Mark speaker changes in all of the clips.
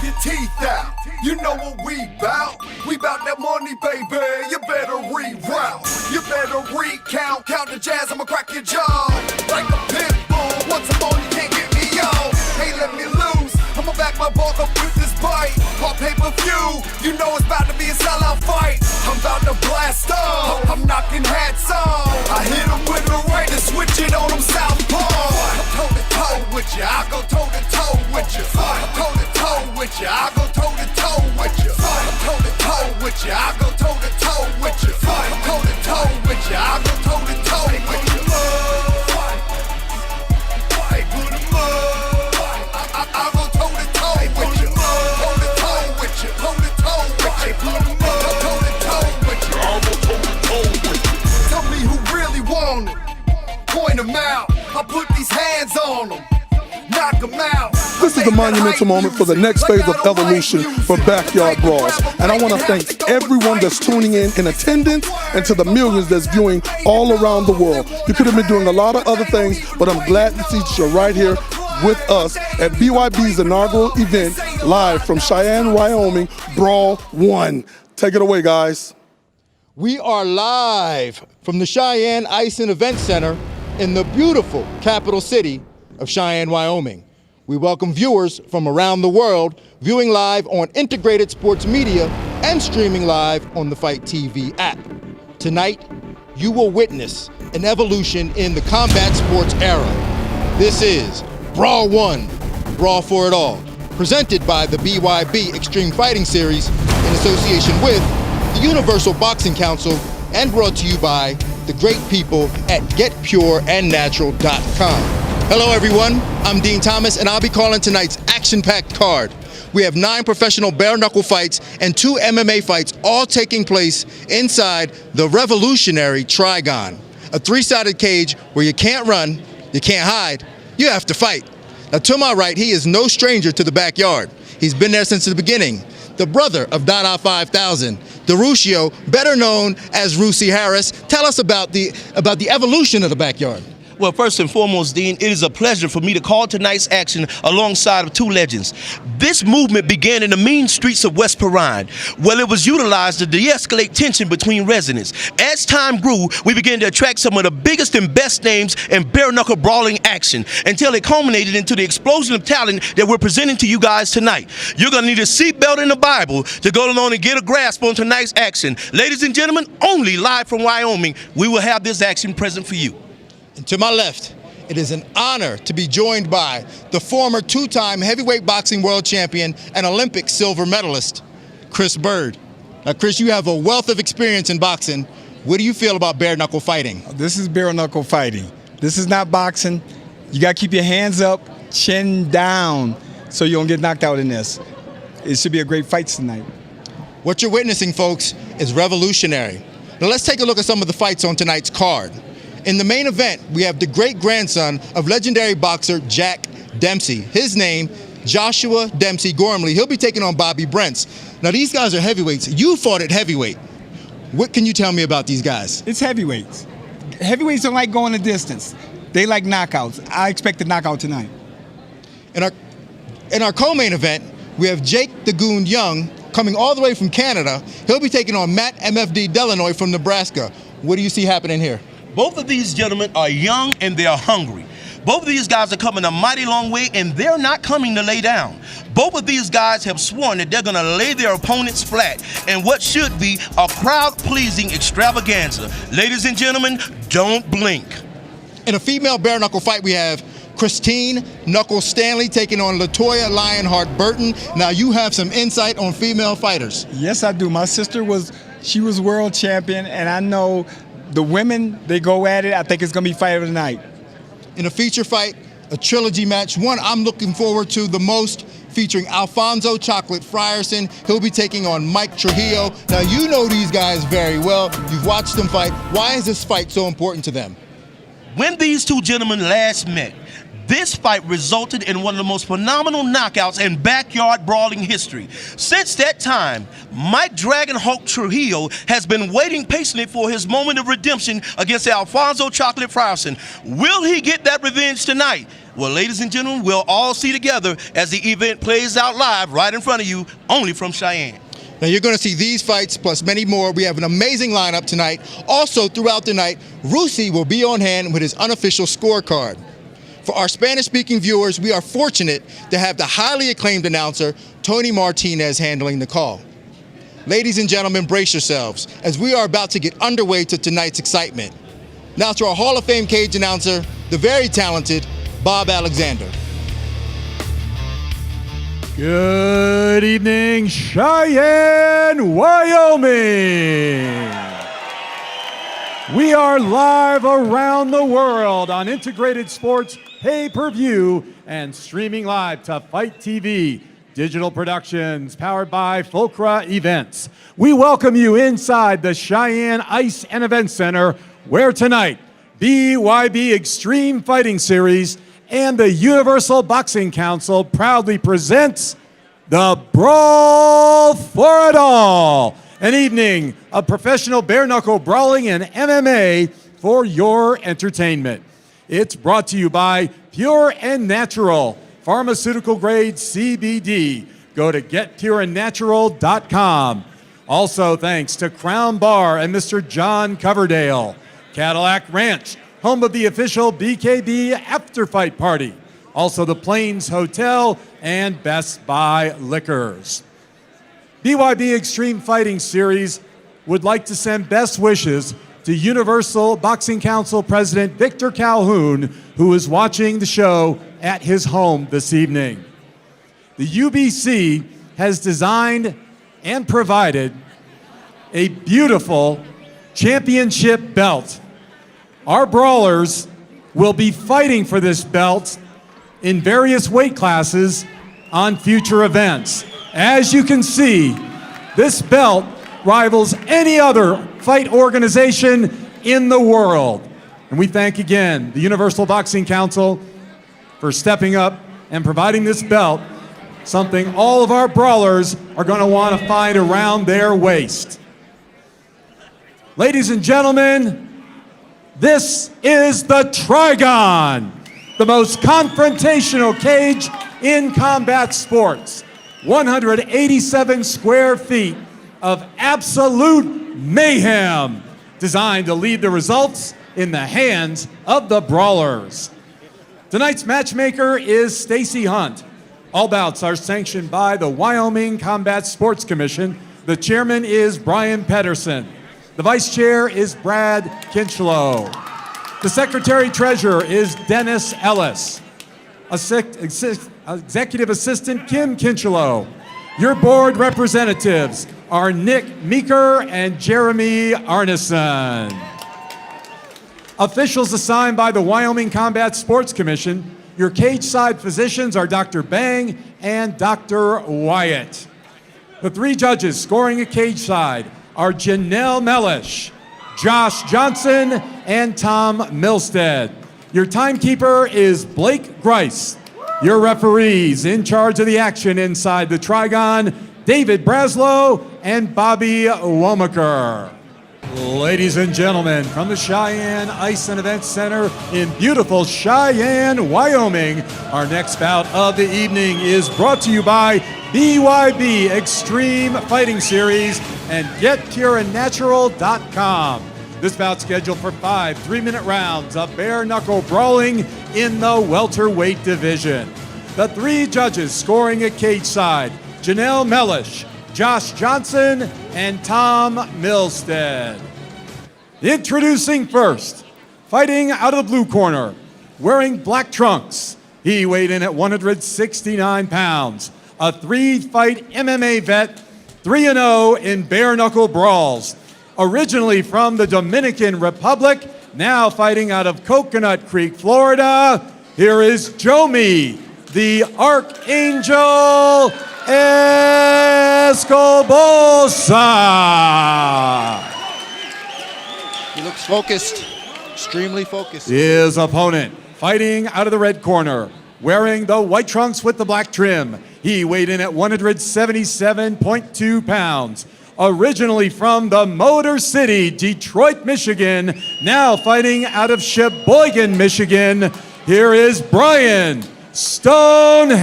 Speaker 1: your teeth out. You know what we bout. We bout that money, baby. You better reroute. You better recount. Count the jazz, I'ma crack your jaw. Like a pit bull. Once I'm on, you can't get me on. Hey, let me loose. I'ma back my balls up with this bite. Pop pay-per-view. You know it's about to be a sellout fight. I'm about to blast off. I'm knocking hats off. I hit him with the right and switch it on him southpaw. I'm toe-to-toe with you. I go toe-to-toe with you. I'm toe-to-toe with you. I go toe-to-toe with you. I'm toe-to-toe with you. I go toe-to-toe with you. I'm toe-to-toe with you. I go toe-to-toe with you. Hey, put him up. I go toe-to-toe with you. Toe-to-toe with you. Toe-to-toe with you. Put him up. Toe-to-toe with you. I go toe-to-toe with you. Tell me who really want it. Point them out. I put these hands on them. Knock them out.
Speaker 2: This is a monumental moment for the next phase of evolution for Backyard Brawls. And I want to thank everyone that's tuning in attendance, and to the millions that's viewing all around the world. You could have been doing a lot of other things, but I'm glad to see that you're right here with us at BYB's inaugural event, live from Cheyenne, Wyoming, Brawl 1. Take it away, guys.
Speaker 3: We are live from the Cheyenne Ice and Event Center in the beautiful capital city of Cheyenne, Wyoming. We welcome viewers from around the world, viewing live on integrated sports media and streaming live on the Fight TV app. Tonight, you will witness an evolution in the combat sports era. This is Brawl 1, Brawl for It All, presented by the BYB Extreme Fighting Series in association with the Universal Boxing Council, and brought to you by the great people at GetPureAndNatural.com. Hello everyone, I'm Dean Thomas, and I'll be calling tonight's action-packed card. We have 9 professional bare-knuckle fights and 2 MMA fights, all taking place inside the revolutionary Trigon, a 3-sided cage where you can't run, you can't hide, you have to fight. Now to my right, he is no stranger to the backyard. He's been there since the beginning. The brother of Dada 5000, DeRucio, better known as Rusi Harris. Tell us about the evolution of the backyard.
Speaker 4: Well, first and foremost, Dean, it is a pleasure for me to call tonight's action alongside of 2 legends. This movement began in the mean streets of West Perrine, where it was utilized to de-escalate tension between residents. As time grew, we began to attract some of the biggest and best names in bare-knuckle brawling action, until it culminated into the explosion of talent that we're presenting to you guys tonight. You're going to need a seatbelt and a Bible to go along and get a grasp on tonight's action. Ladies and gentlemen, only live from Wyoming, we will have this action present for you.
Speaker 3: And to my left, it is an honor to be joined by the former 2-time heavyweight boxing world champion and Olympic silver medalist, Chris Bird. Now, Chris, you have a wealth of experience in boxing. What do you feel about bare-knuckle fighting?
Speaker 5: This is bare-knuckle fighting. This is not boxing. You got to keep your hands up, chin down, so you don't get knocked out in this. It should be a great fight tonight.
Speaker 3: What you're witnessing, folks, is revolutionary. Now, let's take a look at some of the fights on tonight's card. In the main event, we have the great-grandson of legendary boxer Jack Dempsey. His name, Joshua Dempsey Gormley. He'll be taking on Bobby Brents. Now, these guys are heavyweights. You fought at heavyweight. What can you tell me about these guys?
Speaker 5: It's heavyweights. Heavyweights don't like going the distance. They like knockouts. I expect a knockout tonight.
Speaker 3: In our co-main event, we have Jake the Goon Young coming all the way from Canada. He'll be taking on Matt MFD Delanoit from Nebraska. What do you see happening here?
Speaker 4: Both of these gentlemen are young and they're hungry. Both of these guys are coming a mighty long way, and they're not coming to lay down. Both of these guys have sworn that they're going to lay their opponents flat in what should be a crowd-pleasing extravaganza. Ladies and gentlemen, don't blink.
Speaker 3: In a female bare-knuckle fight, we have Christine Knuckle Stanley taking on Latoya Lionheart Burton. Now, you have some insight on female fighters.
Speaker 5: Yes, I do. My sister was world champion, and I know the women, they go at it. I think it's going to be fight of the night.
Speaker 3: In a feature fight, a trilogy match, one I'm looking forward to the most, featuring Alfonso Chocolate Frierson. He'll be taking on Mike Trujillo. Now, you know these guys very well. You've watched them fight. Why is this fight so important to them?
Speaker 4: When these 2 gentlemen last met, this fight resulted in one of the most phenomenal knockouts in backyard brawling history. Since that time, Mike Dragon Hulk Trujillo has been waiting patiently for his moment of redemption against Alfonso Chocolate Frierson. Will he get that revenge tonight? Well, ladies and gentlemen, we'll all see together as the event plays out live right in front of you, only from Cheyenne.
Speaker 3: Now you're going to see these fights plus many more. We have an amazing lineup tonight. Also throughout the night, Rusi will be on hand with his unofficial scorecard. For our Spanish-speaking viewers, we are fortunate to have the highly acclaimed announcer, Tony Martinez, handling the call. Ladies and gentlemen, brace yourselves, as we are about to get underway to tonight's excitement. Now to our Hall of Fame cage announcer, the very talented Bob Alexander.
Speaker 6: Good evening, Cheyenne, Wyoming. We are live around the world on Integrated Sports pay-per-view and streaming live to Fight TV, digital productions powered by Fulcra Events. We welcome you inside the Cheyenne Ice and Event Center, where tonight, BYB Extreme Fighting Series and the Universal Boxing Council proudly presents the Brawl for It All, an evening of professional bare-knuckle brawling and MMA for your entertainment. It's brought to you by Pure and Natural, pharmaceutical-grade CBD. Go to getpureandnatural.com. Also thanks to Crown Bar and Mr. John Coverdale, Cadillac Ranch, home of the official BKB After-Fight Party. Also the Plains Hotel and Best Buy Liquors. BYB Extreme Fighting Series would like to send best wishes to Universal Boxing Council President Victor Calhoun, who is watching the show at his home this evening. The UBC has designed and provided a beautiful championship belt. Our brawlers will be fighting for this belt in various weight classes on future events. As you can see, this belt rivals any other fight organization in the world. And we thank again the Universal Boxing Council for stepping up and providing this belt, something all of our brawlers are going to want to find around their waist. Ladies and gentlemen, this is the Trigon, the most confrontational cage in combat sports. 187 square feet of absolute mayhem, designed to leave the results in the hands of the brawlers. Tonight's matchmaker is Stacy Hunt. All bouts are sanctioned by the Wyoming Combat Sports Commission. The chairman is Brian Pedersen. The vice chair is Brad Kinchlow. The secretary-treasurer is Dennis Ellis. Executive assistant Kim Kinchlow. Your board representatives are Nick Meeker and Jeremy Arneson. Officials assigned by the Wyoming Combat Sports Commission, your cage-side physicians are Dr. Bang and Dr. Wyatt. The three judges scoring a cage-side are Jamelle Mellish, Josh Johnson, and Tom Milstead. Your timekeeper is Blake Grice. Your referees in charge of the action inside the Trigon, David Braslow and Bobby Womaker. Ladies and gentlemen, from the Cheyenne Ice and Event Center in beautiful Cheyenne, Wyoming, our next bout of the evening is brought to you by BYB Extreme Fighting Series and GetPureandNatural.com. This bout scheduled for 5 3-minute rounds of bare-knuckle brawling in the welterweight division. The three judges scoring at cage side, Jamelle Mellish, Josh Johnson, and Tom Milstead. Introducing first, fighting out of the blue corner, wearing black trunks. He weighed in at 169 pounds. A 3-fight MMA vet, 3-0 in bare-knuckle brawls. Originally from the Dominican Republic, now fighting out of Coconut Creek, Florida, here is Jomi, the Archangel Escobosa.
Speaker 3: He looks focused, extremely focused.
Speaker 6: His opponent, fighting out of the red corner, wearing the white trunks with the black trim. He weighed in at 177.2 pounds. Originally from the Motor City, Detroit, Michigan, now fighting out of Sheboygan, Michigan, here is Brian Stonehands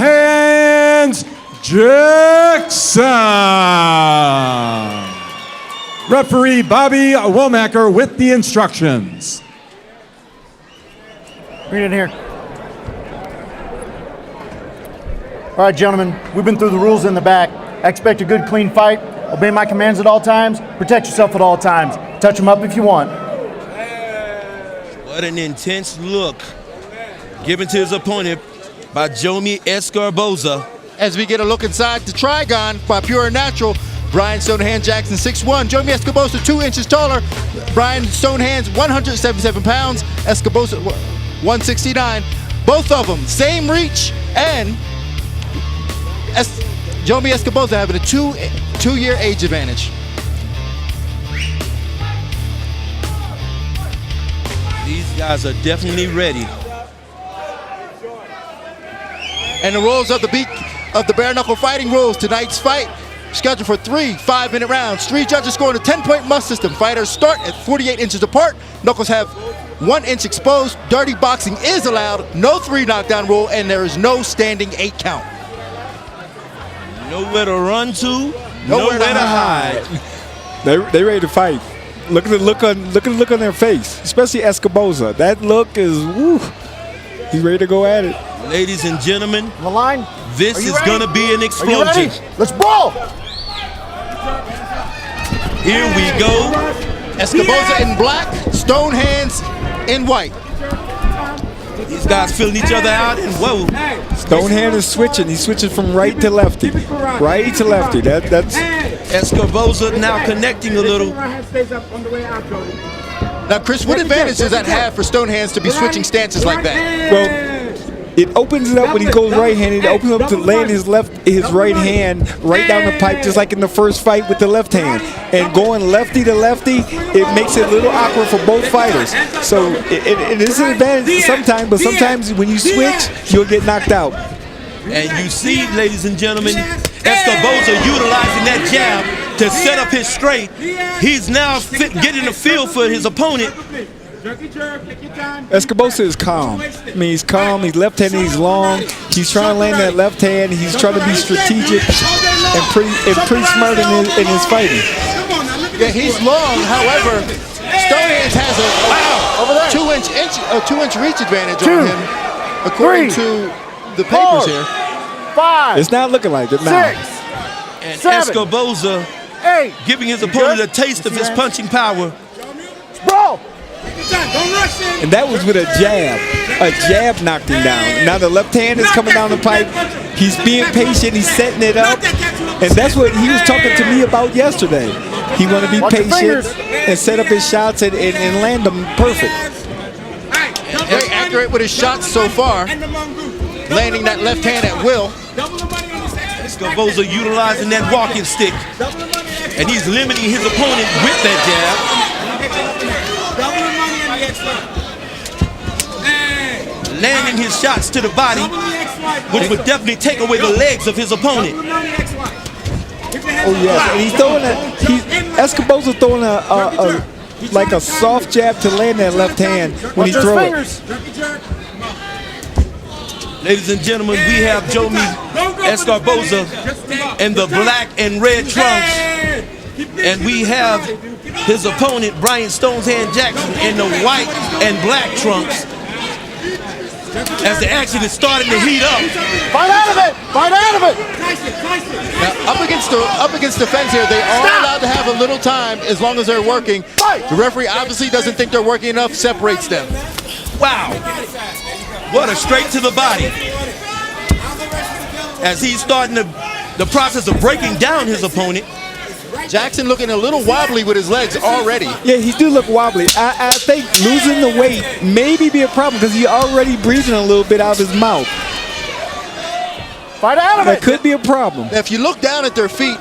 Speaker 6: Jackson. Referee Bobby Womacker with the instructions.
Speaker 7: Bring it in here. All right, gentlemen, we've been through the rules in the back. I expect a good, clean fight. Obey my commands at all times. Protect yourself at all times. Touch them up if you want.
Speaker 4: What an intense look given to his opponent by Jomi Escarboza.
Speaker 3: As we get a look inside the Trigon by Pure and Natural, Brian Stonehands Jackson 6'1", Jomi Escarboza 2 inches taller, Brian Stonehands 177 pounds, Escarboza 169. Both of them same reach, and Jomi Escarboza having a two-year age advantage.
Speaker 4: These guys are definitely ready.
Speaker 3: And the rules of the bare knuckle fighting rules. Tonight's fight scheduled for 3 5-minute rounds. 3 judges scoring a 10-point must system. Fighters start at 48 inches apart. Knuckles have 1 inch exposed. Dirty boxing is allowed. No 3 knockdown rule, and there is no standing 8 count.
Speaker 4: Nowhere to run to, nowhere to hide.
Speaker 5: They ready to fight. Look at the look on their face, especially Escarboza. That look is, woo. He's ready to go at it.
Speaker 4: Ladies and gentlemen,
Speaker 7: On the line.
Speaker 4: this is going to be an
Speaker 7: Are you ready?
Speaker 4: explosion.
Speaker 7: Let's brawl.
Speaker 4: Here we go.
Speaker 3: Escarboza in black, Stonehands in white.
Speaker 4: These guys filling each other out, and whoa.
Speaker 5: Stonehand is switching. He's switching from right to lefty. Right to lefty. That's
Speaker 4: Escarboza now connecting a little.
Speaker 3: Now, Chris, what advantage does that have for Stonehands to be switching stances like that?
Speaker 5: well. It opens it up when he goes right-handed. It opens up to land his right hand right down the pipe, just like in the first fight with the left hand. And going lefty to lefty, it makes it a little awkward for both fighters. So it is an advantage sometimes, but sometimes when you switch, you'll get knocked out.
Speaker 4: And you see, ladies and gentlemen, Escarboza utilizing that jab to set up his straight. He's now getting a feel for his opponent.
Speaker 5: Escarboza is calm. I mean, he's calm. He's left-handed. He's long. He's trying to land that left hand. He's trying to be strategic and pretty smart in his fighting.
Speaker 3: Yeah, he's long. However, Stonehands has a 2-inch reach advantage on him, according to the papers here.
Speaker 7: 5.
Speaker 5: It's not looking like it now.
Speaker 7: 6.
Speaker 4: And
Speaker 7: 7,
Speaker 4: Escarboza
Speaker 7: 8.
Speaker 4: giving his opponent a taste of his punching power.
Speaker 7: Brawl.
Speaker 5: And that was with a jab. A jab knocked him down. Now the left hand is coming down the pipe. He's being patient. He's setting it up. And that's what he was talking to me about yesterday. He wanted to be patient and set up his shots and land them perfect.
Speaker 3: Very accurate with his shots so far, landing that left hand at will.
Speaker 4: Escarboza utilizing that walking stick. And he's limiting his opponent with that jab. Landing his shots to the body, which would definitely take away the legs of his opponent.
Speaker 5: Oh yes, and he's throwing Escarboza throwing like a soft jab to land that left hand when he throws it.
Speaker 4: Ladies and gentlemen, we have Jomi Escarboza in the black and red trunks, and we have his opponent Brian Stonehands Jackson in the white and black trunks. As the action is starting to heat up.
Speaker 7: Fight out of it! Fight out of it!
Speaker 3: Now, up against the fence here, they are allowed to have a little time as long as they're working. The referee obviously doesn't think they're working enough, separates them.
Speaker 4: Wow. What a straight to the body. As he's starting the process of breaking down his opponent.
Speaker 3: Jackson looking a little wobbly with his legs already.
Speaker 5: Yeah, he do look wobbly. I think losing the weight maybe be a problem because he's already breathing a little bit out of his mouth.
Speaker 7: Fight out of
Speaker 5: That
Speaker 7: it!
Speaker 5: could be a problem.
Speaker 3: Now, if you look down at their feet,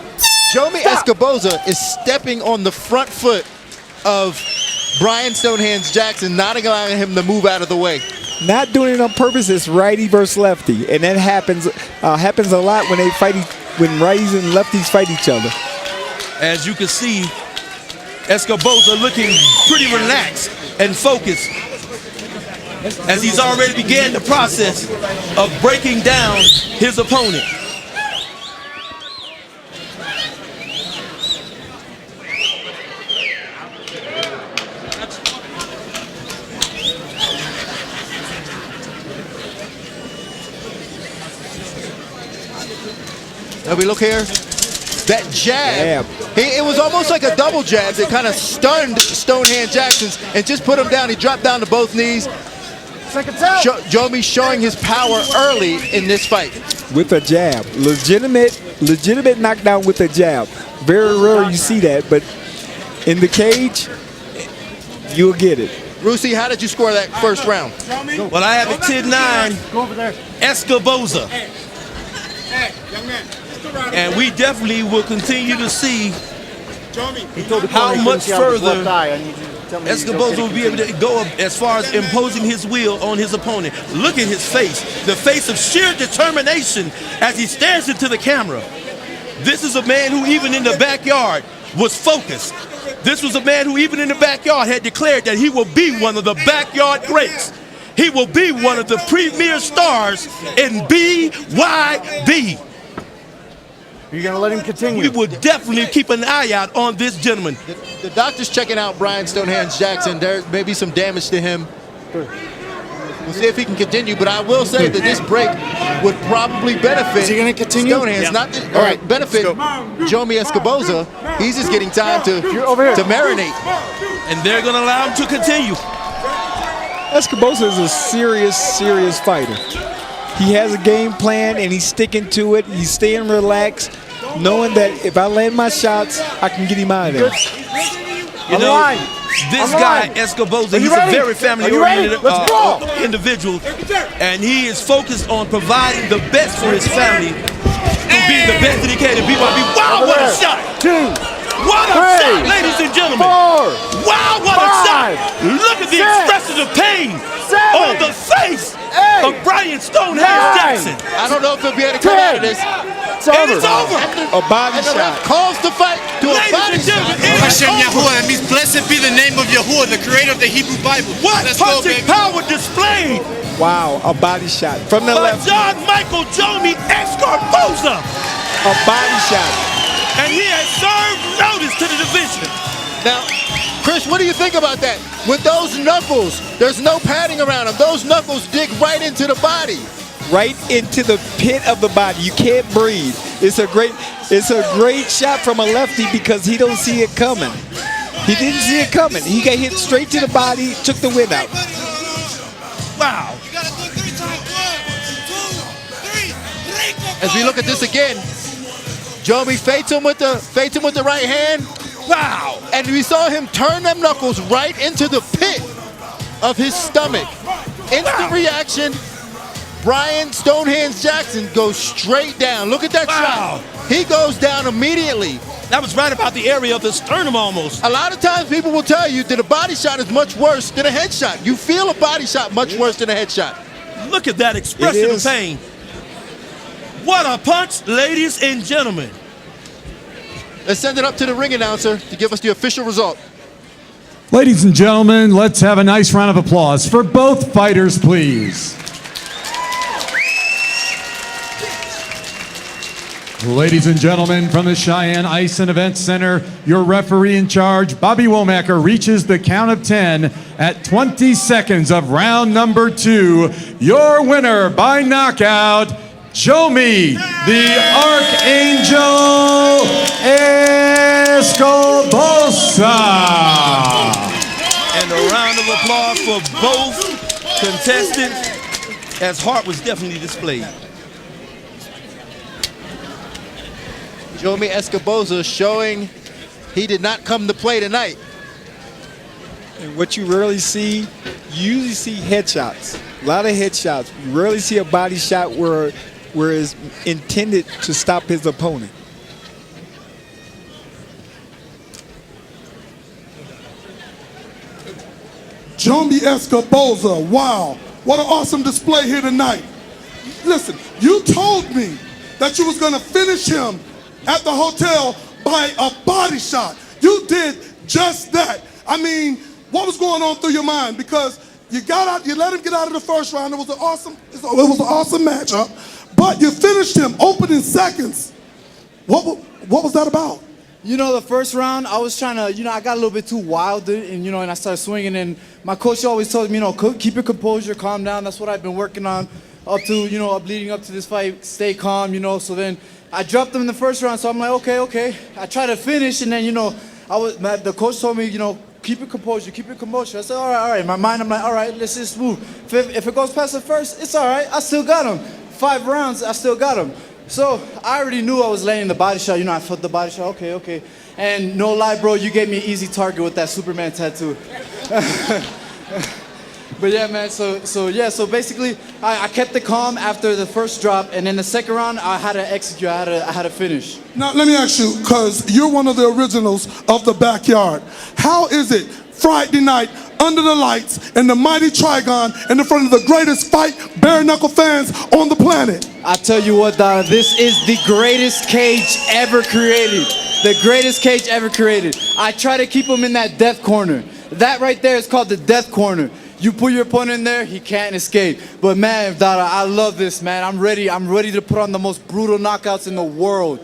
Speaker 3: Jomi Escarboza is stepping on the front foot of Brian Stonehands Jackson, not allowing him to move out of the way.
Speaker 5: Not doing it on purpose. It's righty versus lefty, and that happens a lot when they fight. When righties and lefties fight each other.
Speaker 4: As you can see, Escarboza looking pretty relaxed and focused. as he's already began the process of breaking down his opponent.
Speaker 3: Now we look here. That jab, it was almost like a double jab that kind of stunned Stonehand Jackson and just put him down. He dropped down to both knees. Jomi showing his power early in this fight.
Speaker 5: With a jab. Legitimate knockdown with a jab. Very rare you see that, but in the cage, you'll get it.
Speaker 3: Rusi, how did you score that first round?
Speaker 4: Well, I have a 10-9 Escoboza. And we definitely will continue to see how much further Escoboza will be able to go as far as imposing his will on his opponent. Look at his face, the face of sheer determination as he stares into the camera. This is a man who even in the backyard was focused. This was a man who even in the backyard had declared that he will be one of the backyard greats. He will be one of the premier stars in BYB.
Speaker 7: You're going to let him continue?
Speaker 4: We would definitely keep an eye out on this gentleman.
Speaker 3: The doctor's checking out Brian Stonehand Jackson. There may be some damage to him. We'll see if he can continue, but I will say that this break would probably benefit.
Speaker 7: Is he going to continue?
Speaker 3: Stonehands, benefit Jomi Escoboza. He's just getting time to marinate.
Speaker 4: And they're going to allow him to continue.
Speaker 5: Escoboza is a serious fighter. He has a game plan and he's sticking to it. He's staying relaxed, knowing that if I land my shots, I can get him out of there.
Speaker 4: You know, this guy, Escoboza, he's a very family-oriented individual, and he is focused on providing the best for his family through being the best that he can in BYB. Wow, what a shot! What a shot, ladies and gentlemen! Wow, what a shot! Look at the expression of pain on the face of Brian Stonehand Jackson.
Speaker 3: I don't know if he'll be able to come out of this.
Speaker 4: And it's over.
Speaker 5: A body shot.
Speaker 3: Calls the fight to a body shot.
Speaker 8: Hashem Yahuwah, it means blessed be the name of Yahuwah, the creator of the Hebrew Bible.
Speaker 4: What punching power displayed!
Speaker 5: Wow, a body shot from the left.
Speaker 4: John Michael Jomi Escoboza.
Speaker 5: A body shot.
Speaker 4: And he has served notice to the division.
Speaker 3: Now, Chris, what do you think about that? With those knuckles, there's no padding around them. Those knuckles dig right into the body.
Speaker 5: Right into the pit of the body. You can't breathe. It's a great shot from a lefty because he don't see it coming. He didn't see it coming. He got hit straight to the body, took the win out.
Speaker 4: Wow.
Speaker 3: As we look at this again, Jomi fates him with the right hand.
Speaker 4: Wow.
Speaker 3: And we saw him turn them knuckles right into the pit of his stomach. Instant reaction. Brian Stonehands Jackson goes straight down. Look at that shot. He goes down immediately.
Speaker 4: That was right about the area of the sternum almost.
Speaker 3: A lot of times people will tell you that a body shot is much worse than a headshot. You feel a body shot much worse than a headshot.
Speaker 4: Look at that expression of pain. What a punch, ladies and gentlemen.
Speaker 3: Let's send it up to the ring announcer to give us the official result.
Speaker 6: Ladies and gentlemen, let's have a nice round of applause for both fighters, please. Ladies and gentlemen, from the Cheyenne Ice and Event Center, your referee in charge, Bobby Womacker, reaches the count of 10 at 20 seconds of round number 2. Your winner by knockout, Jomi, the Archangel Escoboza.
Speaker 4: And a round of applause for both contestants, as heart was definitely displayed.
Speaker 3: Jomi Escoboza showing he did not come to play tonight.
Speaker 5: And what you rarely see, you usually see headshots. A lot of headshots. You rarely see a body shot where it's intended to stop his opponent.
Speaker 2: Jomi Escoboza, wow. What an awesome display here tonight. Listen, you told me that you was going to finish him at the hotel by a body shot. You did just that. I mean, what was going on through your mind? Because You got out. You let him get out of the first round. It was an awesome matchup. But you finished him opening seconds. What was that about?
Speaker 9: You know, the first round, I was trying to, I got a little bit too wild, and, and I started swinging, and my coach always told me, keep your composure, calm down. That's what I've been working on up to, leading up to this fight, stay calm, So then I dropped him in the first round, so I'm like, okay. I tried to finish, and then, the coach told me, keep your composure, keep your composure. I said, all right. In my mind, I'm like, all right, let's just move. If it goes past the first, it's all right. I still got him. 5 rounds, I still got him. So I already knew I was landing the body shot. I felt the body shot. Okay. And no lie, bro, you gave me an easy target with that Superman tattoo. But yeah, man. So basically, I kept it calm after the first drop, and then the second round, I had to execute. I had to finish.
Speaker 2: Now let me ask you, because you're one of the originals of the backyard. How is it Friday night under the lights in the mighty Trigon in front of the greatest fight bare knuckle fans on the planet?
Speaker 9: I tell you what, Donna, this is the greatest cage ever created. The greatest cage ever created. I try to keep him in that death corner. That right there is called the death corner. You put your opponent in there, he can't escape. But man, Dada, I love this, man. I'm ready to put on the most brutal knockouts in the world.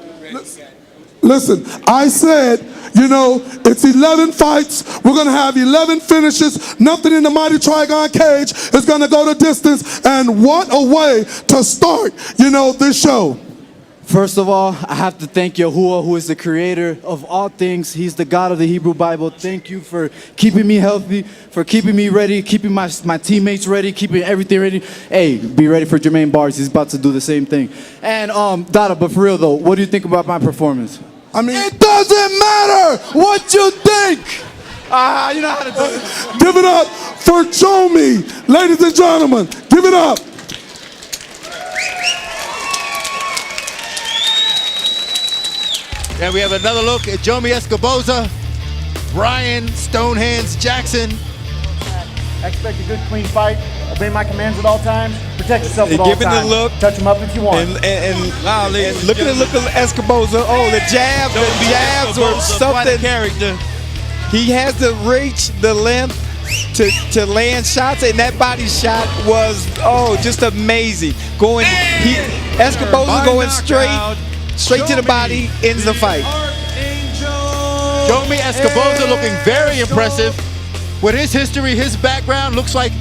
Speaker 2: Listen, I said, it's 11 fights. We're going to have 11 finishes. Nothing in the mighty Trigon cage is going to go the distance. And what a way to start, this show.
Speaker 9: First of all, I have to thank Yahuwah, who is the creator of all things. He's the God of the Hebrew Bible. Thank you for keeping me healthy, for keeping me ready, keeping my teammates ready, keeping everything ready. Hey, be ready for Jermaine Bars. He's about to do the same thing. And, Dada, but for real, though, what do you think about my performance?
Speaker 2: It doesn't matter what you think.
Speaker 9: You know how to do it.
Speaker 2: Give it up for Jomi, ladies and gentlemen. Give it up.
Speaker 3: And we have another look at Jomi Escoboza, Brian Stonehands Jackson.
Speaker 7: Expect a good, clean fight. Obey my commands at all times. Protect yourself at all times.
Speaker 5: Giving the look.
Speaker 7: Touch him up if you want.
Speaker 5: And look at the look of Escoboza. Oh, the jabs or something.
Speaker 4: Character.
Speaker 5: He has the reach, the length to land shots, and that body shot was just amazing. Escoboza going straight to the body, ends the fight.
Speaker 3: Jomi Escoboza looking very impressive. With his history, his background, looks like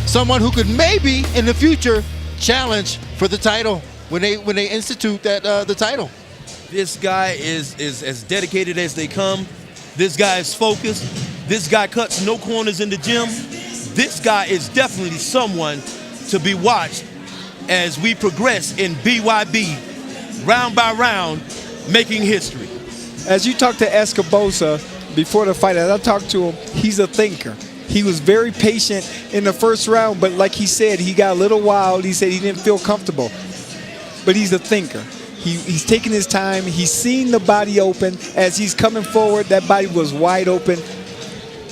Speaker 3: someone who could maybe in the future challenge for the title when they institute the title.
Speaker 4: This guy is as dedicated as they come. This guy is focused. This guy cuts no corners in the gym. This guy is definitely someone to be watched as we progress in BYB, round by round, making history.
Speaker 5: As you talk to Escoboza before the fight, as I talked to him, he's a thinker. He was very patient in the first round, but like he said, he got a little wild. He said he didn't feel comfortable, but he's a thinker. He's taking his time. He's seen the body open. As he's coming forward, that body was wide open.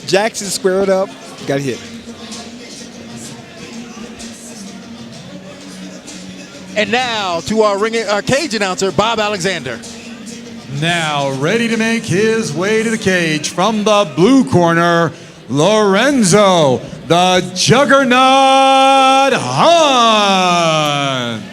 Speaker 5: Jackson squared up, got hit.
Speaker 3: And now to our cage announcer, Bob Alexander.
Speaker 6: Now ready to make his way to the cage from the blue corner, Lorenzo, the Juggernaut Hunt.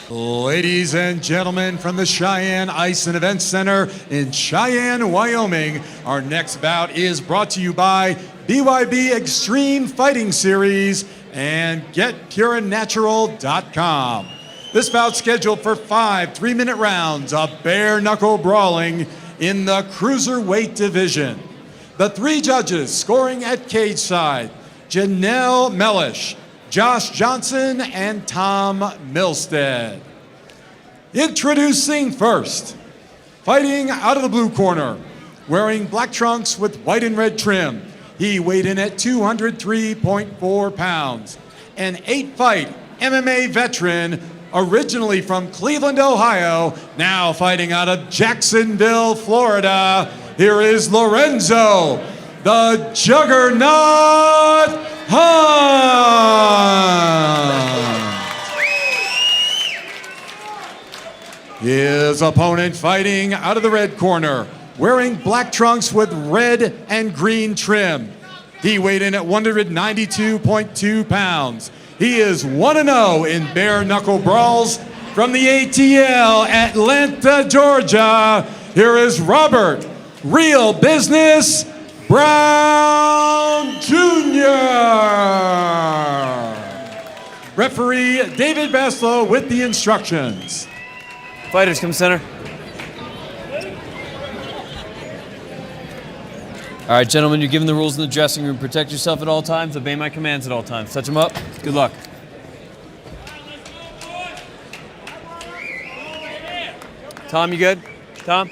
Speaker 6: Ladies and gentlemen, from the Cheyenne Ice and Event Center in Cheyenne, Wyoming, our next bout is brought to you by BYB Extreme Fighting Series and GetPureAndNatural.com. This bout scheduled for 5 3-minute rounds of bare knuckle brawling in the cruiserweight division. The 3 judges scoring at cage side: Janelle Mellish, Josh Johnson, and Tom Milstead. Introducing first, fighting out of the blue corner, wearing black trunks with white and red trim. He weighed in at 203.4 pounds. An 8-fight MMA veteran, originally from Cleveland, Ohio, now fighting out of Jacksonville, Florida. Here is Lorenzo, the Juggernaut Hunt. His opponent fighting out of the red corner, wearing black trunks with red and green trim. He weighed in at 192.2 pounds. He is 1-0 in bare knuckle brawls from the ATL, Atlanta, Georgia. Here is Robert Real Business Brown Jr. Referee David Baslow with the instructions.
Speaker 10: Fighters, come center. All right, gentlemen, you're given the rules in the dressing room. Protect yourself at all times. Obey my commands at all times. Touch them up. Good luck. Tom, you good? Tom?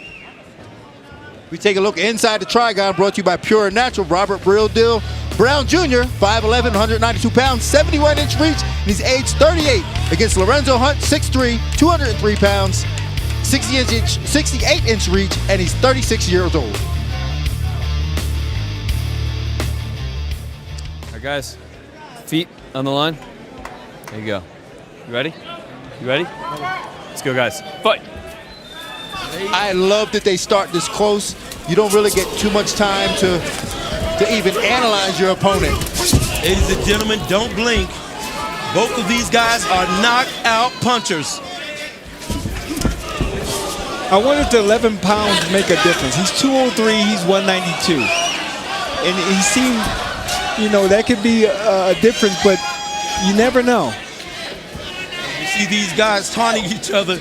Speaker 3: We take a look inside the Trigon, brought to you by Pure and Natural. Robert Real Deal Brown Jr., 5'11", 192 pounds, 71-inch reach, and he's age 38 against Lorenzo Hunt, 6'3", 203 pounds, 68-inch reach, and he's 36 years old.
Speaker 10: All right, guys. Feet on the line. There you go. You ready? You ready? Let's go, guys. Fight.
Speaker 3: I love that they start this close. You don't really get too much time to even analyze your opponent.
Speaker 4: Ladies and gentlemen, don't blink. Both of these guys are knockout punchers.
Speaker 5: I wonder if the 11 pounds make a difference. He's 203, he's 192. And he seemed, you know, that could be a difference, but you never know.
Speaker 4: You see these guys taunting each other.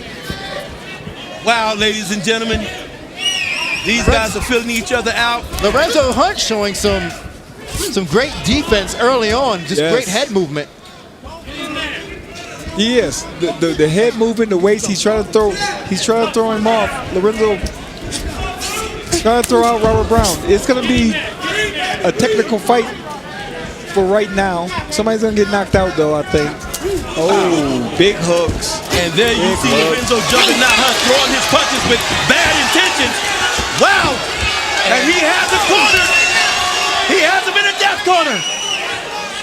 Speaker 4: Wow, ladies and gentlemen. These guys are filling each other out.
Speaker 3: Lorenzo Hunt showing some great defense early on, just great head movement.
Speaker 5: He is. The head movement, the waist, he's trying to throw him off. Lorenzo trying to throw out Robert Brown. It's gonna be a technical fight for right now. Somebody's gonna get knocked out though, I think. Oh, big hooks.
Speaker 4: And there you see Lorenzo Juggernaut Hunt throwing his punches with bad intentions. Wow! And he has a corner. He has him in a death corner.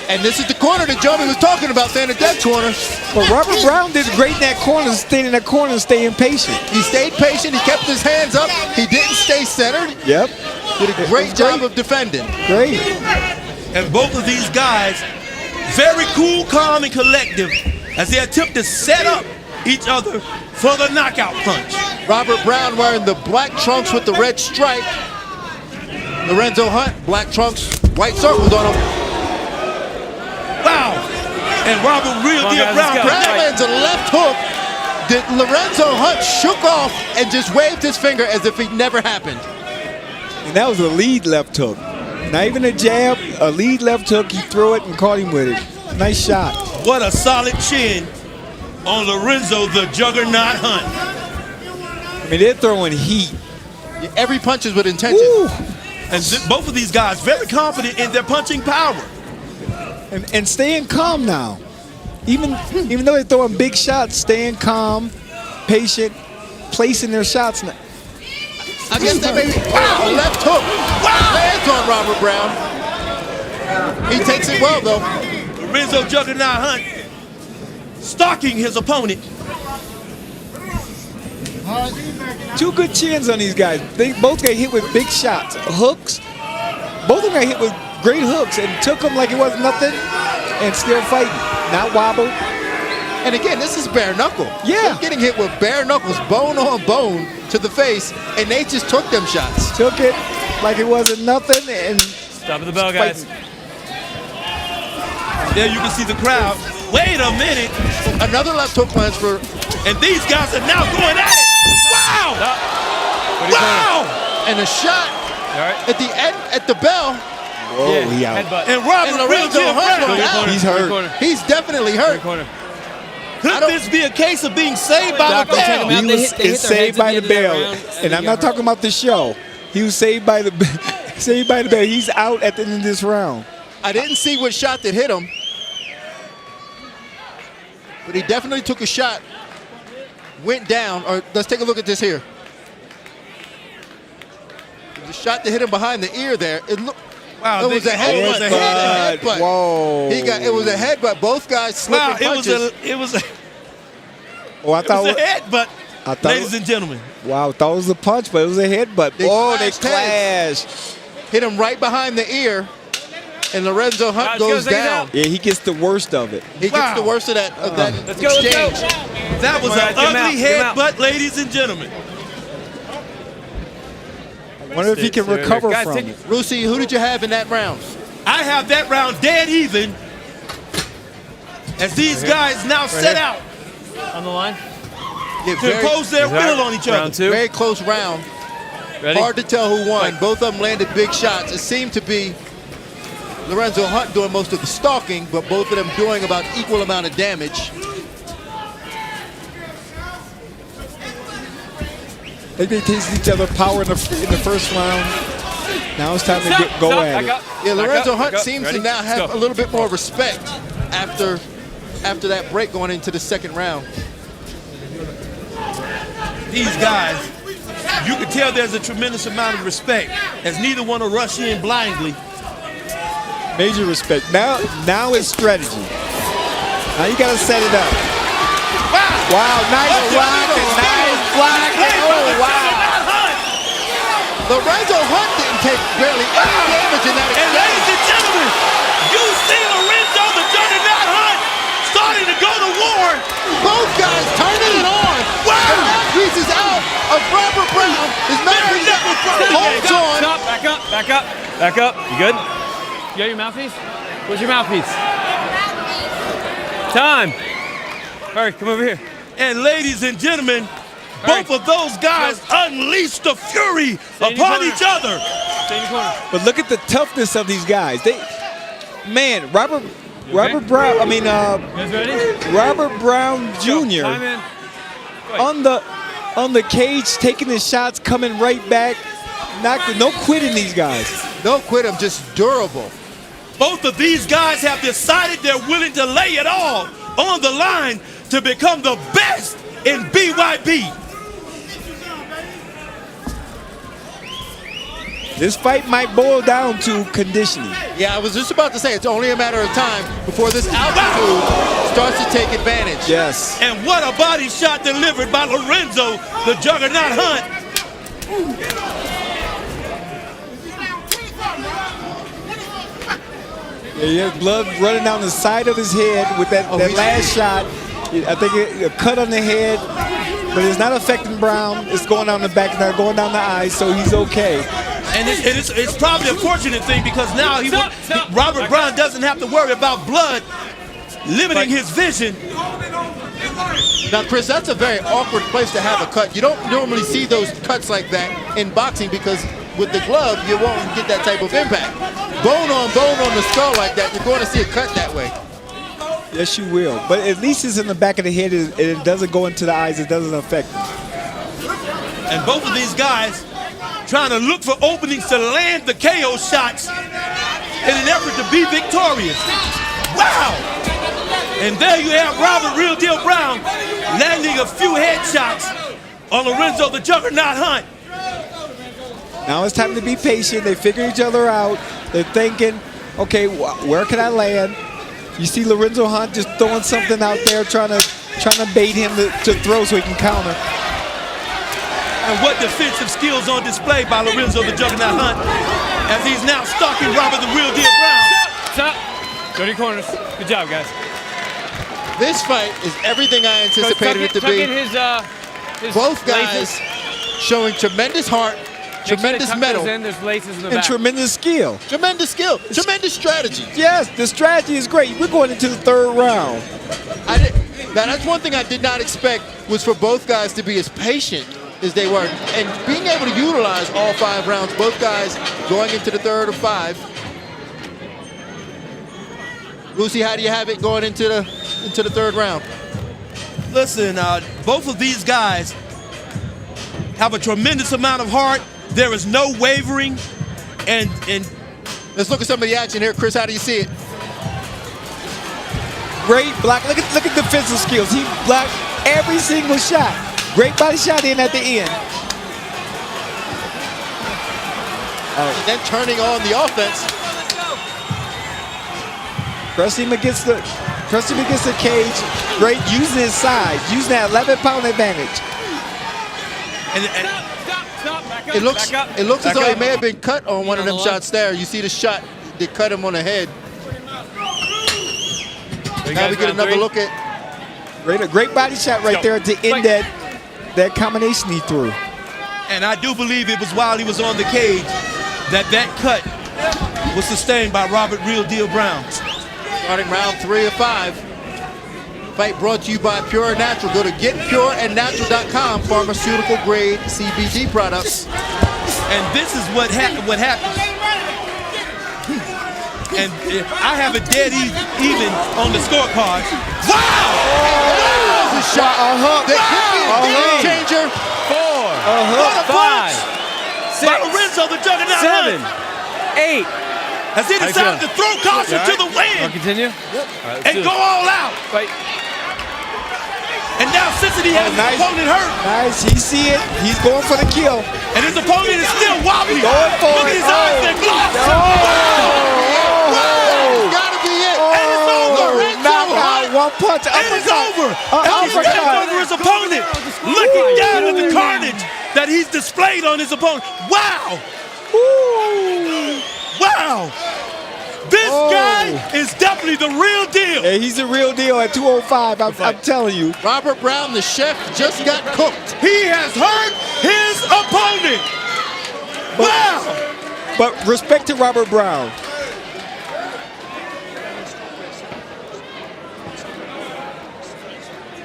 Speaker 3: And this is the corner that Joey was talking about, saying the death corner.
Speaker 5: But Robert Brown did great in that corner, staying in that corner and staying patient.
Speaker 3: He stayed patient. He kept his hands up. He didn't stay centered.
Speaker 5: Yep.
Speaker 3: Did a great job of defending.
Speaker 5: Great.
Speaker 4: And both of these guys, very cool, calm, and collective as they attempt to set up each other for the knockout punch.
Speaker 3: Robert Brown wearing the black trunks with the red stripe. Lorenzo Hunt, black trunks, white circles on him.
Speaker 4: Wow! And Robert Real Deal Brown
Speaker 3: lands a left hook that Lorenzo Hunt shook off and just waved his finger as if it never happened.
Speaker 5: And that was a lead left hook. Not even a jab, a lead left hook. He threw it and caught him with it. Nice shot.
Speaker 4: What a solid chin on Lorenzo the Juggernaut Hunt.
Speaker 5: I mean, they're throwing heat.
Speaker 3: Yeah, every punch is with intention.
Speaker 5: Woo.
Speaker 4: And both of these guys very confident in their punching power.
Speaker 5: And staying calm now. Even though they're throwing big shots, staying calm, patient, placing their shots now.
Speaker 3: I guess that may be a left hook. Wow! Lands on Robert Brown. He takes it well, though.
Speaker 4: Lorenzo Juggernaut Hunt stalking his opponent.
Speaker 5: Two good chins on these guys. They both got hit with big shots, hooks. Both of them got hit with great hooks and took them like it was nothing and still fighting, not wobble.
Speaker 3: And again, this is bare knuckle.
Speaker 5: Yeah.
Speaker 3: They're getting hit with bare knuckles, bone on bone to the face, and they just took them shots.
Speaker 5: Took it like it wasn't nothing and
Speaker 10: Stop at the bell, guys.
Speaker 4: There you can see the crowd. Wait a minute.
Speaker 3: Another left hook lands for...
Speaker 4: And these guys are now going at it. Wow! Wow!
Speaker 3: And a shot at the end, at the bell.
Speaker 5: Whoa, he out.
Speaker 10: Headbutt.
Speaker 4: And Robert
Speaker 3: Lorenzo Hunt
Speaker 4: Brown.
Speaker 3: out.
Speaker 5: He's hurt.
Speaker 3: He's definitely hurt.
Speaker 4: Could this be a case of being saved by the bell?
Speaker 5: He was saved by the bell. And I'm not talking about the show. He was saved by the bell. He's out at the end of this round.
Speaker 3: I didn't see what shot that hit him, but he definitely took a shot, went down. Or let's take a look at this here. The shot that hit him behind the ear there. It looked.
Speaker 4: Wow,
Speaker 3: it was a headbutt.
Speaker 5: Whoa!
Speaker 3: It was a headbutt. Both guys slipping punches.
Speaker 4: It was a
Speaker 5: Oh, I thought
Speaker 4: headbutt. Ladies and gentlemen.
Speaker 5: Wow, thought it was a punch, but it was a headbutt. They clashed.
Speaker 3: Hit him right behind the ear, and Lorenzo Hunt goes down.
Speaker 5: Yeah, he gets the worst of it.
Speaker 3: He gets the worst of that exchange.
Speaker 4: That was an ugly headbutt, ladies and gentlemen.
Speaker 5: I wonder if he can recover from it.
Speaker 3: Rusi, who did you have in that round?
Speaker 4: I have that round dead even as these guys now set out
Speaker 10: On the line.
Speaker 3: Yeah,
Speaker 4: to impose their will on each other.
Speaker 10: Round 2.
Speaker 3: Very close round.
Speaker 10: Ready?
Speaker 3: Hard to tell who won. Both of them landed big shots. It seemed to be Lorenzo Hunt doing most of the stalking, but both of them doing about equal amount of damage.
Speaker 5: They tasted each other power in the first round. Now it's time to go at it.
Speaker 3: Yeah, Lorenzo Hunt seems to now have a little bit more respect after that break going into the second round.
Speaker 4: These guys, you can tell there's a tremendous amount of respect as neither one will rush in blindly.
Speaker 5: Major respect. Now it's strategy. Now you gotta set it up. Wow, nice block and nice block. Oh, wow.
Speaker 3: Lorenzo Hunt didn't take barely any damage in that
Speaker 4: And ladies and gentlemen, you see Lorenzo the Juggernaut Hunt starting to go to war.
Speaker 3: Both guys turning it on.
Speaker 4: Wow.
Speaker 3: The mouthpiece is out of Robert Brown. His mouthpiece holds on.
Speaker 10: Stop, back up, back up, back up. You good? You got your mouthpiece? Where's your mouthpiece? Time. All right, come over here.
Speaker 4: And ladies and gentlemen, both of those guys unleashed the fury upon each other.
Speaker 10: Stay in your corner.
Speaker 5: But look at the toughness of these guys. Robert Brown. I mean,
Speaker 10: guys ready?
Speaker 5: Robert Brown Jr.
Speaker 10: Time in.
Speaker 5: on the cage, taking his shots, coming right back. No quitting these guys.
Speaker 3: No quit, I'm just durable.
Speaker 4: Both of these guys have decided they're willing to lay it all on the line to become the best in BYB.
Speaker 5: This fight might boil down to conditioning.
Speaker 3: Yeah, I was just about to say, it's only a matter of time before this altitude starts to take advantage.
Speaker 5: Yes.
Speaker 4: And what a body shot delivered by Lorenzo, the Juggernaut Hunt.
Speaker 5: Yeah, he has blood running down the side of his head with that last shot. I think a cut on the head, but it's not affecting Brown. It's going down the back, not going down the eyes, so he's okay.
Speaker 4: And it's probably a fortunate thing because now Robert Brown doesn't have to worry about blood limiting his vision.
Speaker 3: Now, Chris, that's a very awkward place to have a cut. You don't normally see those cuts like that in boxing because with the glove, you won't get that type of impact. Bone on the skull like that, you're going to see a cut that way.
Speaker 5: Yes, you will. But at least it's in the back of the head. It doesn't go into the eyes. It doesn't affect them.
Speaker 4: And both of these guys trying to look for openings to land the KO shots in an effort to be victorious. Wow! And there you have Robert Real Deal Brown landing a few headshots on Lorenzo the Juggernaut Hunt.
Speaker 5: Now it's time to be patient. They figure each other out. They're thinking, okay, where can I land? You see Lorenzo Hunt just throwing something out there, trying to bait him to throw so he can counter.
Speaker 4: And what defensive skills on display by Lorenzo the Juggernaut Hunt as he's now stalking Robert the Real Deal Brown.
Speaker 10: Stop. Go to your corners. Good job, guys.
Speaker 3: This fight is everything I anticipated it to be.
Speaker 10: His
Speaker 3: both guys
Speaker 10: laces.
Speaker 3: showing tremendous heart, tremendous mettle,
Speaker 10: There's laces in the
Speaker 5: And
Speaker 10: back.
Speaker 5: tremendous skill.
Speaker 3: tremendous skill, tremendous strategy.
Speaker 5: Yes, the strategy is great. We're going into the third round.
Speaker 3: Now, that's one thing I did not expect was for both guys to be as patient as they were and being able to utilize all 5 rounds. Both guys going into the third of 5. Lucy, how do you have it going into the third round?
Speaker 4: Listen, both of these guys have a tremendous amount of heart. There is no wavering, and
Speaker 3: let's look at some of the action here. Chris, how do you see it?
Speaker 5: Great block. Look at defensive skills. He blocked every single shot. Great body shot in at the end.
Speaker 3: And then turning on the offense.
Speaker 5: Pressing him against the cage. Great using his size, using that 11-pound advantage.
Speaker 10: Stop. Back up.
Speaker 3: It looks
Speaker 10: back up.
Speaker 3: it looks as
Speaker 10: Back
Speaker 3: though
Speaker 10: up.
Speaker 3: he may have been cut on one of them shots there. You see the shot, they cut him on the head. Now we get another look at
Speaker 5: Great body shot right there to end that combination he threw.
Speaker 4: And I do believe it was while he was on the cage that cut was sustained by Robert Real Deal Brown.
Speaker 3: starting round 3 of 5. Fight brought to you by Pure and Natural. Go to getpureandnatural.com, pharmaceutical grade CBD products.
Speaker 4: And this is what happens. And I have it dead even on the scorecard. Wow!
Speaker 3: That was a shot. That could be a game changer.
Speaker 10: 4, 5, 6,
Speaker 4: Lorenzo, the juggernaut.
Speaker 10: 7, 8.
Speaker 4: As he decided to throw caution to the wind.
Speaker 10: I'll continue.
Speaker 4: And go all out.
Speaker 10: Fight.
Speaker 4: And now Cincinnati has his opponent hurt.
Speaker 5: Nice, he see it. He's going for the kill.
Speaker 4: And his opponent is still wobbly.
Speaker 5: Going for
Speaker 4: Look at his eyes. They're glossed.
Speaker 3: Gotta be it.
Speaker 4: And it's over.
Speaker 5: Knockout, one punch,
Speaker 4: And it's over.
Speaker 5: uppercut.
Speaker 4: He's taking over his opponent. Looking down at the carnage that he's displayed on his opponent. Wow. Wow. This guy is definitely the real deal.
Speaker 5: Yeah, he's a real deal at 205, I'm telling you.
Speaker 3: Robert Brown, the chef, just got cooked.
Speaker 4: He has hurt his opponent. Wow.
Speaker 5: But respect to Robert Brown.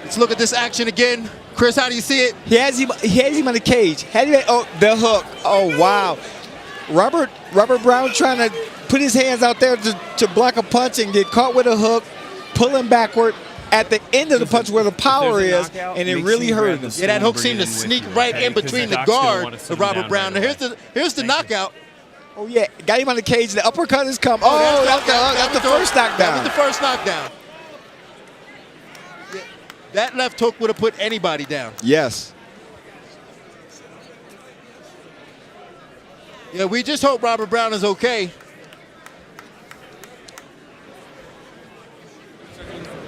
Speaker 3: Let's look at this action again. Chris, how do you see it?
Speaker 5: He has him on the cage. Oh, the hook. Oh, wow. Robert Brown trying to put his hands out there to block a punch and get caught with a hook, pull him backward at the end of the punch where the power is, and it really hurt him.
Speaker 3: Yeah, that hook seemed to sneak right in between the guard of Robert Brown. Now here's the knockout.
Speaker 5: Oh, yeah, got him on the cage. The uppercut has come. That's the first knockdown.
Speaker 3: That was the first knockdown. Yeah, that left hook would have put anybody down.
Speaker 5: Yes.
Speaker 3: Yeah, we just hope Robert Brown is okay.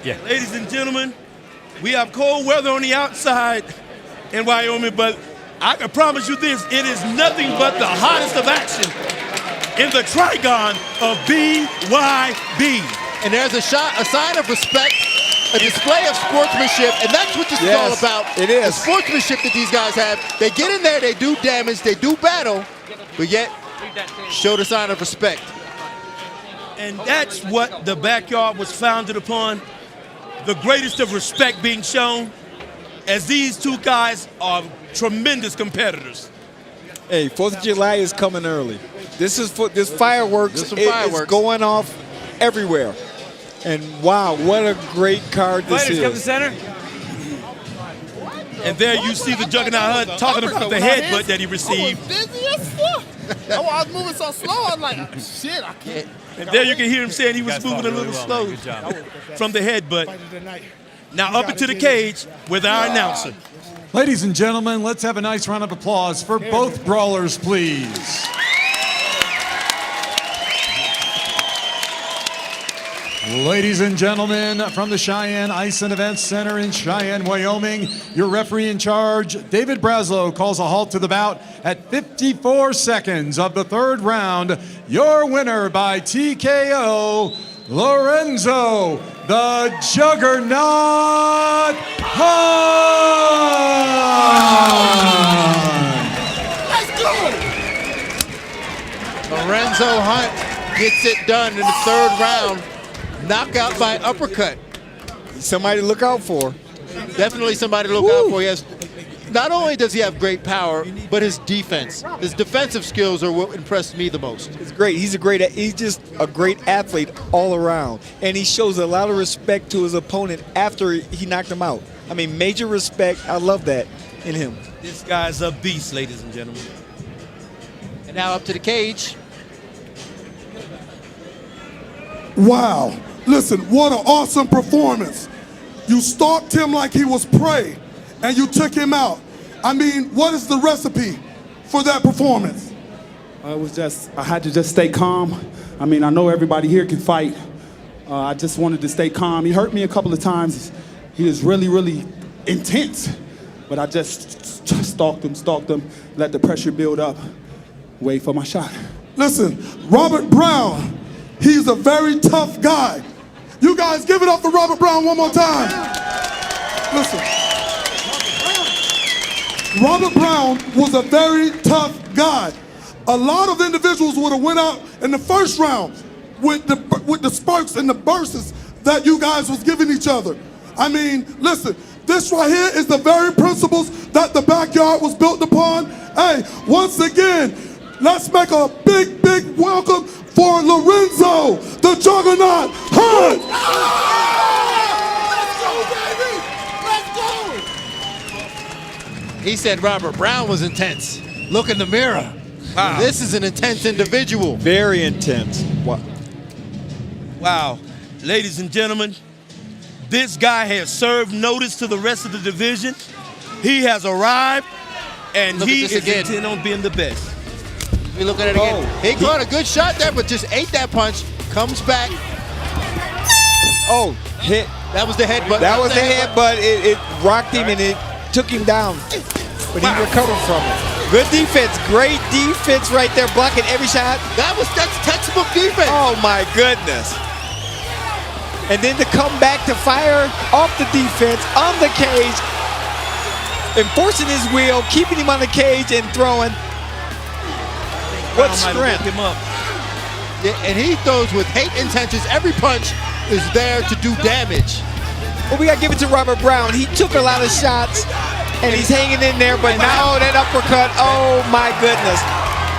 Speaker 4: Yeah. Ladies and gentlemen, we have cold weather on the outside in Wyoming, but I can promise you this, it is nothing but the hottest of action in the Trigon of BYB.
Speaker 3: And there's a sign of respect, a display of sportsmanship, and that's what this is all about.
Speaker 5: It is.
Speaker 3: The sportsmanship that these guys have. They get in there, they do damage, they do battle, but yet show the sign of respect.
Speaker 4: And that's what the backyard was founded upon. The greatest of respect being shown, as these two guys are tremendous competitors.
Speaker 5: Hey, 4th of July is coming early. This fireworks is going off everywhere. And wow, what a great card this
Speaker 10: Fighters
Speaker 5: is.
Speaker 10: come to center.
Speaker 4: And there you see the Juggernaut Hunt talking about the headbutt that he received.
Speaker 11: I was busy as fuck. I was moving so slow, I was like, shit, I can't.
Speaker 4: And there you can hear him saying he was moving a little slow from the headbutt. Now up into the cage with our announcer.
Speaker 6: Ladies and gentlemen, let's have a nice round of applause for both brawlers, please. Ladies and gentlemen, from the Cheyenne Ice and Events Center in Cheyenne, Wyoming, your referee in charge, David Braslow, calls a halt to the bout at 54 seconds of the 3rd round. Your winner by TKO, Lorenzo, the Juggernaut Hunt!
Speaker 11: Let's go!
Speaker 3: Lorenzo Hunt gets it done in the 3rd round. Knockout by uppercut.
Speaker 5: Somebody to look out for.
Speaker 3: Definitely somebody to look out for. He has, not only does he have great power, but his defense. His defensive skills are what impressed me the most.
Speaker 5: It's great. He's just a great athlete all around. And he shows a lot of respect to his opponent after he knocked him out. I mean, major respect. I love that in him.
Speaker 4: This guy's a beast, ladies and gentlemen.
Speaker 3: And now up to the cage.
Speaker 2: Wow. Listen, what an awesome performance. You stalked him like he was prey, and you took him out. I mean, what is the recipe for that performance?
Speaker 12: I had to just stay calm. I mean, I know everybody here can fight. I just wanted to stay calm. He hurt me a couple of times. He was really, really intense. but I just stalked him, let the pressure build up, wait for my shot.
Speaker 2: Listen, Robert Brown, he's a very tough guy. You guys give it up for Robert Brown one more time. Listen, Robert Brown was a very tough guy. A lot of individuals would have went out in the first round with the sparks and the bursts that you guys was giving each other. I mean, listen, this right here is the very principles that the backyard was built upon. Hey, once again, let's make a big, big welcome for Lorenzo, the Juggernaut Hunt.
Speaker 11: Let's go, baby! Let's go!
Speaker 3: He said Robert Brown was intense. Look in the mirror. Wow. This is an intense individual.
Speaker 5: Very intense. Wow.
Speaker 4: Wow. Ladies and gentlemen, this guy has served notice to the rest of the division. He has arrived, and he is intent on being the best.
Speaker 3: We look at it again. He caught a good shot there, but just ate that punch. Comes back.
Speaker 5: Oh, hit.
Speaker 3: That was the headbutt.
Speaker 5: That was the headbutt. It rocked him and it took him down, but he recovered from it. Good defense. Great defense right there, blocking every shot.
Speaker 3: That's textbook defense.
Speaker 5: Oh my goodness. And then to come back to fire off the defense on the cage, enforcing his will, keeping him on the cage and throwing. What strength.
Speaker 4: Him up.
Speaker 3: Yeah, and he throws with hate intentions. Every punch is there to do damage.
Speaker 5: Well, we got to give it to Robert Brown. He took a lot of shots, and he's hanging in there, but now that uppercut, oh my goodness.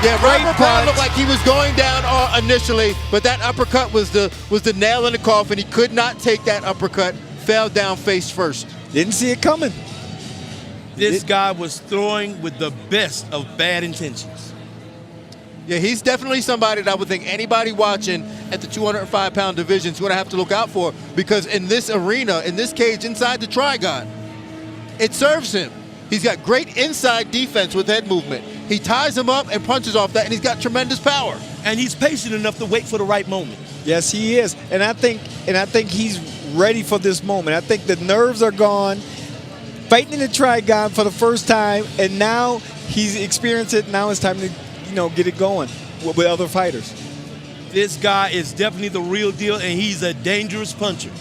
Speaker 3: Yeah, Robert Brown looked like he was going down initially, but that uppercut was the nail in the coffin. He could not take that uppercut, fell down face first.
Speaker 5: Didn't see it coming.
Speaker 4: This guy was throwing with the best of bad intentions.
Speaker 3: Yeah, he's definitely somebody that I would think anybody watching at the 205-pound division is going to have to look out for, because in this arena, in this cage inside the Trigon, it serves him. He's got great inside defense with head movement. He ties him up and punches off that, and he's got tremendous power.
Speaker 4: And he's patient enough to wait for the right moment.
Speaker 5: Yes, he is. And I think he's ready for this moment. I think the nerves are gone. Fighting in the Trigon for the first time, and now he's experienced it. Now it's time to, get it going with other fighters.
Speaker 4: This guy is definitely the real deal, and he's a dangerous puncher.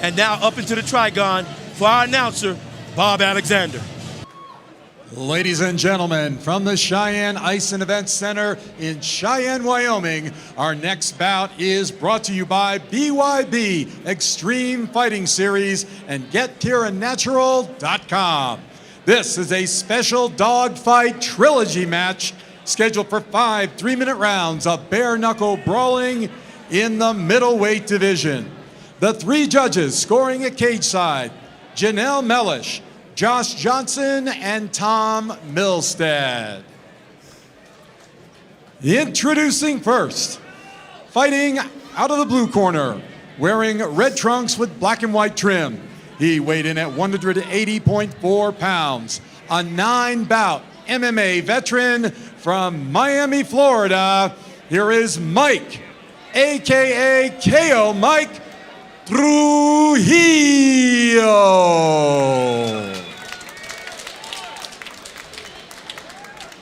Speaker 4: And now up into the Trigon for our announcer, Bob Alexander.
Speaker 6: Ladies and gentlemen, from the Cheyenne Ice and Event Center in Cheyenne, Wyoming, our next bout is brought to you by BYB Extreme Fighting Series and GetTierraNatural.com. This is a special dogfight trilogy match scheduled for 5 3-minute rounds of bare-knuckle brawling in the middleweight division. The 3 judges scoring at cage side, Janelle Mellish, Josh Johnson, and Tom Milstead. Introducing first, fighting out of the blue corner, wearing red trunks with black and white trim. He weighed in at 180.4 pounds, a 9-bout MMA veteran from Miami, Florida. Here is Mike, AKA KO Mike Trujillo.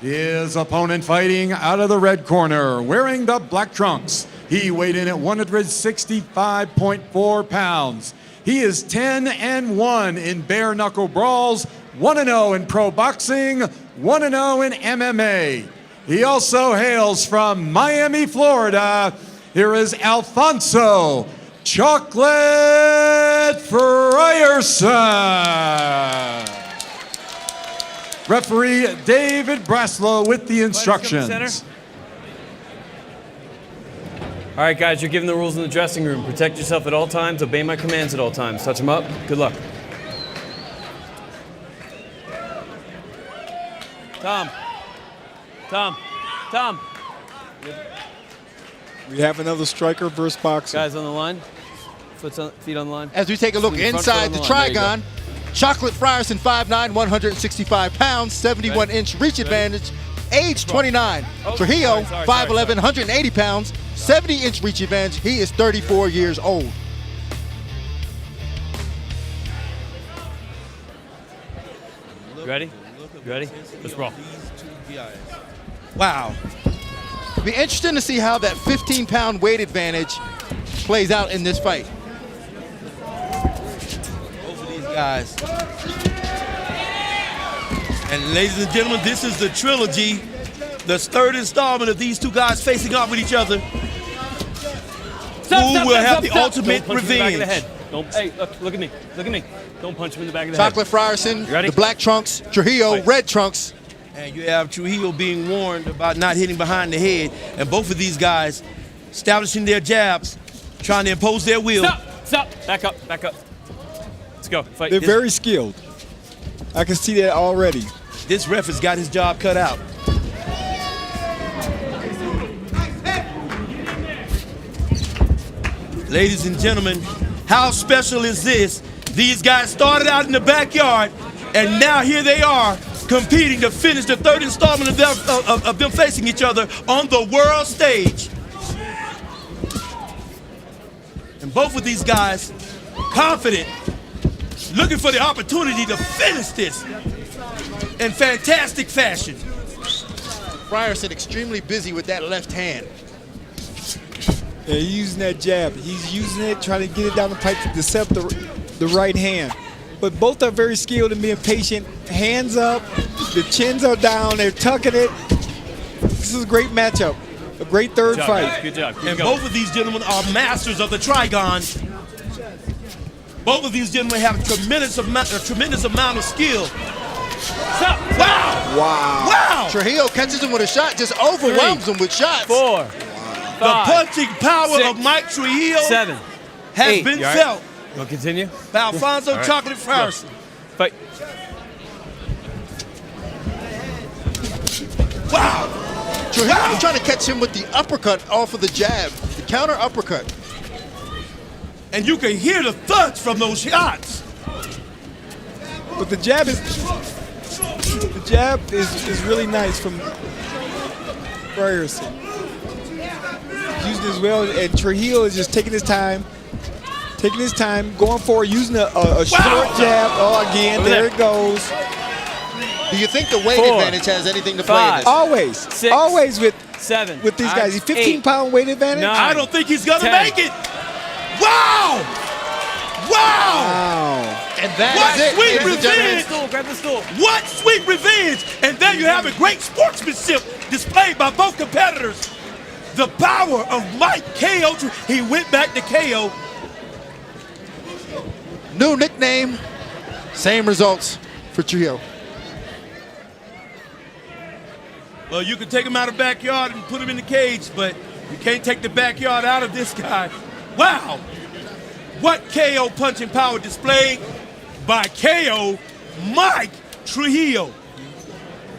Speaker 6: His opponent fighting out of the red corner, wearing the black trunks. He weighed in at 165.4 pounds. He is 10-1 in bare knuckle brawls, 1-0 in pro boxing, 1-0 in MMA. He also hails from Miami, Florida. Here is Alfonso Chocolate Frierson. Referee David Braslow with the instructions.
Speaker 10: All right, guys, you're given the rules in the dressing room. Protect yourself at all times. Obey my commands at all times. Touch them up. Good luck. Tom.
Speaker 5: We have another striker versus boxer.
Speaker 10: Guys on the line. Feet on the line.
Speaker 3: As we take a look inside the Trigon, Chocolate Frierson, 5'9", 165 pounds, 71-inch reach advantage, age 29. Trujillo, 5'11", 180 pounds, 70-inch reach advantage. He is 34 years old.
Speaker 10: You ready? You ready? Let's brawl.
Speaker 3: Wow. It'll be interesting to see how that 15-pound weight advantage plays out in this fight.
Speaker 4: Both of these guys. And ladies and gentlemen, this is the trilogy, the third installment of these two guys facing off with each other. Who will have the ultimate revenge?
Speaker 10: Hey, look at me. Look at me. Don't punch him in the back of the head.
Speaker 3: Chocolate Frierson,
Speaker 10: ready?
Speaker 3: the black trunks, Trujillo,
Speaker 10: Fight.
Speaker 3: red trunks.
Speaker 4: And you have Trujillo being warned about not hitting behind the head. And both of these guys establishing their jabs, trying to impose their will.
Speaker 10: Stop. Back up. Let's go. Fight.
Speaker 5: They're very skilled. I can see that already.
Speaker 4: This ref has got his job cut out. Ladies and gentlemen, how special is this? These guys started out in the backyard, and now here they are competing to finish the third installment of them facing each other on the world stage. And both of these guys confident, looking for the opportunity to finish this in fantastic fashion.
Speaker 3: Frierson extremely busy with that left hand.
Speaker 5: Yeah, he's using that jab. He's using it, trying to get it down the pipe to decept the right hand. But both are very skilled in being patient. Hands up, the chins are down, they're tucking it. This is a great matchup, a great third fight.
Speaker 10: Good job.
Speaker 4: And both of these gentlemen are masters of the Trigon. Both of these gentlemen have a tremendous amount of skill.
Speaker 10: Stop.
Speaker 4: Wow!
Speaker 3: Trujillo catches him with a shot, just overwhelms him with shots.
Speaker 10: 4, 5,
Speaker 4: the punching power
Speaker 10: 6,
Speaker 4: of Mike Trujillo
Speaker 10: 7,
Speaker 4: has
Speaker 10: 8.
Speaker 4: been
Speaker 10: You all right?
Speaker 4: felt
Speaker 10: You want to continue?
Speaker 4: by Alfonso
Speaker 10: right.
Speaker 4: Chocolate Frierson.
Speaker 10: Fight.
Speaker 4: Wow!
Speaker 3: Trujillo trying to catch him with the uppercut off of the jab, the counter uppercut.
Speaker 4: And you can hear the thuds from those shots.
Speaker 5: But the jab is really nice from Frierson. He's using it as well, and Trujillo is just taking his time, going forward, using a short jab. Oh, again, there it goes.
Speaker 3: Do you think the weight
Speaker 10: 4,
Speaker 3: advantage has anything to play in
Speaker 10: 5,
Speaker 3: this?
Speaker 5: Always,
Speaker 10: 6,
Speaker 5: always with
Speaker 10: 7.
Speaker 5: these guys. He's 15-pound
Speaker 10: 8,
Speaker 5: weight advantage.
Speaker 10: 9,
Speaker 4: I don't think he's gonna
Speaker 10: 10.
Speaker 4: make it. Wow!
Speaker 5: Wow!
Speaker 3: And that
Speaker 4: What
Speaker 3: is it,
Speaker 4: sweet
Speaker 3: ladies and gentlemen.
Speaker 10: Grab the stool.
Speaker 4: What sweet revenge! And there you have a great sportsmanship displayed by both competitors. The power of Mike KO. He went back to KO.
Speaker 3: New nickname, same results for Trujillo.
Speaker 4: Well, you can take him out of the backyard and put him in the cage, but you can't take the backyard out of this guy. Wow! What KO punching power displayed by KO Mike Trujillo.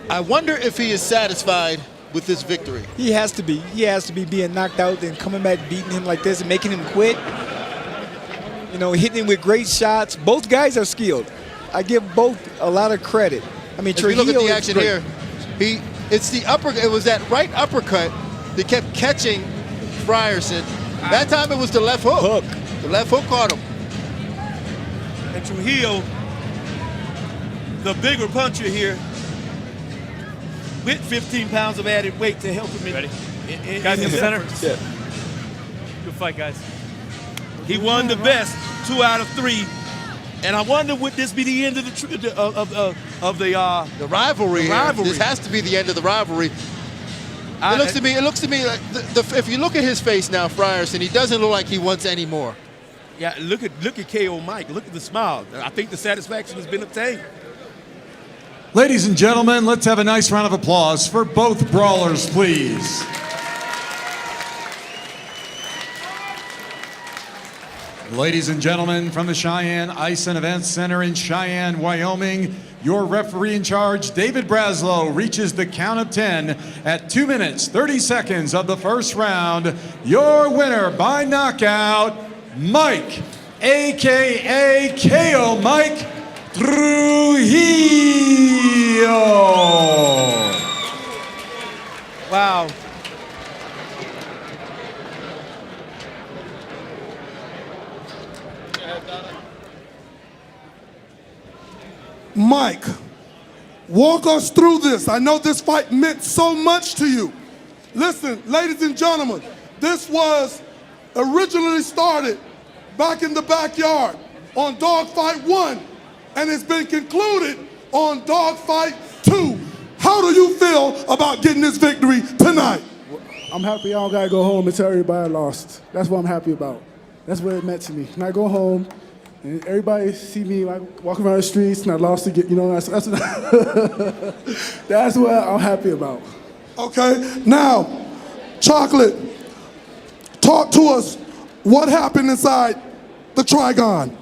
Speaker 3: I wonder if he is satisfied with this victory.
Speaker 5: He has to be. He has to be being knocked out and coming back, beating him like this and making him quit. You know, hitting him with great shots. Both guys are skilled. I give both a lot of credit. I mean,
Speaker 3: If you
Speaker 5: Trujillo
Speaker 3: look at the
Speaker 5: is
Speaker 3: action
Speaker 5: great.
Speaker 3: here, it's the upper. It was that right uppercut that kept catching Frierson. That time it was the left hook. The left hook caught him.
Speaker 4: And Trujillo, the bigger puncher here, with 15 pounds of added weight to help him.
Speaker 10: Ready?
Speaker 4: In
Speaker 10: Guys in the
Speaker 4: his
Speaker 10: center.
Speaker 4: efforts.
Speaker 5: Yeah.
Speaker 10: Good fight, guys.
Speaker 4: He won the best, 2 out of 3. And I wonder, would this be the end of the
Speaker 3: rivalry?
Speaker 4: The rivalry.
Speaker 3: This has to be the end of the rivalry. It looks to me like if you look at his face now, Frierson, he doesn't look like he wants any more.
Speaker 4: Yeah, look at KO Mike. Look at the smile. I think the satisfaction has been obtained.
Speaker 6: Ladies and gentlemen, let's have a nice round of applause for both brawlers, please. Ladies and gentlemen, from the Cheyenne Ice and Events Center in Cheyenne, Wyoming, your referee in charge, David Braslow, reaches the count of 10 at 2 minutes, 30 seconds of the first round. Your winner by knockout, Mike, a.k.a. KO Mike Trujillo.
Speaker 4: Wow.
Speaker 2: Mike, walk us through this. I know this fight meant so much to you. Listen, ladies and gentlemen, this was originally started back in the backyard on Dogfight 1, and it's been concluded on Dogfight 2. How do you feel about getting this victory tonight?
Speaker 12: I'm happy I don't gotta go home and tell everybody I lost. That's what I'm happy about. That's what it meant to me. And I go home and everybody see me like walking around the streets and I lost again. You know, that's that's what I'm happy about.
Speaker 2: Okay, now, Chocolate, talk to us. What happened inside the Trigon?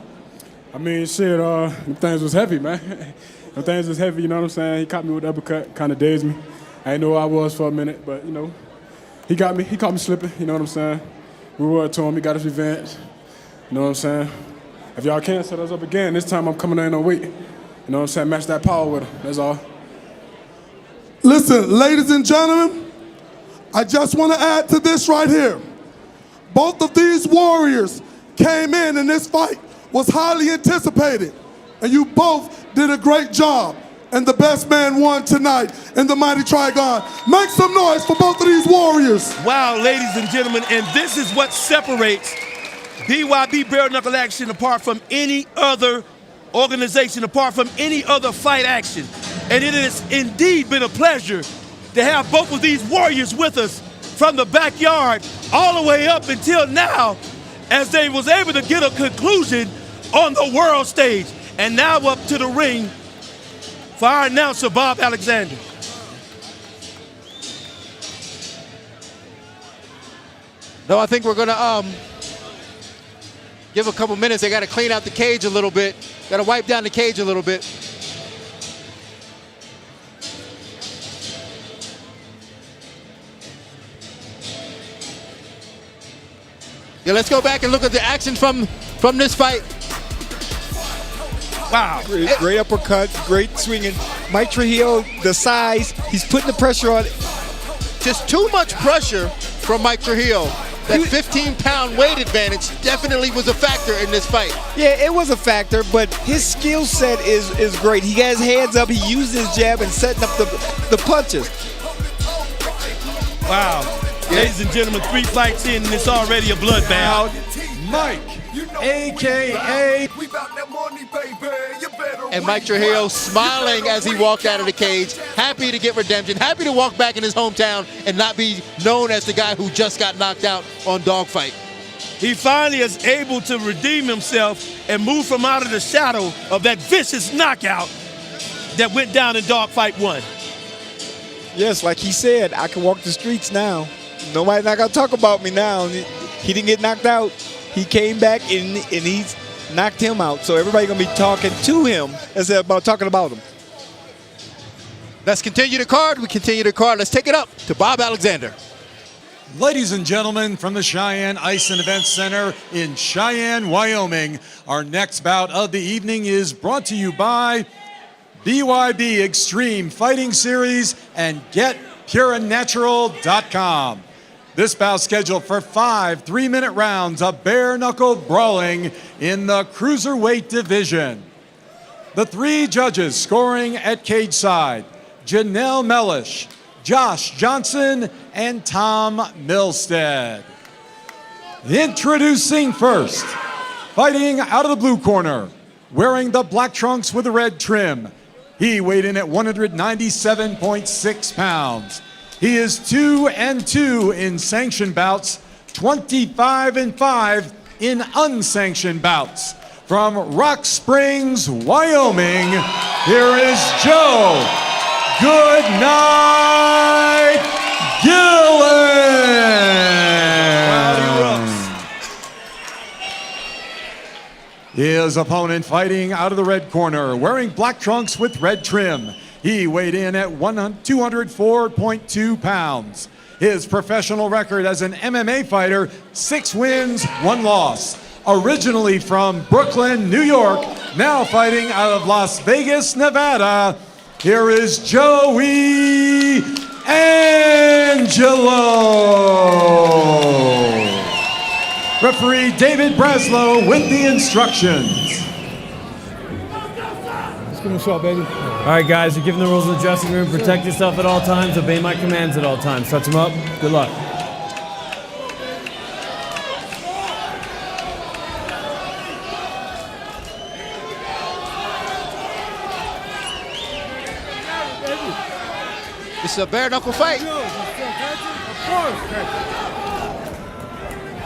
Speaker 12: I mean, shit, them things was heavy, man. Them things was heavy, you know what I'm saying? He caught me with the uppercut, kind of dazed me. I didn't know where I was for a minute, but, you know, he caught me slipping, you know what I'm saying? We were to him, he got his revenge, you know what I'm saying? If y'all can't set us up again, this time I'm coming in on weight, you know what I'm saying? Match that power with him, that's all.
Speaker 2: Listen, ladies and gentlemen, I just want to add to this right here. Both of these warriors came in and this fight was highly anticipated. And you both did a great job. And the best man won tonight in the mighty Trigon. Make some noise for both of these warriors.
Speaker 4: Wow, ladies and gentlemen, and this is what separates BYB bare knuckle action apart from any other organization, apart from any other fight action. And it has indeed been a pleasure to have both of these warriors with us from the backyard all the way up until now, as they was able to get a conclusion on the world stage. And now up to the ring for our announcer, Bob Alexander.
Speaker 3: No, I think we're gonna give a couple minutes. They gotta clean out the cage a little bit. Gotta wipe down the cage a little bit. Yeah, let's go back and look at the action from this fight.
Speaker 4: Wow.
Speaker 5: Great uppercut, great swinging. Mike Trujillo, the size, he's putting the pressure on.
Speaker 3: Just too much pressure from Mike Trujillo. That 15-pound weight advantage definitely was a factor in this fight.
Speaker 5: Yeah, it was a factor, but his skill set is great. He has hands up, he used his jab and setting up the punches.
Speaker 4: Wow. Yeah. Ladies and gentlemen, 3 fights in and it's already a bloodbath.
Speaker 6: Mike, a.k.a.
Speaker 3: And Mike Trujillo smiling as he walked out of the cage, happy to get redemption, happy to walk back in his hometown and not be known as the guy who just got knocked out on Dogfight.
Speaker 4: He finally is able to redeem himself and move from out of the shadow of that vicious knockout that went down in Dogfight 1.
Speaker 5: Yes, like he said, I can walk the streets now. Nobody's not gonna talk about me now. He didn't get knocked out. He came back and he's knocked him out. So everybody's gonna be talking to him instead of about talking about him.
Speaker 3: Let's continue the card. We continue the card. Let's take it up to Bob Alexander.
Speaker 6: Ladies and gentlemen, from the Cheyenne Ice and Event Center in Cheyenne, Wyoming, our next bout of the evening is brought to you by BYB Extreme Fighting Series and GetPureAndNatural.com. This bout scheduled for 5 3-minute rounds of bare knuckle brawling in the cruiserweight division. The 3 judges scoring at cage side: Janelle Mellish, Josh Johnson, and Tom Milstead. Introducing first, fighting out of the blue corner, wearing the black trunks with the red trim. He weighed in at 197.6 pounds. He is 2-2 in sanctioned bouts, 25-5 in unsanctioned bouts. From Rock Springs, Wyoming, here is Joe Goodnight Gillen. His opponent fighting out of the red corner, wearing black trunks with red trim. He weighed in at 204.2 pounds. His professional record as an MMA fighter, 6 wins, 1 loss. Originally from Brooklyn, New York, now fighting out of Las Vegas, Nevada, here is Joey Angelo. Referee David Braslow with the instructions.
Speaker 13: Let's give him a shot, baby.
Speaker 10: All right, guys, you're given the rules in the dressing room. Protect yourself at all times. Obey my commands at all times. Touch him up. Good luck.
Speaker 3: This is a bare knuckle fight.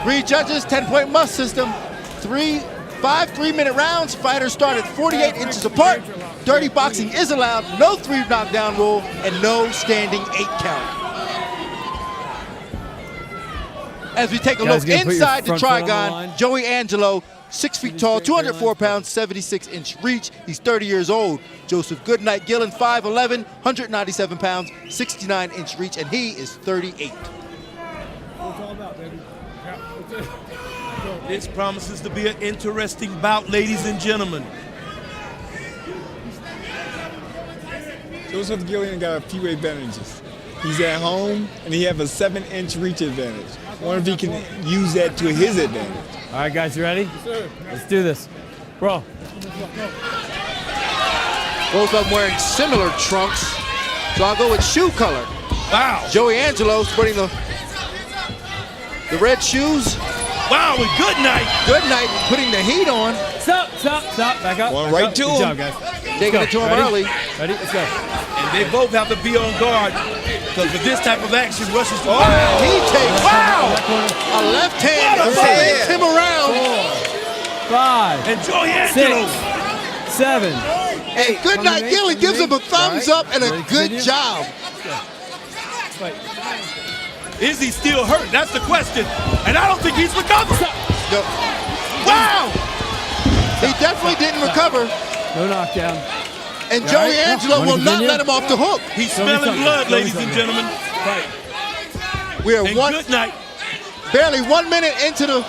Speaker 3: 3 judges, 10-point must system. 5 3-minute rounds. Fighters start at 48 inches apart. Dirty boxing is allowed. No 3 knockdown rule and no standing 8 count. As we take a look inside the Trigon, Joey Angelo, 6 feet tall, 204 pounds, 76-inch reach. He's 30 years old. Joseph Goodnight Gillen, 5'11", 197 pounds, 69-inch reach, and he is 38.
Speaker 4: This promises to be an interesting bout, ladies and gentlemen.
Speaker 5: Joseph Gillen got a few advantages. He's at home, and he has a 7-inch reach advantage. I wonder if he can use that to his advantage.
Speaker 10: All right, guys, you ready?
Speaker 13: Yes, sir.
Speaker 10: Let's do this. Bro.
Speaker 3: Both of them wearing similar trunks, so I'll go with shoe color.
Speaker 4: Wow.
Speaker 3: Joey Angelo sporting the red shoes.
Speaker 4: Wow, and Goodnight.
Speaker 3: Goodnight putting the heat on.
Speaker 10: Stop, back up.
Speaker 5: One right to him.
Speaker 10: Good job, guys.
Speaker 3: Taking it to him early.
Speaker 10: Ready? Let's go.
Speaker 4: And they both have to be on guard because for this type of action, rushes to
Speaker 3: He takes a left hand and slings him around.
Speaker 10: 5.
Speaker 4: And Joey Angelo.
Speaker 10: 6, 7.
Speaker 3: Hey, Goodnight Gillen gives him a thumbs up and a good job.
Speaker 4: Is he still hurt? That's the question. And I don't think he's recovered.
Speaker 3: No. Wow! He definitely didn't recover.
Speaker 10: No knockdown.
Speaker 3: And Joey Angelo will not let him off the hook.
Speaker 4: He's smelling blood, ladies and gentlemen.
Speaker 3: We are
Speaker 4: Goodnight.
Speaker 3: barely 1 minute into the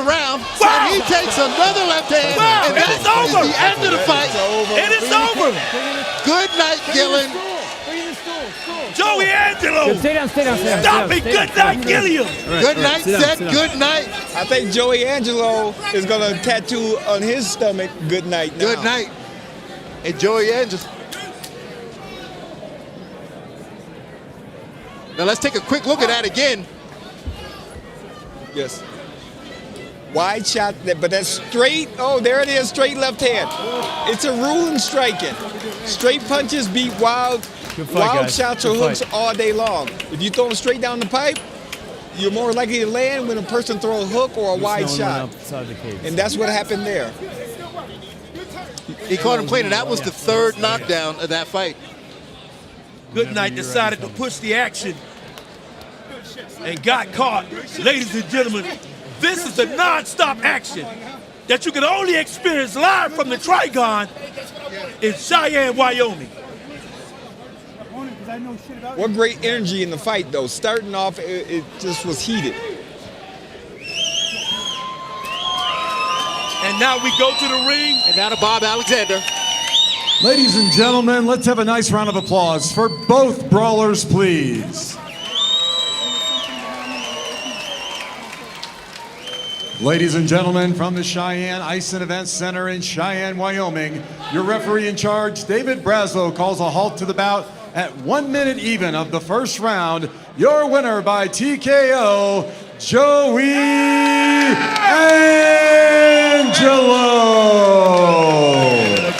Speaker 3: round.
Speaker 4: Wow.
Speaker 3: And he takes another left hand.
Speaker 4: Wow.
Speaker 3: And that
Speaker 4: It's over.
Speaker 3: is the end of the fight.
Speaker 4: It is over.
Speaker 3: Goodnight Gillen.
Speaker 4: Joey Angelo.
Speaker 10: Stay down.
Speaker 4: Stop it. Goodnight Gilliam.
Speaker 3: Goodnight said goodnight.
Speaker 5: I think Joey Angelo is going to tattoo on his stomach, good night now.
Speaker 3: Good night. And Joey Angelo. Now let's take a quick look at that again.
Speaker 5: Yes. Wide shot, but that's straight. Oh, there it is, straight left hand. It's a rule in striking. Straight punches beat wild shots or hooks all day long. If you throw them straight down the pipe, you're more likely to land when a person throws a hook or a wide shot. And that's what happened there.
Speaker 3: He caught him clean, and that was the 3rd knockdown of that fight.
Speaker 4: Goodnight decided to push the action and got caught. Ladies and gentlemen, this is the non-stop action that you can only experience live from the Trigon in Cheyenne, Wyoming.
Speaker 5: What great energy in the fight, though. Starting off, it just was heated.
Speaker 4: And now we go to the ring.
Speaker 3: And now to Bob Alexander.
Speaker 6: Ladies and gentlemen, let's have a nice round of applause for both brawlers, please. Ladies and gentlemen, from the Cheyenne Ice and Events Center in Cheyenne, Wyoming, your referee in charge, David Braslow, calls a halt to the bout at 1 minute even of the first round. Your winner by TKO, Joey Angelo.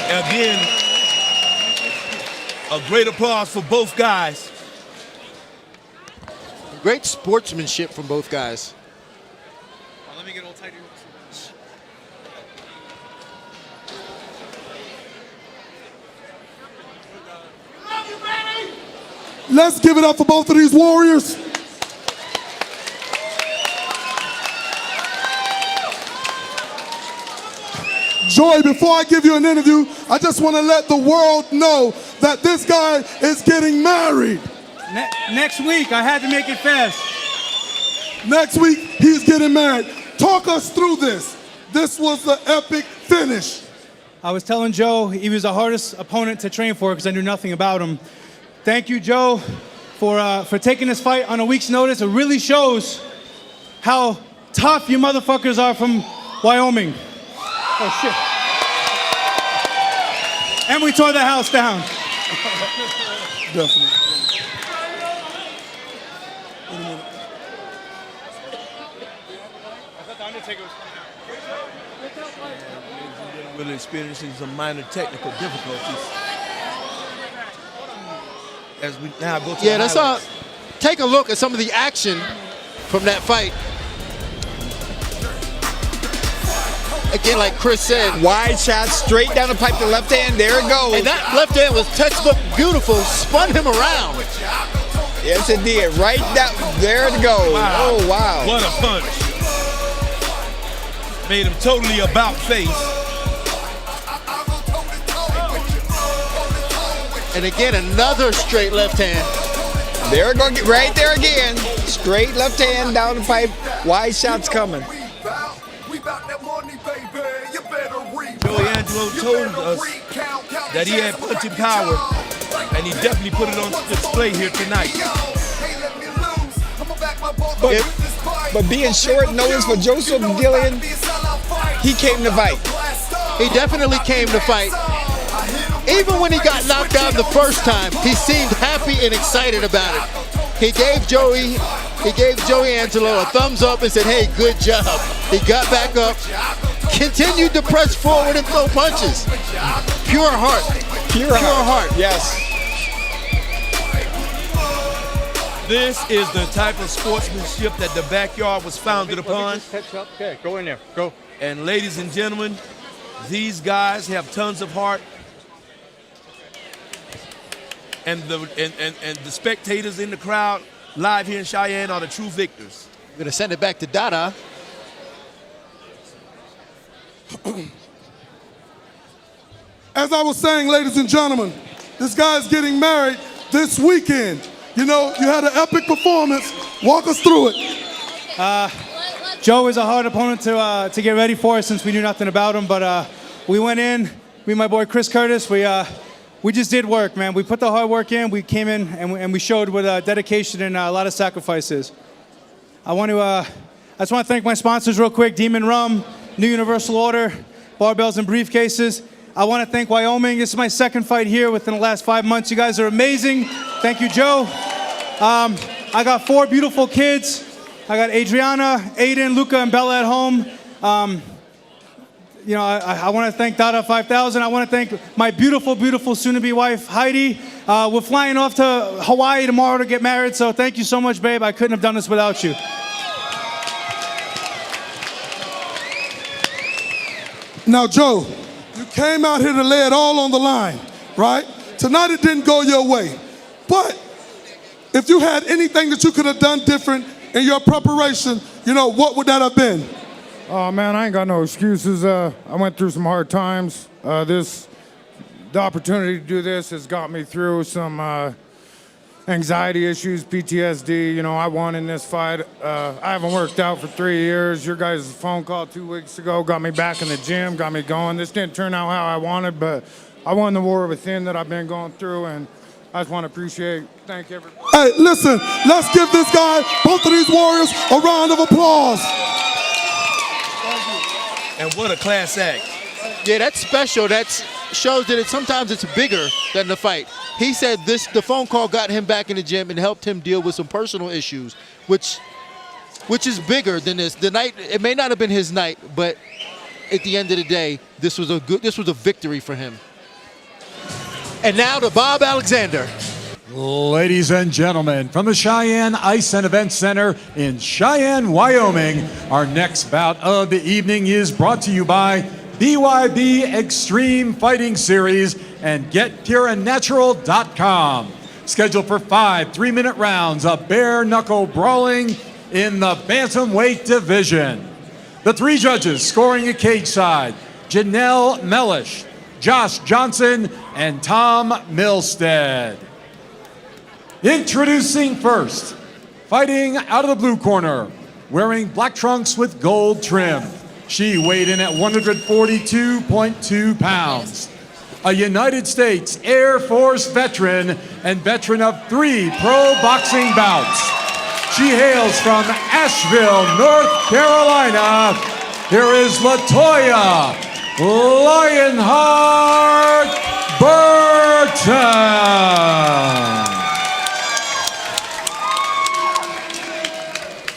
Speaker 4: Again, a great applause for both guys.
Speaker 3: Great sportsmanship from both guys.
Speaker 11: Let me get all tighter.
Speaker 2: Let's give it up for both of these warriors. Joy, before I give you an interview, I just want to let the world know that this guy is getting married.
Speaker 13: Next week, I had to make it fast.
Speaker 2: Next week, he's getting married. Talk us through this. This was the epic finish.
Speaker 13: I was telling Joe he was the hardest opponent to train for because I knew nothing about him. Thank you, Joe, for taking this fight on a week's notice. It really shows how tough you motherfuckers are from Wyoming. Oh, shit. And we tore the house down.
Speaker 2: Definitely.
Speaker 4: Really experiencing some minor technical difficulties. As we now go to
Speaker 3: let's take a look at some of the action from that fight. Again, like Chris said,
Speaker 5: wide shot straight down the pipe to left hand. There it goes.
Speaker 3: And that left hand was textbook beautiful. Spun him around.
Speaker 5: Yes, it did. Right down. There it goes.
Speaker 4: Wow.
Speaker 5: Oh, wow.
Speaker 4: What a punch. Made him totally about face.
Speaker 3: And again, another straight left hand.
Speaker 5: There it goes. Right there again. Straight left hand down the pipe. Wide shots coming.
Speaker 4: Joey Angelo told us that he had punching power, and he definitely put it on display here tonight.
Speaker 5: But being short notice for Joseph Gillian, he came to fight.
Speaker 3: He definitely came to fight. Even when he got knocked out the first time, he seemed happy and excited about it. He gave Joey Angelo a thumbs up and said, hey, good job. He got back up, continued to press forward and throw punches. Pure heart. Pure heart.
Speaker 5: Yes.
Speaker 4: This is the type of sportsmanship that the backyard was founded upon.
Speaker 10: Okay, go in there. Go.
Speaker 4: And ladies and gentlemen, these guys have tons of heart. And the spectators in the crowd live here in Cheyenne are the true victors.
Speaker 3: We're going to send it back to Dada.
Speaker 2: As I was saying, ladies and gentlemen, this guy's getting married this weekend. You know, you had an epic performance. Walk us through it.
Speaker 13: Joe is a hard opponent to get ready for since we knew nothing about him, but we went in, me and my boy Chris Curtis, we just did work, man. We put the hard work in, we came in and we showed with dedication and a lot of sacrifices. I just want to thank my sponsors real quick, Demon Rum, New Universal Order, Barbells and Briefcases. I want to thank Wyoming. This is my second fight here within the last 5 months. You guys are amazing. Thank you, Joe. I got 4 beautiful kids. I got Adriana, Aiden, Luca, and Bella at home. I want to thank Dada 5000. I want to thank my beautiful, beautiful soon-to-be wife, Heidi. We're flying off to Hawaii tomorrow to get married, so thank you so much, babe. I couldn't have done this without you.
Speaker 2: Now, Joe, you came out here to lay it all on the line, right? Tonight it didn't go your way. But if you had anything that you could have done different in your preparation, what would that have been?
Speaker 14: Oh, man, I ain't got no excuses. I went through some hard times. The opportunity to do this has got me through some anxiety issues, PTSD. I won in this fight. I haven't worked out for 3 years. Your guys' phone call 2 weeks ago got me back in the gym, got me going. This didn't turn out how I wanted, but I won the war within that I've been going through, and I just want to thank everybody.
Speaker 2: Hey, listen, let's give this guy, both of these warriors, a round of applause.
Speaker 4: And what a class act.
Speaker 3: Yeah, that's special. That shows that sometimes it's bigger than the fight. He said the phone call got him back in the gym and helped him deal with some personal issues, which is bigger than this. The night, it may not have been his night, but at the end of the day, this was a victory for him. And now to Bob Alexander.
Speaker 6: Ladies and gentlemen, from the Cheyenne Ice and Event Center in Cheyenne, Wyoming, our next bout of the evening is brought to you by BYB Extreme Fighting Series and GetPureAndNatural.com. Scheduled for 5 3-minute rounds of bare knuckle brawling in the bantamweight division. The 3 judges scoring at cage side: Janelle Mellish, Josh Johnson, and Tom Milstead. Introducing first, fighting out of the blue corner, wearing black trunks with gold trim. She weighed in at 142.2 pounds. A United States Air Force veteran and veteran of 3 pro boxing bouts. She hails from Asheville, North Carolina. Here is LaToya Lionheart Matin.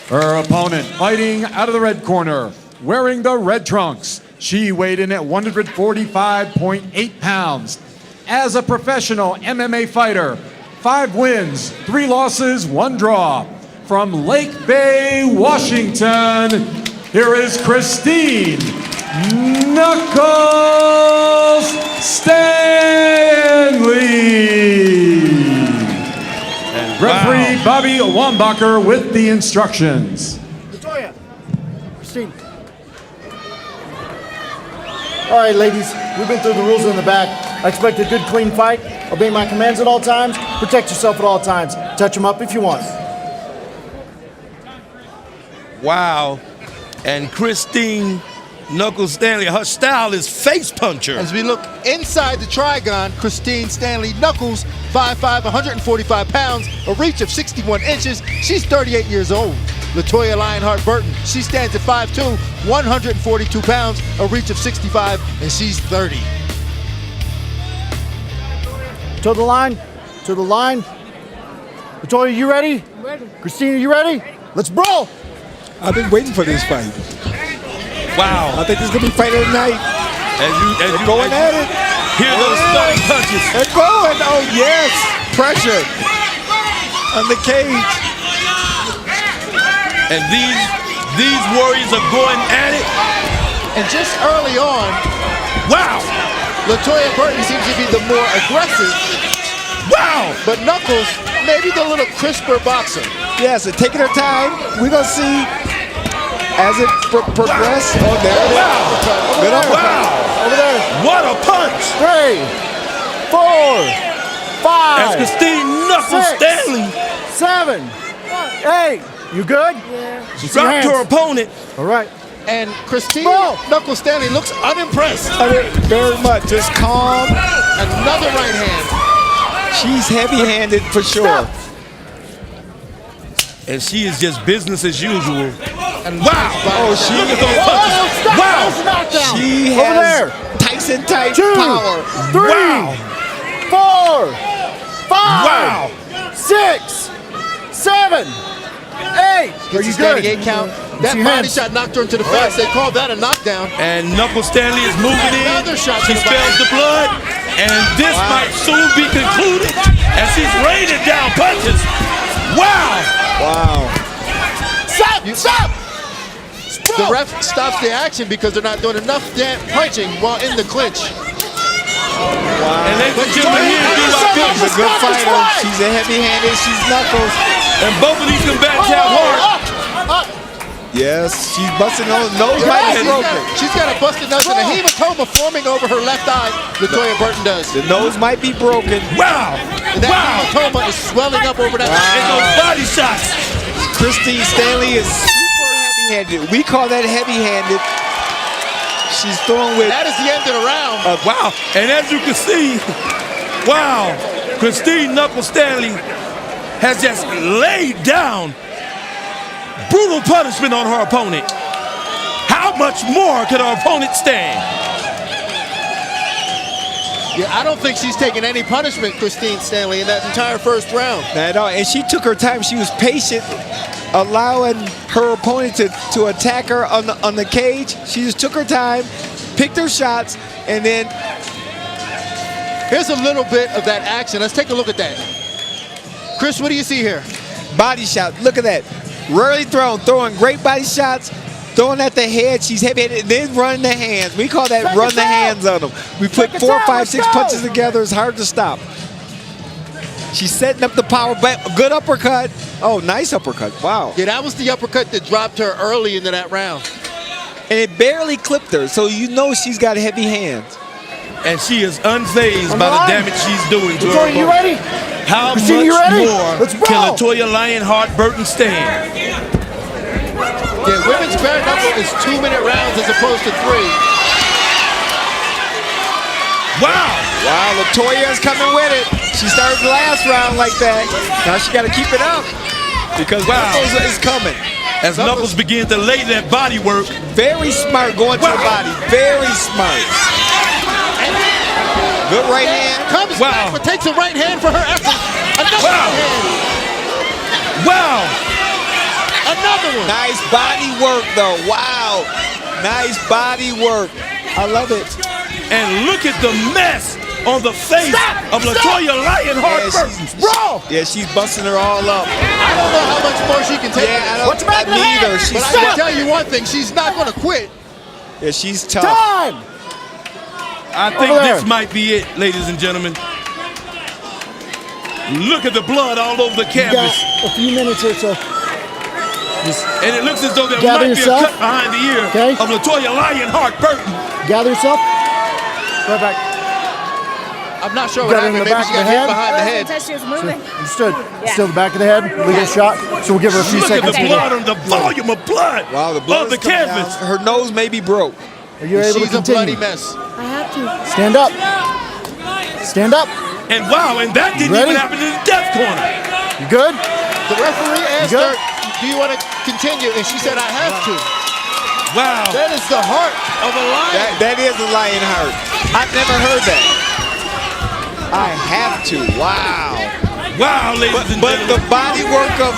Speaker 6: Her opponent fighting out of the red corner, wearing the red trunks. She weighed in at 145.8 pounds. As a professional MMA fighter, 5 wins, 3 losses, 1 draw. From Lake Bay, Washington, here is Christine Knuckles Stanley. And referee Bobby Wambacher with the instructions.
Speaker 7: Latoya, Christine. All right, ladies, we've been through the rules in the back. I expect a good, clean fight. Obey my commands at all times. Protect yourself at all times. Touch them up if you want.
Speaker 4: Wow. And Christine Knuckles Stanley, her style is face puncher.
Speaker 3: As we look inside the Trigon, Christine Stanley Knuckles, 5'5", 145 pounds, a reach of 61 inches. She's 38 years old. Latoya Lionheart Burton, she stands at 5'2", 142 pounds, a reach of 65, and she's 30.
Speaker 7: To the line. To the line. Latoya, you ready?
Speaker 11: I'm ready.
Speaker 7: Christine, are you ready? Let's brawl.
Speaker 5: I've been waiting for this fight.
Speaker 4: Wow.
Speaker 5: I think this is going to be fight of the night.
Speaker 4: They're
Speaker 5: going at it.
Speaker 4: Hear those stunning punches.
Speaker 5: They're going. Oh, yes. Pressure on the cage.
Speaker 4: And these warriors are going at it.
Speaker 3: And just early on,
Speaker 4: wow,
Speaker 3: Latoya Burton seems to be the more aggressive.
Speaker 4: Wow.
Speaker 3: But Knuckles, maybe the little crisper boxer.
Speaker 5: Yes, and taking her time. We're going to see as it progresses. Oh, there it is.
Speaker 4: Wow.
Speaker 5: Good uppercut.
Speaker 4: Wow.
Speaker 7: Over there.
Speaker 4: What a punch.
Speaker 7: 3, 4, 5.
Speaker 4: That's Christine Knuckles
Speaker 7: 6,
Speaker 4: Stanley.
Speaker 7: 7, 8. You good?
Speaker 11: Yeah.
Speaker 7: She
Speaker 4: Dropped her opponent.
Speaker 7: All right.
Speaker 3: And Christine Knuckles Stanley looks unimpressed.
Speaker 5: Very much. Just calm.
Speaker 3: Another right hand.
Speaker 5: She's heavy-handed for sure.
Speaker 4: And she is just business as usual.
Speaker 3: And
Speaker 4: wow.
Speaker 5: Oh, she
Speaker 4: look at those punches. Wow.
Speaker 5: She
Speaker 7: Over
Speaker 5: has
Speaker 7: there.
Speaker 5: Tyson-type
Speaker 7: 2,
Speaker 5: power.
Speaker 7: 3,
Speaker 4: Wow.
Speaker 7: 4, 5,
Speaker 4: Wow.
Speaker 7: 6, 7, 8. Are you good?
Speaker 3: 8 count. That body shot knocked her into the face. They called that a knockdown.
Speaker 4: And Knuckles Stanley is moving in.
Speaker 3: Another shot.
Speaker 4: She spells the blood. And this might soon be concluded as she's raining down punches. Wow.
Speaker 5: Wow.
Speaker 3: Stop! Stop! The ref stops the action because they're not doing enough damn punching while in the clinch.
Speaker 5: Wow.
Speaker 4: And ladies and gentlemen, here is BYB.
Speaker 5: She's a good fighter. She's a heavy-handed. She's Knuckles.
Speaker 4: And both of these combatants have heart.
Speaker 3: Up.
Speaker 5: Yes, she's busting those nose might be broken.
Speaker 3: She's got a busted nose and a hematoma forming over her left eye. Latoya Burton does.
Speaker 5: The nose might be broken.
Speaker 4: Wow.
Speaker 3: And that hematoma is swelling up over that.
Speaker 4: And those body shots.
Speaker 5: Christine Stanley is super heavy-handed. We call that heavy-handed. She's throwing with.
Speaker 3: That is the end of the round.
Speaker 4: Wow. And as you can see, wow, Christine Knuckles Stanley has just laid down brutal punishment on her opponent. How much more can her opponent stand?
Speaker 3: Yeah, I don't think she's taking any punishment, Christine Stanley, in that entire first round.
Speaker 5: Not at all. And she took her time. She was patient, allowing her opponent to attack her on the cage. She just took her time, picked her shots, and then
Speaker 3: here's a little bit of that action. Let's take a look at that. Chris, what do you see here?
Speaker 5: Body shot. Look at that. Rarely throwing great body shots, throwing at the head. She's heavy-handed, then running the hands. We call that run the hands on them. We put 4, 5, 6 punches together. It's hard to stop. She's setting up the power, but good uppercut. Oh, nice uppercut. Wow.
Speaker 3: Yeah, that was the uppercut that dropped her early into that round.
Speaker 5: And it barely clipped her, so you know she's got heavy hands.
Speaker 4: And she is unfazed by the damage she's doing to her opponent.
Speaker 7: You ready?
Speaker 4: How
Speaker 7: Christine,
Speaker 4: much
Speaker 7: ready?
Speaker 4: more can Latoya Lionheart Burton stand?
Speaker 3: Yeah, women's bare knuckle is 2-minute rounds as opposed to 3.
Speaker 4: Wow.
Speaker 5: Wow, Latoya's coming with it. She started the last round like that. Now she got to keep it up because Knuckles is coming.
Speaker 4: As Knuckles begin to lay that body work.
Speaker 5: Very smart going to the body. Very smart. Good right hand.
Speaker 3: Comes back, but takes a right hand for her effort. Another right hand.
Speaker 4: Wow.
Speaker 3: Another one.
Speaker 5: Nice body work, though. Wow. Nice body work. I love it.
Speaker 4: And look at the mess on the face of Latoya Lionheart.
Speaker 3: Brawl!
Speaker 5: Yeah, she's busting her all up.
Speaker 3: I don't know how much more she can take.
Speaker 5: Yeah,
Speaker 3: What's the matter with
Speaker 5: neither.
Speaker 3: her? But I can tell you one thing, she's not going to quit.
Speaker 5: Yeah, she's tough.
Speaker 3: Time!
Speaker 4: I think this might be it, ladies and gentlemen. Look at the blood all over the canvas.
Speaker 7: A few minutes or so.
Speaker 4: And it looks as though there
Speaker 7: Gather
Speaker 4: might
Speaker 7: yourself.
Speaker 4: be a cut behind the ear of Latoya Lionheart Burton.
Speaker 7: Gather yourself. Right back.
Speaker 3: I'm not sure
Speaker 7: You
Speaker 3: what
Speaker 7: got it in
Speaker 3: happened.
Speaker 7: the
Speaker 3: Maybe
Speaker 7: back
Speaker 3: she
Speaker 7: of
Speaker 3: got
Speaker 7: the
Speaker 3: hit
Speaker 7: head?
Speaker 3: behind the head.
Speaker 15: She was moving.
Speaker 7: Understood.
Speaker 15: Yeah.
Speaker 7: Still the back of the head. Legal shot. So we'll give her a few
Speaker 4: Look at
Speaker 7: seconds.
Speaker 4: the blood on the volume of blood
Speaker 5: Wow, the blood
Speaker 4: on the
Speaker 5: is coming
Speaker 4: canvas.
Speaker 5: down. Her nose may be broke.
Speaker 7: Are you able to
Speaker 3: She's a
Speaker 7: continue?
Speaker 3: bloody mess.
Speaker 15: I have to.
Speaker 7: Stand up. Stand up.
Speaker 4: And wow, and that didn't
Speaker 7: Ready?
Speaker 4: even happen in the death corner.
Speaker 7: You good?
Speaker 3: The referee asked
Speaker 7: good?
Speaker 3: her, do you want to continue? And she said, I have to.
Speaker 4: Wow.
Speaker 3: That is the heart of a lion.
Speaker 5: That is a lion heart. I've never heard that. I have to. Wow.
Speaker 4: Wow, ladies and
Speaker 5: But
Speaker 4: gentlemen.
Speaker 5: the body work of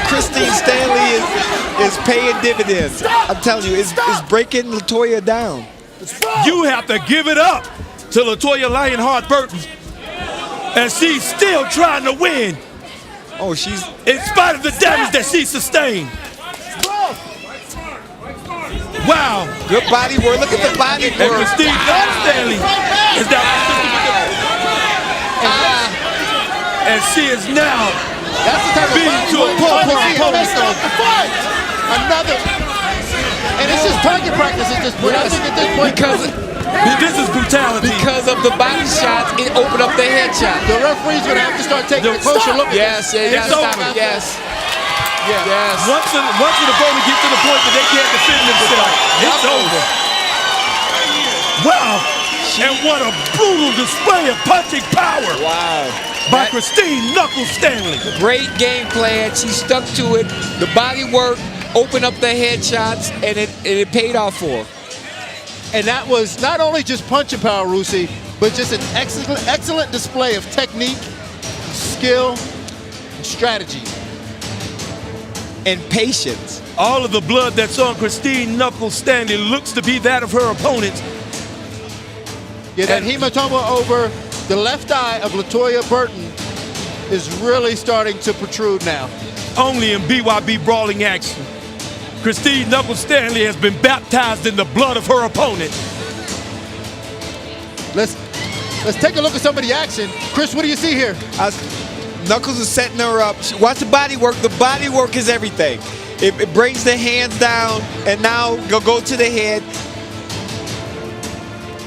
Speaker 5: Christine Stanley is paying dividends. I'm telling you, it's breaking Latoya down.
Speaker 4: You have to give it up to Latoya Lionheart Burton. And she's still trying to win.
Speaker 5: Oh, she's...
Speaker 4: In spite of the damage that she sustained. Wow.
Speaker 5: Good body work. Look at the body
Speaker 4: And
Speaker 5: work.
Speaker 4: Christine Stanley is down and she is now
Speaker 3: That's the type of
Speaker 4: beating
Speaker 3: fight
Speaker 4: to a
Speaker 3: pull
Speaker 4: pulp.
Speaker 3: the fight. Another. And it's just target practice at this point. I think at this point.
Speaker 4: Because this is brutality.
Speaker 16: Because of the body shots, it opened up the headshot.
Speaker 3: The referee's going to have to start taking a closer look.
Speaker 16: Yes, yeah, you
Speaker 4: It's
Speaker 16: gotta stop
Speaker 4: over.
Speaker 16: it. Yes.
Speaker 3: Yeah.
Speaker 16: Yes.
Speaker 4: Once an opponent gets to the point that they can't defend themselves, it's over. Wow. And what a brutal display of punching power.
Speaker 5: Wow.
Speaker 4: By Christine Knuckle Stanley.
Speaker 16: Great game plan. She stuck to it. The body work opened up the headshots, and it paid off for her.
Speaker 3: And that was not only just punching power, Rusi, but just an excellent display of technique, skill, and strategy.
Speaker 5: And patience.
Speaker 4: All of the blood that's on Christine Knuckle Stanley looks to be that of her opponent.
Speaker 3: Yeah, that hematoma over the left eye of Latoya Burton is really starting to protrude now.
Speaker 4: Only in BYB brawling action. Christine Knuckle Stanley has been baptized in the blood of her opponent.
Speaker 3: Let's take a look at some of the action. Chris, what do you see here?
Speaker 5: Knuckles is setting her up. Watch the body work. The body work is everything. It brings the hands down, and now go to the head.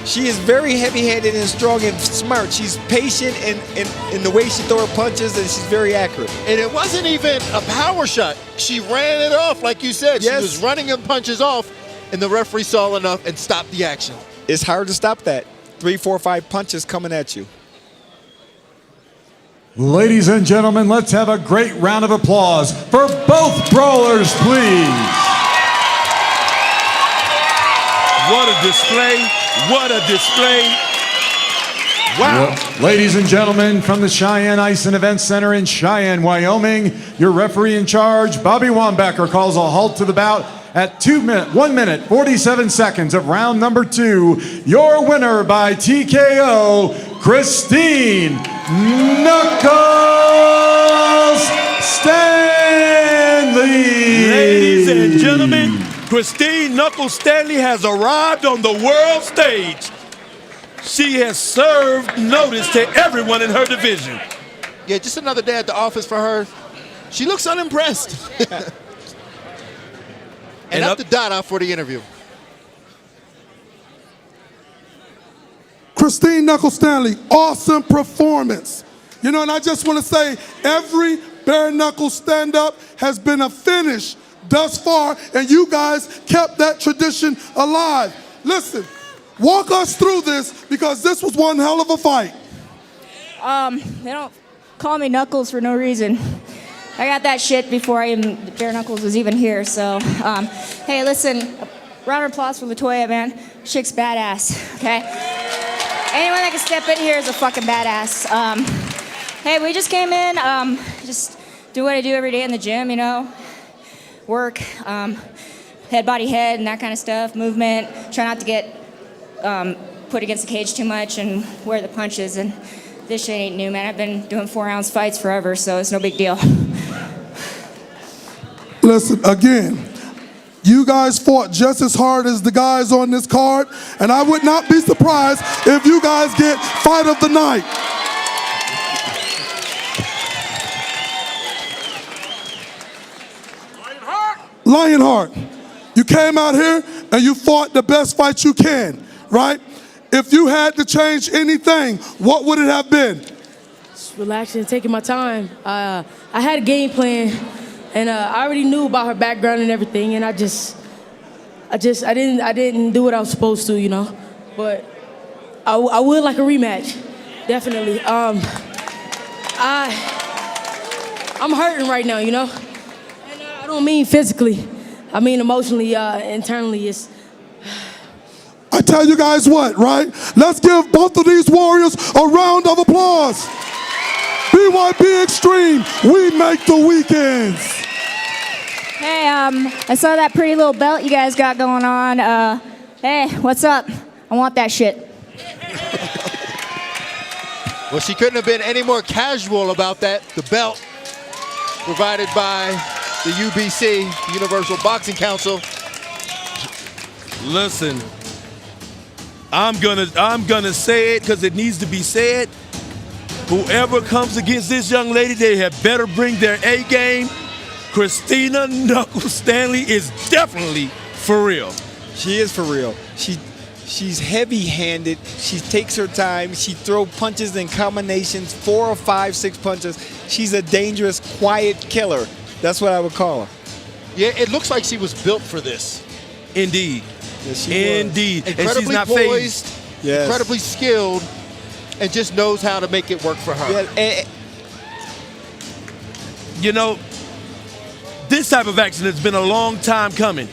Speaker 5: She is very heavy-handed and strong and smart. She's patient in the way she throws her punches, and she's very accurate.
Speaker 3: And it wasn't even a power shot. She ran it off, like you said.
Speaker 5: Yes.
Speaker 3: She was running them punches off, and the referee saw enough and stopped the action.
Speaker 5: It's hard to stop that. 3, 4, 5 punches coming at you.
Speaker 6: Ladies and gentlemen, let's have a great round of applause for both brawlers, please.
Speaker 4: What a display. What a display. Wow.
Speaker 6: Well, ladies and gentlemen, from the Cheyenne Ice and Event Center in Cheyenne, Wyoming, your referee in charge, Bobby Wambacher, calls a halt to the bout at 1 minute, 47 seconds of round number 2. Your winner by TKO, Christine Knuckles Stanley.
Speaker 4: Ladies and gentlemen, Christine Knuckle Stanley has arrived on the world stage. She has served notice to everyone in her division.
Speaker 3: Yeah, just another day at the office for her. She looks unimpressed. and up to Dada for the interview.
Speaker 2: Christine Knuckle Stanley, awesome performance. You know, and I just want to say every bare knuckle stand-up has been a finish thus far, and you guys kept that tradition alive. Listen, walk us through this, because this was one hell of a fight.
Speaker 15: They don't call me Knuckles for no reason. I got that shit before Bare Knuckles was even here, so, hey, listen, round of applause for Latoya, man. Chick's badass, okay? Anyone that can step in here is a fucking badass. Hey, we just came in, just do what I do every day in the gym, you know, work, head, body, head, and that kind of stuff, movement. Try not to get put against the cage too much and wear the punches. And this shit ain't new, man. I've been doing 4-ounce fights forever, so it's no big deal.
Speaker 2: Listen, again, you guys fought just as hard as the guys on this card, and I would not be surprised if you guys get fight of the night. Lionheart, you came out here and you fought the best fight you can, right? If you had to change anything, what would it have been?
Speaker 17: Just relaxing, taking my time. I had a game plan, and I already knew about her background and everything, and I didn't do what I was supposed to, you know. But I would like a rematch, definitely. I'm hurting right now, you know. And I don't mean physically. I mean emotionally, internally.
Speaker 2: I tell you guys what, right? Let's give both of these warriors a round of applause. BYB Extreme, we make the weekends.
Speaker 15: Hey, I saw that pretty little belt you guys got going on. Hey, what's up? I want that shit.
Speaker 3: Well, she couldn't have been any more casual about that. The belt provided by the UBC, Universal Boxing Council.
Speaker 4: Listen, I'm gonna say it because it needs to be said. Whoever comes against this young lady, they had better bring their A game. Christina Knuckle Stanley is definitely for real.
Speaker 5: She is for real. She's heavy-handed. She takes her time. She throws punches in combinations, 4 or 5, 6 punches. She's a dangerous, quiet killer. That's what I would call her.
Speaker 3: Yeah, it looks like she was built for this.
Speaker 4: Indeed.
Speaker 5: Yes, she
Speaker 4: Indeed.
Speaker 3: Incredibly
Speaker 4: and she's not
Speaker 3: poised,
Speaker 4: phased.
Speaker 5: Yes.
Speaker 3: incredibly skilled, and just knows how to make it work for her.
Speaker 5: Yeah,
Speaker 4: you know, this type of action has been a long time coming.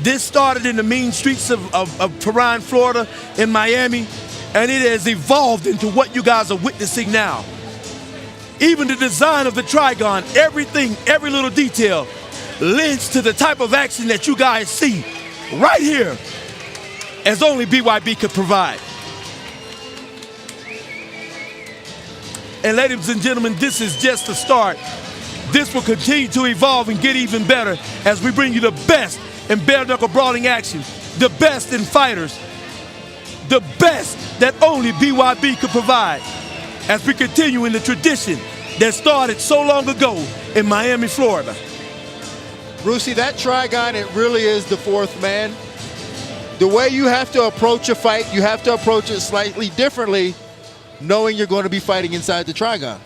Speaker 4: This started in the mean streets of Trigon, Florida, in Miami, and it has evolved into what you guys are witnessing now. Even the design of the Trigon, everything, every little detail lends to the type of action that you guys see right here, as only BYB could provide. And ladies and gentlemen, this is just the start. This will continue to evolve and get even better as we bring you the best in bare knuckle brawling action, the best in fighters, the best that only BYB could provide as we continue in the tradition that started so long ago in Miami, Florida.
Speaker 3: Brucey, that Trigon, it really is the fourth man. The way you have to approach a fight, you have to approach it slightly differently, knowing you're going to be fighting inside the Trigon.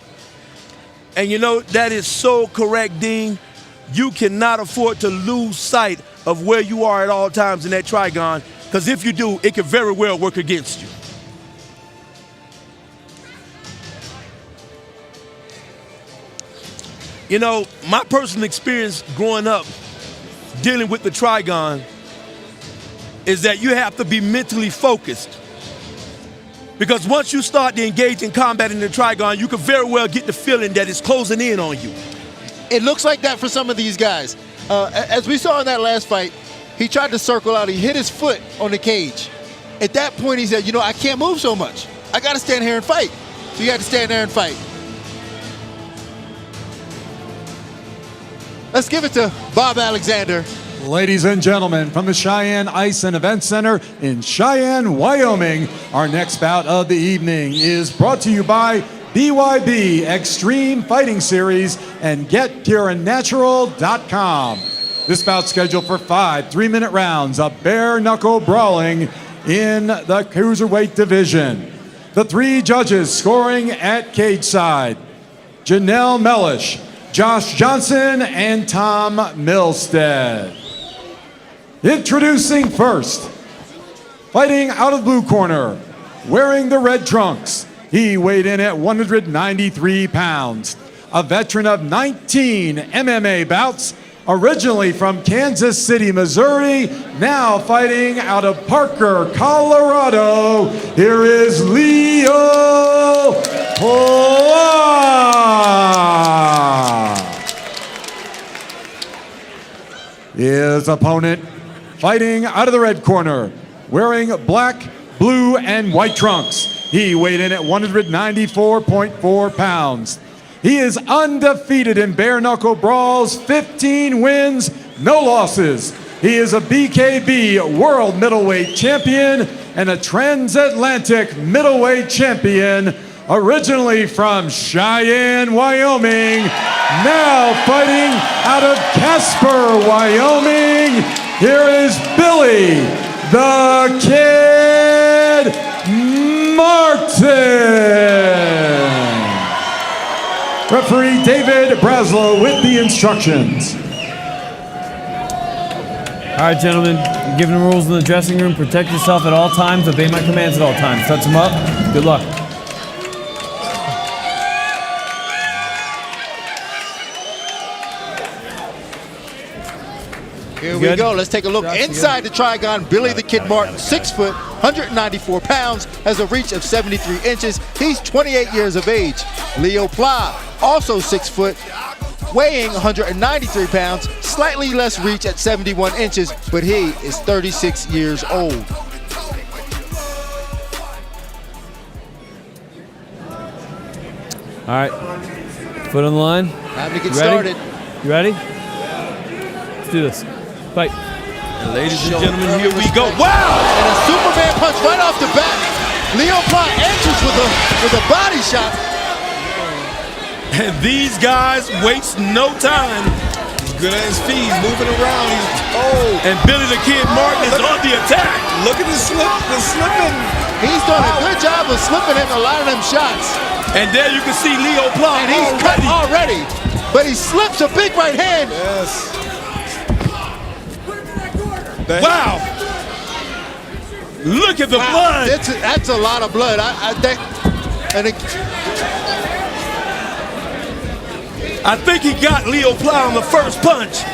Speaker 4: And you know, that is so correct, Dean. You cannot afford to lose sight of where you are at all times in that Trigon, because if you do, it could very well work against you. You know, my personal experience growing up dealing with the Trigon is that you have to be mentally focused. Because once you start to engage in combat in the Trigon, you can very well get the feeling that it's closing in on you.
Speaker 3: It looks like that for some of these guys. As we saw in that last fight, he tried to circle out. He hit his foot on the cage. At that point, he said, you know, I can't move so much. I got to stand here and fight. So you had to stand there and fight. Let's give it to Bob Alexander.
Speaker 6: Ladies and gentlemen, from the Cheyenne Ice and Event Center in Cheyenne, Wyoming, our next bout of the evening is brought to you by BYB Extreme Fighting Series and GetPureAndNatural.com. This bout scheduled for 5 3-minute rounds of bare knuckle brawling in the cruiserweight division. The 3 judges scoring at cage side: Janelle Mellish, Josh Johnson, and Tom Milstead. Introducing first, fighting out of the blue corner, wearing the red trunks. He weighed in at 193 pounds, a veteran of 19 MMA bouts, Originally from Kansas City, Missouri, now fighting out of Parker, Colorado, here is Leo Pla. His opponent fighting out of the red corner, wearing black, blue, and white trunks. He weighed in at 194.4 pounds. He is undefeated in bare knuckle brawls, 15 wins, no losses. He is a BKB world middleweight champion and a transatlantic middleweight champion, originally from Cheyenne, Wyoming, now fighting out of Casper, Wyoming. Here is Billy the Kid Matin. Referee David Braslow with the instructions.
Speaker 10: All right, gentlemen, I'm giving the rules in the dressing room. Protect yourself at all times. Obey my commands at all times. Touch them up. Good luck.
Speaker 3: Here we go. Let's take a look inside the Trigon. Billy the Kid Martin, 6 foot, 194 pounds, has a reach of 73 inches. He's 28 years of age. Leo Pla, also 6 foot, weighing 193 pounds, slightly less reach at 71 inches, but he is 36 years old.
Speaker 10: All right, foot on the line.
Speaker 3: Time to get started.
Speaker 10: You ready? Let's do this. Fight.
Speaker 4: And ladies and gentlemen, here we go. Wow!
Speaker 3: And a Superman punch right off the bat. Leo Pla answers with a body shot.
Speaker 4: And these guys waste no time. He's good at his feet, he's moving around. And Billy the Kid Martin is on the attack.
Speaker 5: Look at the slipping.
Speaker 3: He's done a good job of slipping in a lot of them shots.
Speaker 4: And there you can see Leo Pla.
Speaker 3: And he's cut already. But he slips a big right hand.
Speaker 5: Yes.
Speaker 4: Wow! Look at the blood.
Speaker 3: That's a lot of blood. I
Speaker 4: think he got Leo Pla on the first punch.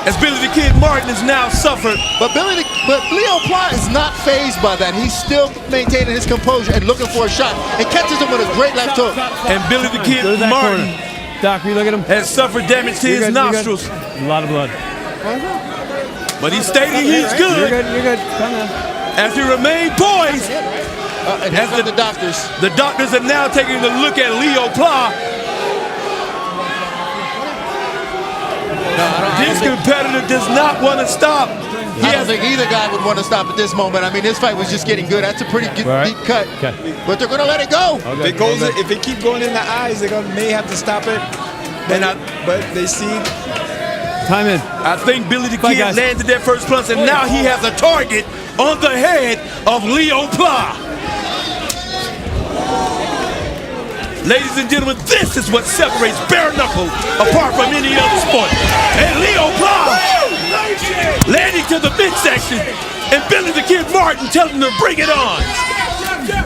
Speaker 4: As Billy the Kid Martin has now suffered.
Speaker 3: But Leo Pla is not fazed by that. He's still maintaining his composure and looking for a shot and catches him with a great left hook.
Speaker 4: And Billy the Kid Martin,
Speaker 10: Doc, you look at him,
Speaker 4: has suffered damage to his nostrils.
Speaker 10: A lot of blood.
Speaker 4: But he's stating he's good.
Speaker 10: You're good. Come on.
Speaker 4: As he remained poised.
Speaker 3: And as the doctors.
Speaker 4: The doctors are now taking a look at Leo Pla. This competitor does not want to stop.
Speaker 3: I don't think either guy would want to stop at this moment. I mean, this fight was just getting good. That's a pretty good deep cut.
Speaker 10: Okay.
Speaker 3: But they're going to let it go.
Speaker 5: Okay. If it keeps going in the eyes, they may have to stop it. But they see.
Speaker 10: Time in.
Speaker 4: I think Billy the Kid landed that first punch, and now he has a target on the head of Leo Pla. Ladies and gentlemen, this is what separates bare knuckle apart from any other sport. And Leo Pla landing to the midsection, and Billy the Kid Martin telling him to bring it on.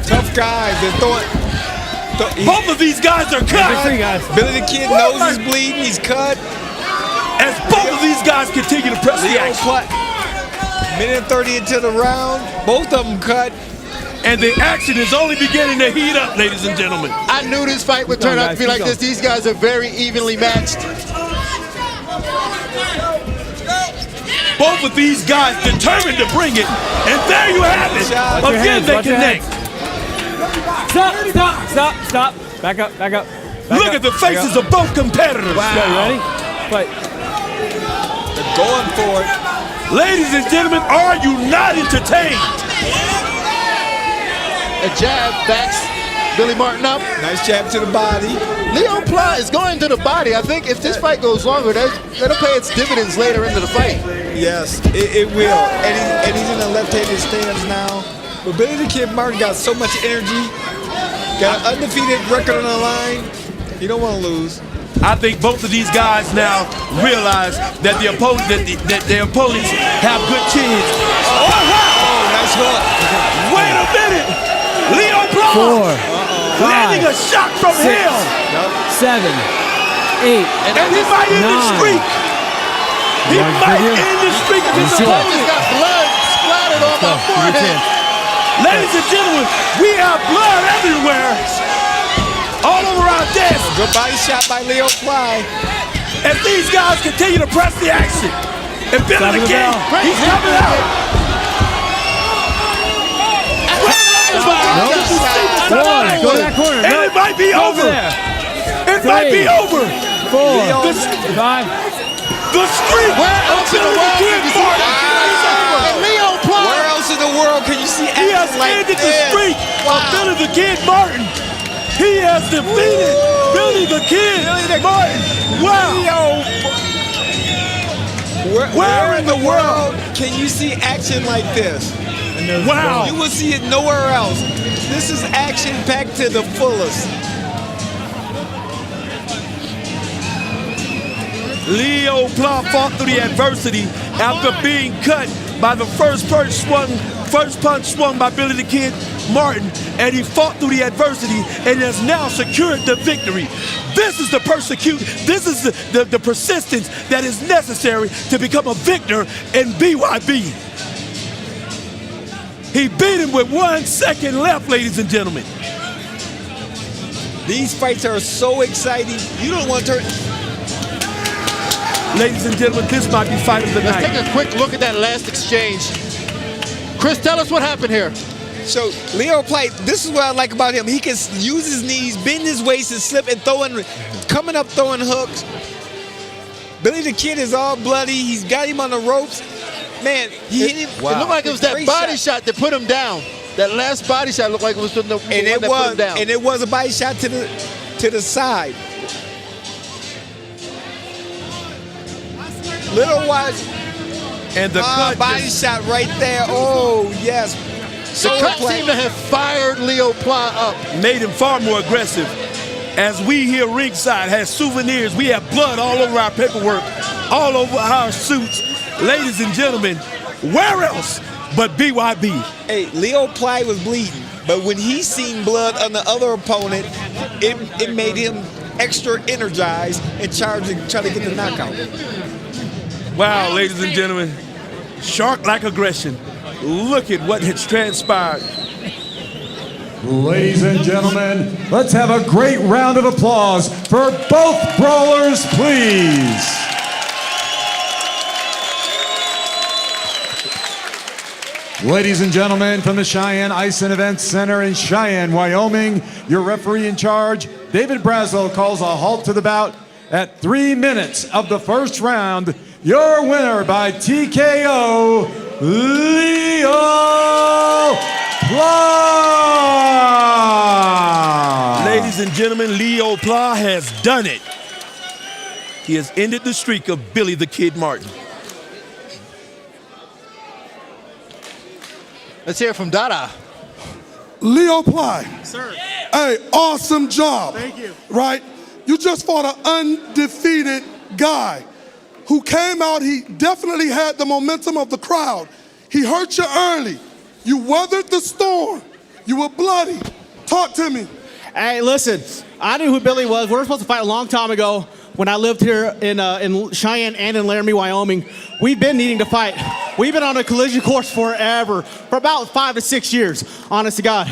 Speaker 5: Tough guys.
Speaker 4: Both of these guys are cut.
Speaker 5: Billy the Kid knows he's bleeding. He's cut.
Speaker 4: As both of these guys continue to press the action.
Speaker 5: Minute 30 into the round, both of them cut.
Speaker 4: And the action is only beginning to heat up, ladies and gentlemen.
Speaker 3: I knew this fight would turn out to be like this. These guys are very evenly matched.
Speaker 4: Both of these guys determined to bring it. And there you have it. Again, they connect.
Speaker 10: Stop. Back up.
Speaker 4: Look at the faces of both competitors.
Speaker 10: Wow. You ready? Fight.
Speaker 5: They're going for it.
Speaker 4: Ladies and gentlemen, are you not entertained?
Speaker 3: A jab backs Billy Martin up.
Speaker 5: Nice jab to the body.
Speaker 3: Leo Pla is going to the body. I think if this fight goes longer, that'll pay its dividends later into the fight.
Speaker 5: Yes, it will. And he's in the left-handed stance now. But Billy the Kid Martin got so much energy. Got an undefeated record on the line. He don't want to lose.
Speaker 4: I think both of these guys now realize that their opponents have good chins. Oh, wow!
Speaker 5: Oh, nice hook.
Speaker 4: Wait a minute! Leo Pla landing a shot from hell.
Speaker 10: 7,
Speaker 5: And he might end the streak. He might end the streak of his opponent.
Speaker 3: Got blood splattered on my forehead.
Speaker 5: Ladies and gentlemen, we have blood everywhere. All over our desk.
Speaker 16: Good body shot by Leo Pla.
Speaker 5: As these guys continue to press the action. And Billy the Kid, he's coming out.
Speaker 6: Go to that corner.
Speaker 5: And it might be over. It might be over.
Speaker 6: 4, 5.
Speaker 5: The streak.
Speaker 3: Where else in the world can you see Leo Pla?
Speaker 16: Where else in the world can you see
Speaker 5: He has
Speaker 16: action like
Speaker 5: ended the
Speaker 16: this?
Speaker 5: streak of Billy the Kid Martin. He has defeated Billy the Kid Martin. Wow.
Speaker 16: Where in the world can you see action like this?
Speaker 5: Wow.
Speaker 16: You will see it nowhere else. This is action packed to the fullest.
Speaker 5: Leo Pla fought through the adversity after being cut by the first punch swung by Billy the Kid Martin, and he fought through the adversity and has now secured the victory. This is the this is the persistence that is necessary to become a victor in BYB. He beat him with 1 second left, ladies and gentlemen.
Speaker 16: These fights are so exciting. You don't want to turn.
Speaker 5: Ladies and gentlemen, this might be fight of the night.
Speaker 3: Let's take a quick look at that last exchange. Chris, tell us what happened here.
Speaker 16: So Leo Pla, this is what I like about him. He can use his knees, bend his waist, and slip and coming up throwing hooks. Billy the Kid is all bloody. He's got him on the ropes. Man, he hit him.
Speaker 3: Wow. It looked like it was that body shot that put him down. That last body shot looked like it was the one that put him down.
Speaker 16: And it was a body shot to the side. Little watch.
Speaker 5: And the cut
Speaker 16: body shot right there. Oh, yes.
Speaker 3: The cut seemed to have fired Leo Pla up.
Speaker 5: Made him far more aggressive. As we here ringside have souvenirs, we have blood all over our paperwork, all over our suits. Ladies and gentlemen, where else but BYB?
Speaker 16: Hey, Leo Pla was bleeding, but when he seen blood on the other opponent, it made him extra energized and charged and try to get the knockout.
Speaker 5: Wow, ladies and gentlemen, shark-like aggression. Look at what has transpired.
Speaker 6: Ladies and gentlemen, let's have a great round of applause for both brawlers, please. Ladies and gentlemen, from the Cheyenne Ice and Event Center in Cheyenne, Wyoming, your referee in charge, David Brazel, calls a halt to the bout at 3 minutes of the first round. Your winner by TKO, Leo Pla.
Speaker 5: Ladies and gentlemen, Leo Pla has done it. He has ended the streak of Billy the Kid Martin.
Speaker 3: Let's hear from Dada.
Speaker 2: Leo Pla.
Speaker 11: Sir.
Speaker 2: Hey, awesome job.
Speaker 11: Thank you.
Speaker 2: Right? You just fought an undefeated guy who came out. He definitely had the momentum of the crowd. He hurt you early. You weathered the storm. You were bloody. Talk to me.
Speaker 11: Hey, listen, I knew who Billy was. We were supposed to fight a long time ago when I lived here in Cheyenne and in Laramie, Wyoming. We've been needing to fight. We've been on a collision course forever, for about 5 to 6 years, honest to God.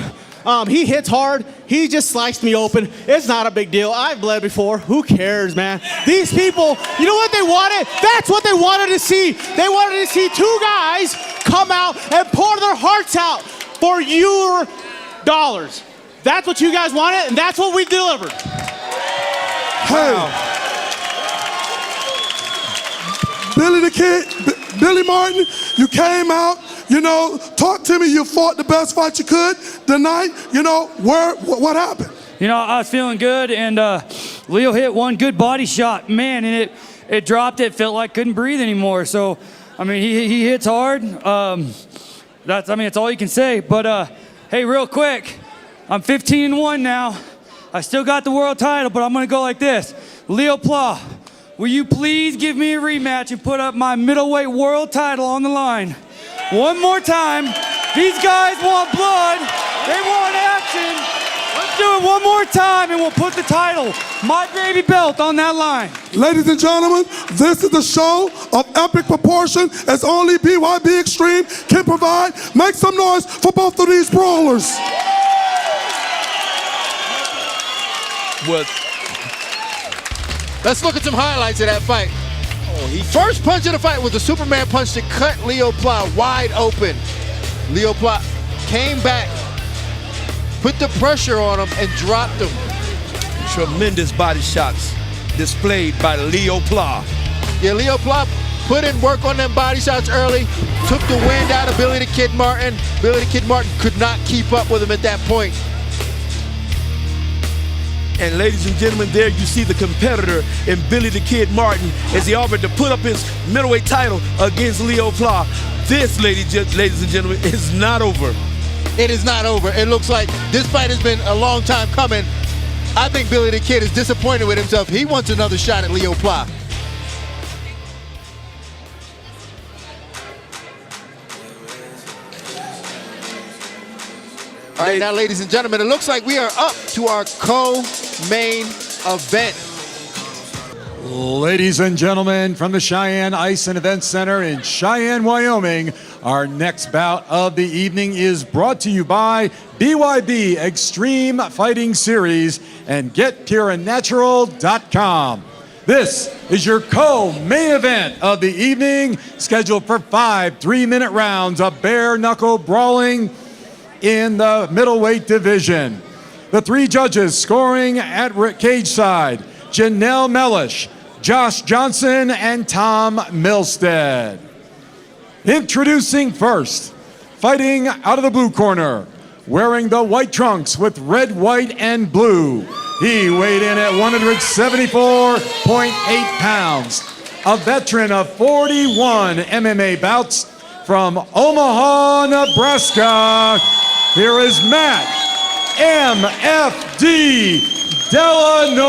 Speaker 11: He hits hard. He just sliced me open. It's not a big deal. I've bled before. Who cares, man? These people, you know what they wanted? That's what they wanted to see. They wanted to see two guys come out and pour their hearts out for your dollars. That's what you guys wanted, and that's what we delivered.
Speaker 2: Hey. Billy the Kid, Billy Martin, you came out, you know, talk to me. You fought the best fight you could tonight. You know, what happened?
Speaker 18: You know, I was feeling good, and Leo hit one good body shot, man, and it dropped. It felt like couldn't breathe anymore. So, I mean, he hits hard. That's all you can say. But hey, real quick, I'm 15-1 now. I still got the world title, but I'm gonna go like this. Leo Pla, will you please give me a rematch and put up my middleweight world title on the line? One more time. These guys want blood. They want action. Let's do it one more more time and we'll put the title, my baby belt, on that line.
Speaker 2: Ladies and gentlemen, this is a show of epic proportion as only BYB Extreme can provide. Make some noise for both of these brawlers.
Speaker 3: Let's look at some highlights of that fight. First punch of the fight was the Superman punch that cut Leo Pla wide open. Leo Pla came back, put the pressure on him, and dropped him.
Speaker 4: Tremendous body shots displayed by Leo Pla.
Speaker 3: Yeah, Leo Pla put in work on them body shots early, took the wind out of Billy the Kid Martin. Billy the Kid Martin could not keep up with him at that point.
Speaker 4: And ladies and gentlemen, there you see the competitor in Billy the Kid Martin as he offered to put up his middleweight title against Leo Pla. This, ladies and gentlemen, is not over.
Speaker 3: It is not over. It looks like this fight has been a long time coming. I think Billy the Kid is disappointed with himself. He wants another shot at Leo Pla. All right, now, ladies and gentlemen, it looks like we are up to our co-main event.
Speaker 6: Ladies and gentlemen, from the Cheyenne Ice and Event Center in Cheyenne, Wyoming, our next bout of the evening is brought to you by BYB Extreme Fighting Series and GetPureAndNatural.com. This is your co-main event of the evening, scheduled for 5 3-minute rounds of bare-knuckle brawling in the middleweight division. The three judges scoring at cage side: Janelle Mellish, Josh Johnson, and Tom Milstead. Introducing first, fighting out of the blue corner, wearing the white trunks with red, white, and blue. He weighed in at 174.8 pounds. A veteran of 41 MMA bouts from Omaha, Nebraska. Here is Matt MFD Delanoit.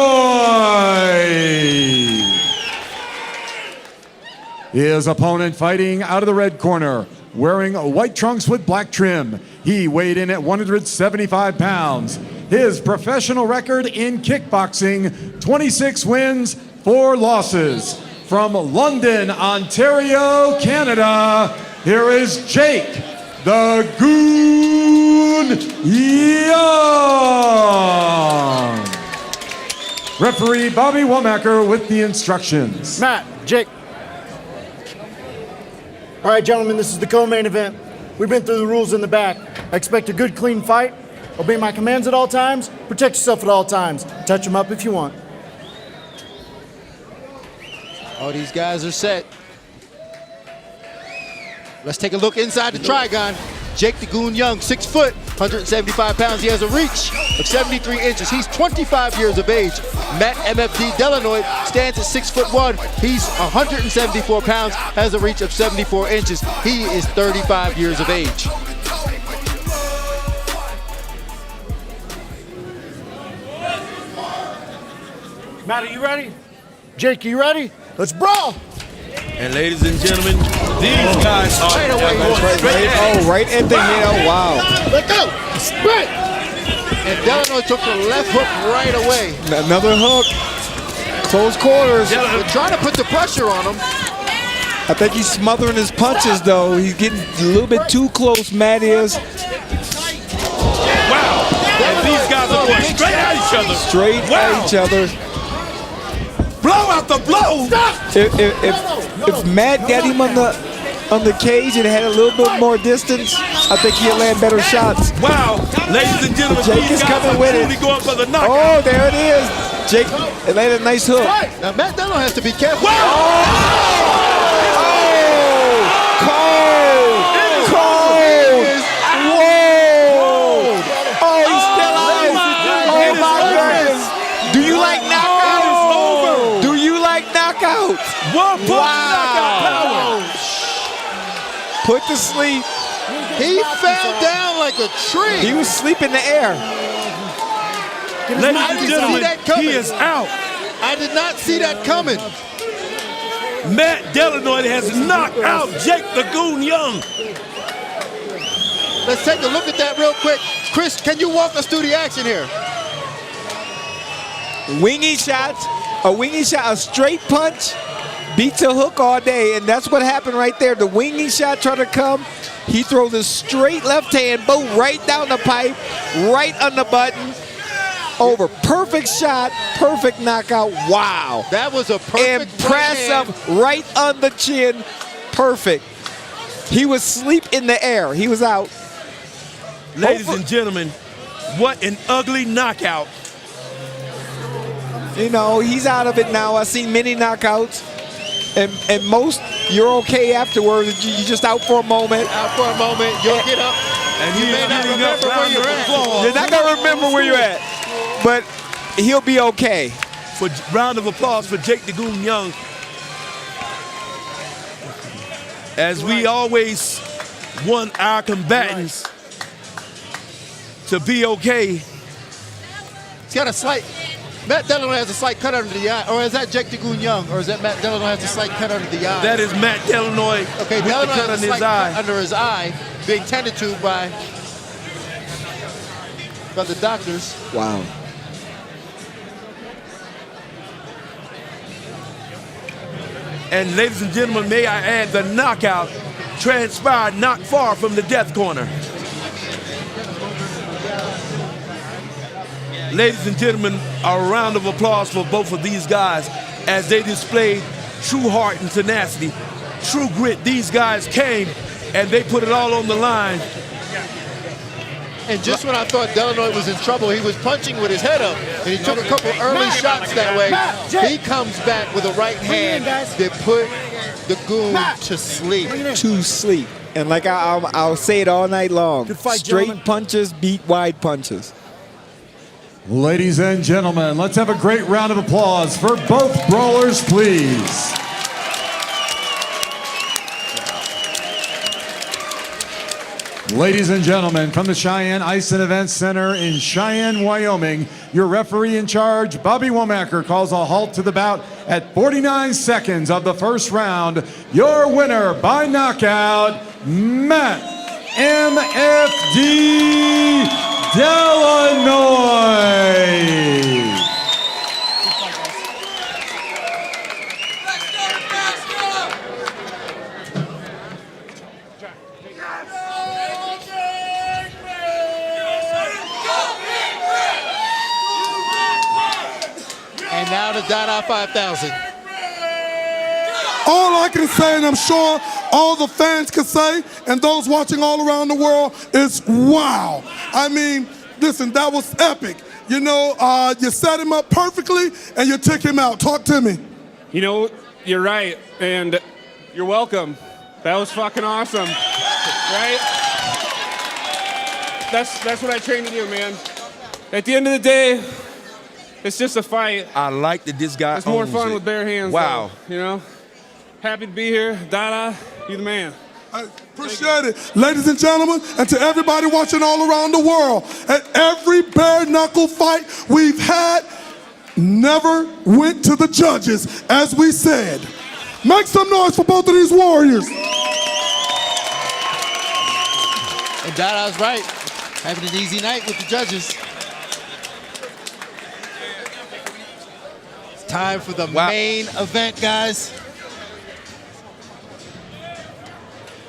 Speaker 6: His opponent fighting out of the red corner, wearing white trunks with black trim. He weighed in at 175 pounds. His professional record in kickboxing, 26 wins, 4 losses. From London, Ontario, Canada, here is Jake the Goon Young. Referee Bobby Womacker with the instructions.
Speaker 7: Matt, Jake. All right, gentlemen, this is the co-main event. We've been through the rules in the back. I expect a good, clean fight. Obey my commands at all times. Protect yourself at all times. Touch them up if you want.
Speaker 3: All these guys are set. Let's take a look inside the Trigon. Jake the Goon Young, 6 foot, 175 pounds. He has a reach of 73 inches. He's 25 years of age. Matt MFD Delanoit stands at 6'1". He's 174 pounds, has a reach of 74 inches. He is 35 years of age.
Speaker 7: Matt, are you ready? Jake, are you ready? Let's brawl!
Speaker 4: And ladies and gentlemen, these guys are
Speaker 7: right away.
Speaker 5: Right at the heel. Wow.
Speaker 7: Let go. Split.
Speaker 3: And Delanoit took the left hook right away.
Speaker 5: Another hook. Close quarters.
Speaker 3: They're trying to put the pressure on him.
Speaker 5: I think he's smothering his punches, though. He's getting a little bit too close, Matt is.
Speaker 4: Wow. And these guys are going straight at each other.
Speaker 5: Straight at each other.
Speaker 4: Blow after blow.
Speaker 5: If Matt got him on the cage and had a little bit more distance, I think he'll land better shots.
Speaker 4: Wow, ladies and gentlemen,
Speaker 5: Jake is coming with it.
Speaker 4: Going for the knockout.
Speaker 5: Oh, there it is. Jake landed a nice hook.
Speaker 3: Now Matt Delanoit has to be careful.
Speaker 5: Put to sleep.
Speaker 3: He fell down like a tree.
Speaker 5: He was asleep in the air.
Speaker 4: Ladies and gentlemen, he is out.
Speaker 3: I did not see that coming.
Speaker 4: Matt Delanoit has knocked out Jake the Goon Young.
Speaker 3: Let's take a look at that real quick. Chris, can you walk us through the action here?
Speaker 16: Winging shots, a winging shot, a straight punch beats a hook all day, and that's what happened right there. The winging shot tried to come. He throws a straight left hand, boom, right down the pipe, right on the button. Over. Perfect shot, perfect knockout. Wow.
Speaker 3: That was a perfect
Speaker 16: impressive right on the chin. Perfect. He was asleep in the air. He was out.
Speaker 4: Ladies and gentlemen, what an ugly knockout.
Speaker 16: You know, he's out of it now. I've seen many knockouts. And most, you're okay afterwards. You're just out for a moment.
Speaker 3: Out for a moment. You'll get up.
Speaker 4: And
Speaker 3: you may not remember where you're at.
Speaker 16: You're not going to remember where you're at. But he'll be okay.
Speaker 4: For round of applause for Jake the Goon Young. As we always want our combatants to be okay.
Speaker 3: He's got a slight, Matt Delanoit has a slight cut under the eye. Or is that Jake the Goon Young? Or is that Matt Delanoit has a slight cut under the eye?
Speaker 4: That is Matt Delanoit
Speaker 3: okay,
Speaker 4: with
Speaker 3: Delanoit
Speaker 4: the cut
Speaker 3: has
Speaker 4: on
Speaker 3: a
Speaker 4: his
Speaker 3: slight
Speaker 4: eye.
Speaker 3: cut under his eye, being tended to by the doctors.
Speaker 16: Wow.
Speaker 4: And ladies and gentlemen, may I add, the knockout transpired not far from the death corner. Ladies and gentlemen, a round of applause for both of these guys as they displayed true heart and tenacity, true grit. These guys came and they put it all on the line.
Speaker 3: And just when I thought Delanoit was in trouble, he was punching with his head up, and he took a couple early shots that way. He comes back with a right hand that put the Goon to sleep.
Speaker 16: To sleep. And like I'll say it all night long.
Speaker 7: Good fight,
Speaker 16: straight
Speaker 7: gentlemen.
Speaker 16: punches beat wide punches.
Speaker 6: Ladies and gentlemen, let's have a great round of applause for both brawlers, please. Ladies and gentlemen, from the Cheyenne Ice and Event Center in Cheyenne, Wyoming, your referee in charge, Bobby Womacker, calls a halt to the bout at 49 seconds of the first round. Your winner by knockout, Matt MFD Delanoit.
Speaker 3: And now to Dada 5000.
Speaker 2: All I can say, and I'm sure all the fans can say, and those watching all around the world, is wow. I mean, listen, that was epic. You know, you set him up perfectly, and you took him out. Talk to me.
Speaker 12: You know, you're right, and you're welcome. That was fucking awesome, right? That's what I trained to do, man. At the end of the day, it's just a fight.
Speaker 4: I like that this guy
Speaker 12: It's more
Speaker 4: owns
Speaker 12: fun
Speaker 4: it.
Speaker 12: with bare hands.
Speaker 4: Wow.
Speaker 12: Though, you know? Happy to be here. Dada, you the man.
Speaker 2: I appreciate it. Ladies and gentlemen, and to everybody watching all around the world, at every bare knuckle fight we've had, never went to the judges, as we said. Make some noise for both of these warriors.
Speaker 3: And Dada's right. Having an easy night with the judges. It's time for the main event, guys.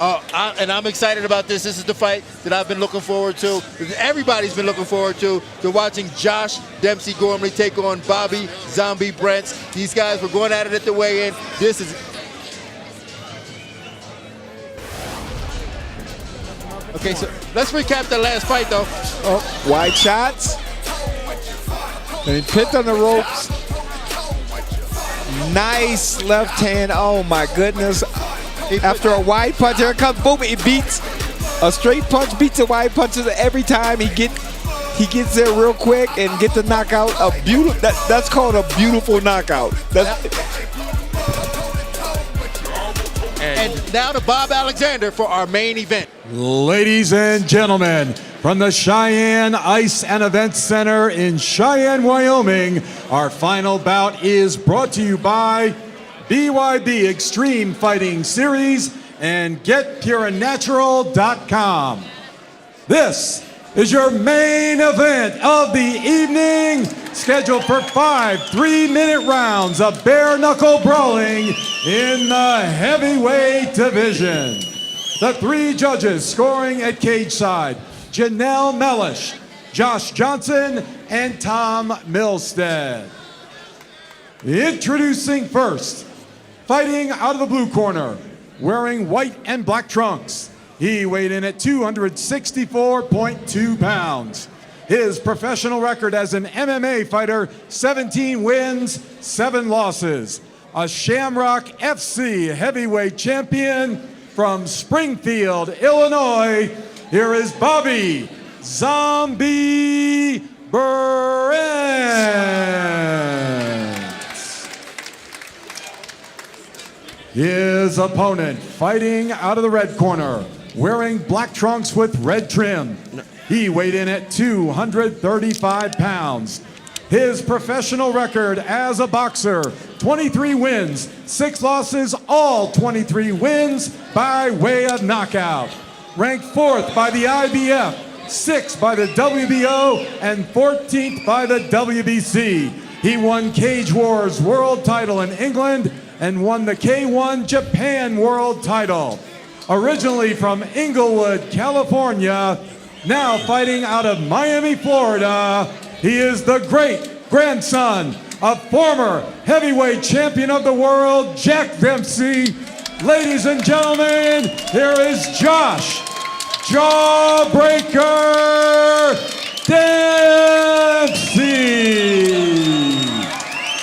Speaker 3: And I'm excited about this. This is the fight that I've been looking forward to. Everybody's been looking forward to. They're watching Josh Dempsey Gormley take on Bobby Zombie Brents. These guys were going at it at the weigh-in. This is... Okay, so let's recap the last fight, though.
Speaker 16: Oh, wide shots. And he picked on the ropes. Nice left hand. Oh, my goodness. After a wide punch, here it comes, boom, it beats. A straight punch beats a wide punch every time. He gets there real quick and get the knockout. That's called a beautiful knockout.
Speaker 3: And now to Bob Alexander for our main event.
Speaker 6: Ladies and gentlemen, from the Cheyenne Ice and Event Center in Cheyenne, Wyoming, our final bout is brought to you by BYB Extreme Fighting Series and GetPureNatural.com. This is your main event of the evening. scheduled for 5 3-minute rounds of bare knuckle brawling in the heavyweight division. The 3 judges scoring at cage side: Janelle Mellish, Josh Johnson, and Tom Milstead. Introducing first, fighting out of the blue corner, wearing white and black trunks. He weighed in at 264.2 pounds. His professional record as an MMA fighter, 17 wins, 7 losses. A Shamrock FC heavyweight champion from Springfield, Illinois. Here is Bobby Zombie Brents. His opponent, fighting out of the red corner, wearing black trunks with red trim. He weighed in at 235 pounds. His professional record as a boxer, 23 wins, 6 losses, all 23 wins by way of knockout. Ranked 4th by the IBF, 6th by the WBO, and 14th by the WBC. He won Cage Wars World title in England and won the K1 Japan World title. Originally from Inglewood, California, now fighting out of Miami, Florida, he is the great-grandson of former heavyweight champion of the world, Jack Dempsey. Ladies and gentlemen, here is Josh Jawbreaker Dempsey.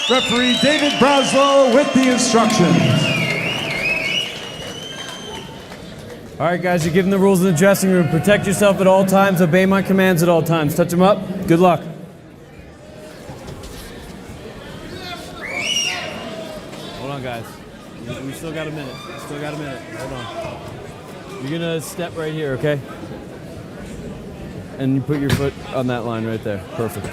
Speaker 6: Referee David Braslow with the instructions.
Speaker 10: All right, guys, you're given the rules in the dressing room. Protect yourself at all times. Obey my commands at all times. Touch them up. Good luck. Hold on, guys. We still got a minute. Hold on. You're going to step right here, okay? And you put your foot on that line right there. Perfect.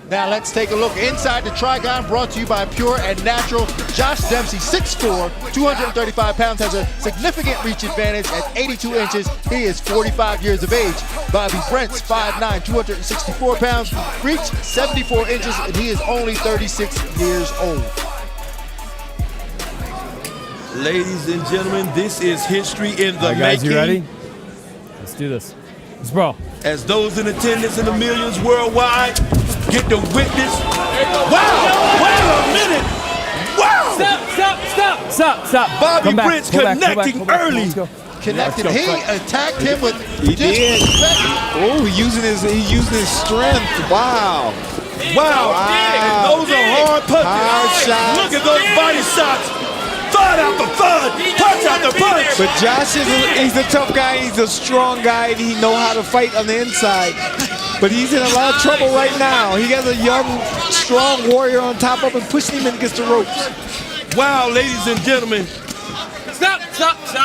Speaker 3: Now let's take a look inside the Trigon, brought to you by Pure and Natural. Josh Dempsey, 6'4", 235 pounds, has a significant reach advantage at 82 inches. He is 45 years of age. Bobby Brents, 5'9", 264 pounds, reach 74 inches, and he is only 36 years old.
Speaker 4: Ladies and gentlemen, this is history in the
Speaker 10: All right, guys,
Speaker 4: making.
Speaker 10: you ready? Let's do this. Let's brawl.
Speaker 4: As those in attendance and the millions worldwide get to witness. Wow! Wait a minute! Wow!
Speaker 10: Stop!
Speaker 4: Bobby Brents connecting early.
Speaker 3: Connected. He attacked him with
Speaker 16: disrespect. Oh, he's using his strength. Wow.
Speaker 4: Wow. Those are hard punches.
Speaker 16: Hard shots.
Speaker 4: Look at those body shots. Thud after thud. Punch after punch.
Speaker 16: But Josh he's a tough guy. He's a strong guy. And he knows how to fight on the inside. But he's in a lot of trouble right now. He has a young, strong warrior on top of him, pushing him against the ropes.
Speaker 4: Wow, ladies and gentlemen.
Speaker 10: Stop.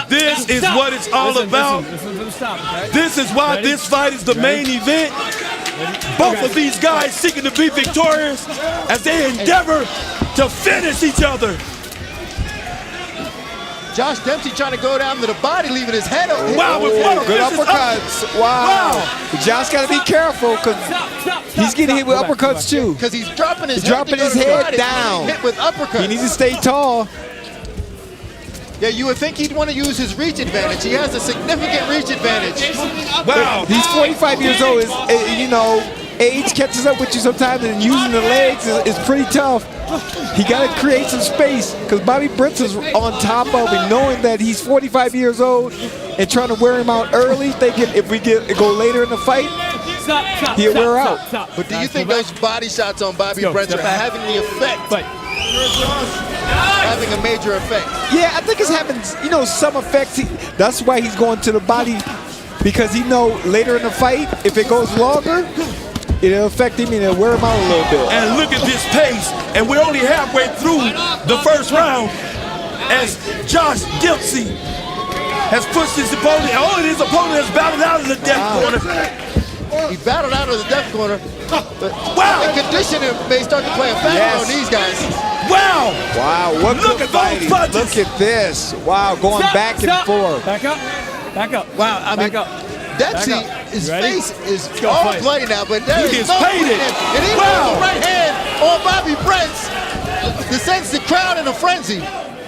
Speaker 4: This is what it's all about. This is why this fight is the main event. Both of these guys seeking to be victorious as they endeavor to finish each other.
Speaker 3: Josh Dempsey trying to go down to the body, leaving his head up.
Speaker 4: Wow, with
Speaker 16: good uppercuts. Wow. Josh got to be careful because he's getting hit with uppercuts too.
Speaker 3: Because he's dropping his
Speaker 16: head down.
Speaker 3: Hit with uppercuts.
Speaker 16: He needs to stay tall.
Speaker 3: Yeah, you would think he'd want to use his reach advantage. He has a significant reach advantage.
Speaker 4: Wow.
Speaker 16: He's 45 years old. You know, age catches up with you sometimes, and using the legs is pretty tough. He got to create some space because Bobby Brents is on top of him, knowing that he's 45 years old and trying to wear him out early, thinking if we go later in the fight, he'll wear out.
Speaker 3: But do you think those body shots on Bobby Brents are having the effect? Having a major effect?
Speaker 16: Yeah, I think it's having, some effects. That's why he's going to the body, because he know later in the fight, if it goes longer, it'll affect him and it'll wear him out a little bit.
Speaker 4: And look at this pace, and we're only halfway through the first round as Josh Dempsey has pushed his opponent. His opponent has battled out of the death corner.
Speaker 3: He battled out of the death corner, but the conditioning may start to play a factor on these guys.
Speaker 4: Wow!
Speaker 16: Wow, what
Speaker 4: Look
Speaker 16: good
Speaker 4: at those
Speaker 16: fighting.
Speaker 4: punches.
Speaker 16: Look at this. Wow, going back and forth.
Speaker 18: Back up. Back up.
Speaker 3: Wow, I mean,
Speaker 18: Back up.
Speaker 3: Dempsey,
Speaker 18: Back up.
Speaker 3: his
Speaker 18: You ready?
Speaker 3: face is
Speaker 18: go
Speaker 3: all
Speaker 18: fight.
Speaker 3: bloody now, but there
Speaker 4: He
Speaker 3: is
Speaker 4: is
Speaker 3: no
Speaker 4: painted.
Speaker 3: weakness. And he
Speaker 4: Wow.
Speaker 3: the right hand on Bobby Brents to sends the crowd in a frenzy.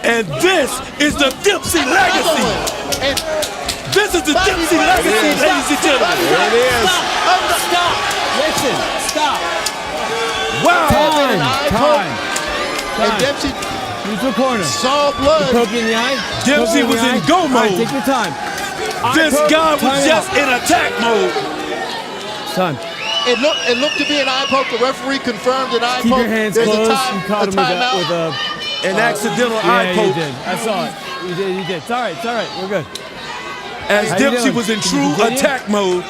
Speaker 4: And this is the Dempsey legacy.
Speaker 3: And
Speaker 4: this is the Dempsey legacy, ladies and gentlemen.
Speaker 16: There it is.
Speaker 18: Stop. Listen. Stop.
Speaker 4: Wow.
Speaker 18: Time.
Speaker 3: And Dempsey
Speaker 18: Neutral corner.
Speaker 3: saw blood.
Speaker 18: Poke in the eye.
Speaker 4: Dempsey was in go
Speaker 18: All right,
Speaker 4: mode.
Speaker 18: take your time.
Speaker 4: This guy was just in attack mode.
Speaker 18: Time.
Speaker 3: It looked to be an eye poke. The referee confirmed an eye
Speaker 18: Keep
Speaker 3: poke.
Speaker 18: your hands
Speaker 3: There's
Speaker 18: closed.
Speaker 3: a timeout.
Speaker 18: With a
Speaker 4: An accidental
Speaker 18: yeah,
Speaker 4: eye poke.
Speaker 18: you did. I saw it. You did. It's all right. We're good.
Speaker 4: As
Speaker 18: How you
Speaker 4: Dempsey
Speaker 18: doing?
Speaker 4: was in
Speaker 18: Can
Speaker 4: true
Speaker 18: you continue?
Speaker 4: attack mode.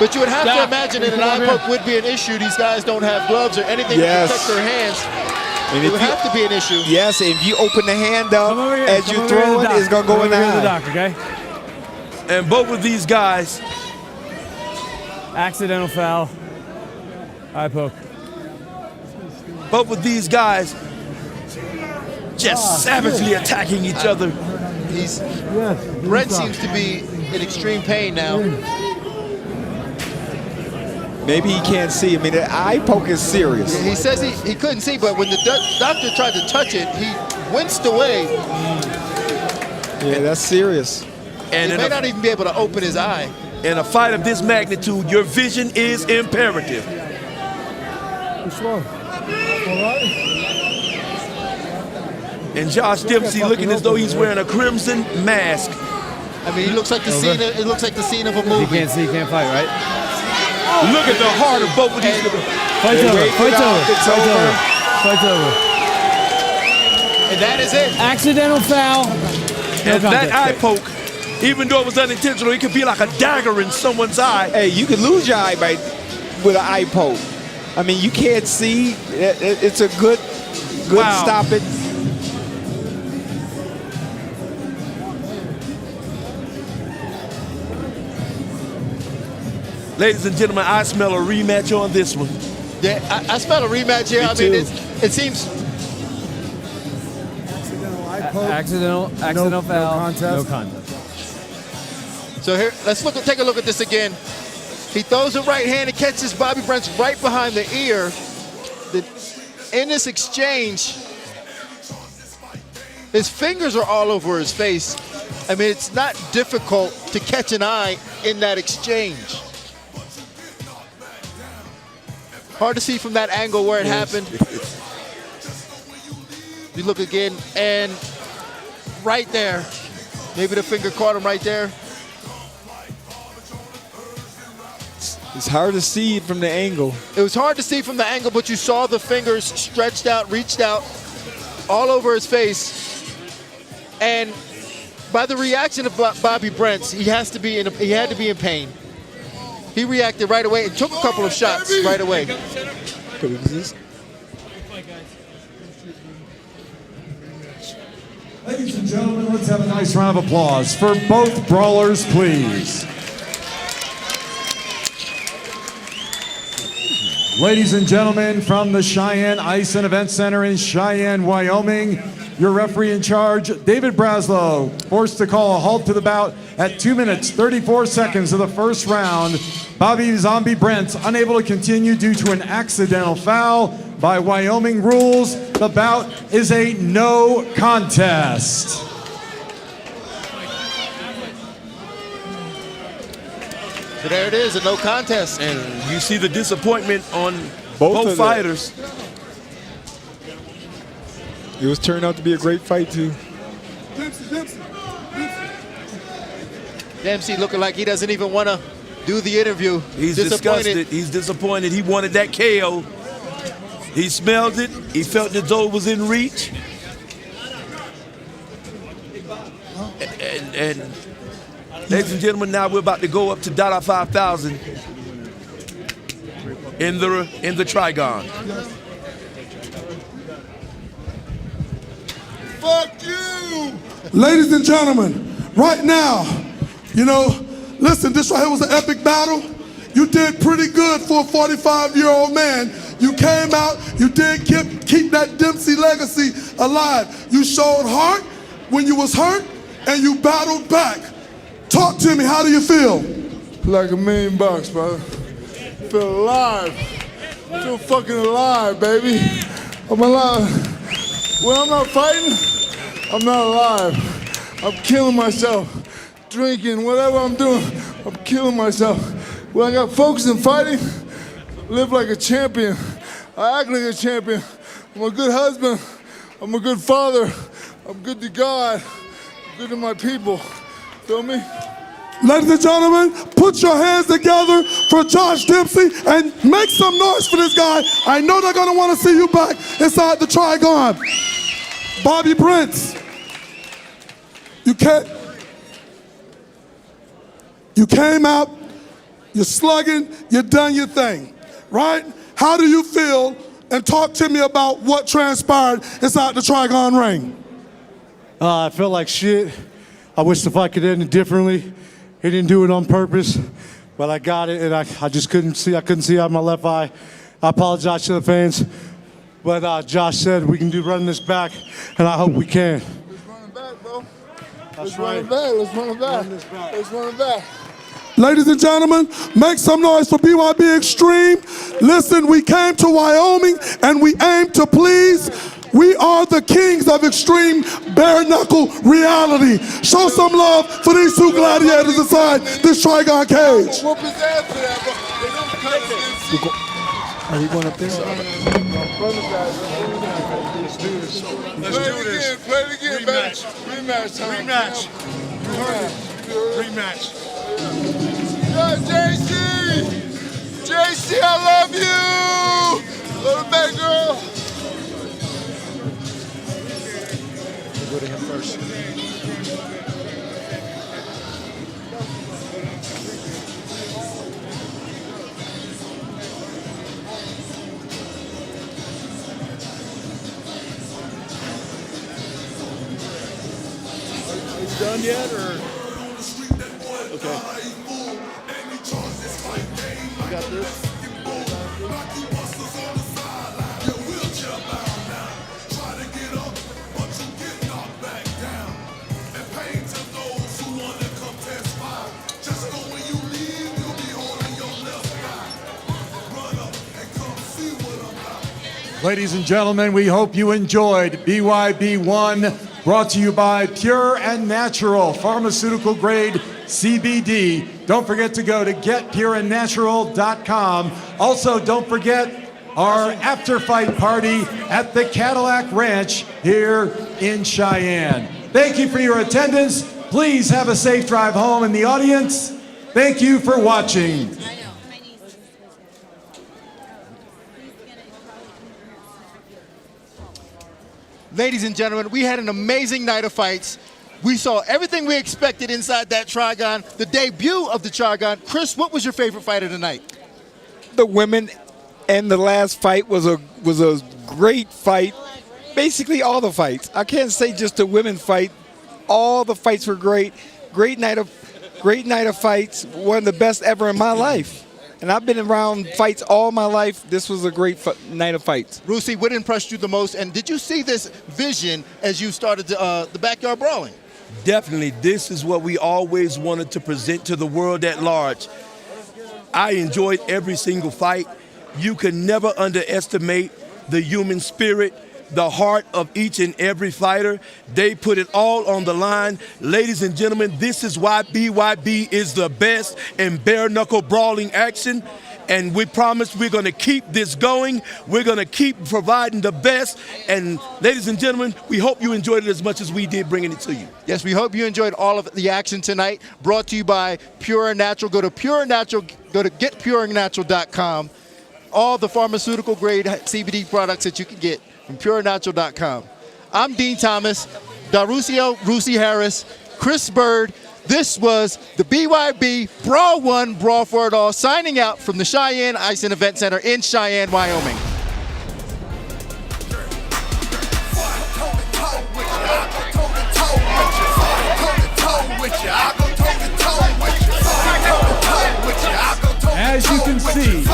Speaker 3: But you would have to
Speaker 18: Stop.
Speaker 3: imagine that an
Speaker 18: Come
Speaker 3: eye
Speaker 18: over
Speaker 3: poke
Speaker 18: here.
Speaker 3: would be an issue. These guys don't have gloves or anything
Speaker 16: Yes.
Speaker 3: to protect their hands.
Speaker 16: And
Speaker 3: It
Speaker 16: if
Speaker 3: would
Speaker 16: you,
Speaker 3: have to be an issue.
Speaker 16: yes, if you open the hand up
Speaker 18: Come over here.
Speaker 16: as
Speaker 18: Come
Speaker 16: you
Speaker 18: over
Speaker 16: throw
Speaker 18: here to
Speaker 16: it,
Speaker 18: the
Speaker 16: it's going to go
Speaker 18: doc.
Speaker 16: in the
Speaker 18: Come over here to
Speaker 16: eye.
Speaker 18: doc, okay?
Speaker 4: And both of these guys,
Speaker 18: Accidental foul. Eye poke.
Speaker 4: both of these guys just savagely attacking each other.
Speaker 3: Brent seems to be in extreme pain now.
Speaker 16: Maybe he can't see. I mean, the eye poke is serious.
Speaker 3: He says he couldn't see, but when the doctor tried to touch it, he winced away.
Speaker 16: Yeah, that's serious.
Speaker 4: And
Speaker 3: He
Speaker 4: in
Speaker 3: may
Speaker 4: a,
Speaker 3: not even be able to open his eye.
Speaker 4: in a fight of this magnitude, your vision is imperative. And Josh Dempsey looking as though he's wearing a crimson mask.
Speaker 3: I mean, he looks like the scene. It looks like the scene of a
Speaker 18: He
Speaker 3: movie.
Speaker 18: can't see, he can't fight, right?
Speaker 4: Look at the heart of both of these.
Speaker 18: Fight's over.
Speaker 16: wait it
Speaker 18: Fight's
Speaker 16: out.
Speaker 18: over.
Speaker 16: It's
Speaker 18: Fight's
Speaker 16: over.
Speaker 18: over. Fight's over.
Speaker 3: And that is it.
Speaker 18: Accidental foul.
Speaker 4: And that
Speaker 18: contest.
Speaker 4: eye poke, even though it was unintentional, it could be like a dagger in someone's eye.
Speaker 16: Hey, you could lose your eye with an eye poke. I mean, you can't see. It's a good
Speaker 4: Wow.
Speaker 16: stop it.
Speaker 4: Ladies and gentlemen, I smell a rematch on this one.
Speaker 3: Yeah, I smell a rematch here.
Speaker 16: Me
Speaker 3: I mean,
Speaker 16: too.
Speaker 3: it seems.
Speaker 18: Accidental foul. No contest.
Speaker 3: So here, take a look at this again. He throws a right hand and catches Bobby Brents right behind the ear. In this exchange, his fingers are all over his face. I mean, it's not difficult to catch an eye in that exchange. Hard to see from that angle where it happened. You look again, and right there, maybe the finger caught him right there.
Speaker 16: It's hard to see it from the angle.
Speaker 3: It was hard to see from the angle, but you saw the fingers stretched out, reached out, all over his face. And by the reaction of Bobby Brents, he had to be in pain. He reacted right away and took a couple of shots right away.
Speaker 6: Ladies and gentlemen, let's have a nice round of applause for both brawlers, please. Ladies and gentlemen, from the Cheyenne Ice and Event Center in Cheyenne, Wyoming, your referee in charge, David Braslow, forced to call a halt to the bout at 2 minutes, 34 seconds of the first round. Bobby Zombie Brents unable to continue due to an accidental foul. By Wyoming rules, the bout is a no contest.
Speaker 3: So there it is, a no contest.
Speaker 4: And you see the disappointment on both fighters.
Speaker 16: It was turned out to be a great fight, too.
Speaker 3: Dempsey looking like he doesn't even want to do the interview.
Speaker 4: He's disgusted. He's disappointed. He wanted that KO. He smelled it. He felt as though it was in reach. And ladies and gentlemen, now we're about to go up to $5,000 in the Trigon.
Speaker 2: Fuck you! Ladies and gentlemen, right now, listen, this right here was an epic battle. You did pretty good for a 45-year-old man. You came out, you did keep that Dempsey legacy alive. You showed heart when you was hurt, and you battled back. Talk to me, how do you feel?
Speaker 19: Like $1 million, brother. Feel alive. Feel fucking alive, baby. I'm alive. When I'm not fighting, I'm not alive. I'm killing myself. Drinking, whatever I'm doing, I'm killing myself. When I got focused in fighting, live like a champion. I act like a champion. I'm a good husband. I'm a good father. I'm good to God. I'm good to my people. Feel me?
Speaker 2: Ladies and gentlemen, put your hands together for Josh Dempsey and make some noise for this guy. I know they're gonna wanna see you back inside the Trigon. Bobby Brents, you came out, you're slugging, you've done your thing, right? How do you feel? And talk to me about what transpired inside the Trigon ring.
Speaker 7: I felt like shit. I wish the fight could end differently. He didn't do it on purpose, but I got it, and I just couldn't see. I couldn't see out of my left eye. I apologize to the fans, but Josh said we can run this back, and I hope we can.
Speaker 19: Let's run it back, bro. Let's run it back. Let's run it back. Let's run it back.
Speaker 2: Ladies and gentlemen, make some noise for BYB Extreme. Listen, we came to Wyoming and we aim to please. We are the kings of extreme bare knuckle reality. Show some love for these two gladiators inside this Trigon cage.
Speaker 19: Whoop his ass for that, bro.
Speaker 5: Are we going up there?
Speaker 19: Let's do this. Play it again, baby. Rematch time. Rematch. Yeah, JC! JC, I love you! Love it back, girl.
Speaker 5: We'll go to him first.
Speaker 19: Is it done yet, or? Okay. You got this?
Speaker 6: Ladies and gentlemen, we hope you enjoyed BYB 1, brought to you by Pure and Natural Pharmaceutical Grade CBD. Don't forget to go to getpureandnatural.com. Also, don't forget our after-fight party at the Cadillac Ranch here in Cheyenne. Thank you for your attendance. Please have a safe drive home. In the audience, thank you for watching.
Speaker 3: Ladies and gentlemen, we had an amazing night of fights. We saw everything we expected inside that Trigon, the debut of the Trigon. Chris, what was your favorite fight of the night?
Speaker 16: The women and the last fight was a great fight. Basically all the fights. I can't say just the women fight. All the fights were great. Great night of fights. One of the best ever in my life. And I've been around fights all my life. This was a great night of fights.
Speaker 3: Rusi, what impressed you the most? And did you see this vision as you started the backyard brawling?
Speaker 4: Definitely. This is what we always wanted to present to the world at large. I enjoyed every single fight. You can never underestimate the human spirit, the heart of each and every fighter. They put it all on the line. Ladies and gentlemen, this is why BYB is the best in bare knuckle brawling action. And we promise we're going to keep this going. We're going to keep providing the best. And ladies and gentlemen, we hope you enjoyed it as much as we did bringing it to you.
Speaker 3: Yes, we hope you enjoyed all of the action tonight. Brought to you by Pure and Natural. Go to Pure and Natural. Go to getpureandnatural.com. All the pharmaceutical grade CBD products that you can get from purenatural.com. I'm Dean Thomas, Darusio Rusi Harris, Chris Bird. This was the BYB Brawl 1 Brawl for It All, signing out from the Cheyenne Ice and Event Center in Cheyenne, Wyoming.
Speaker 6: As you can see,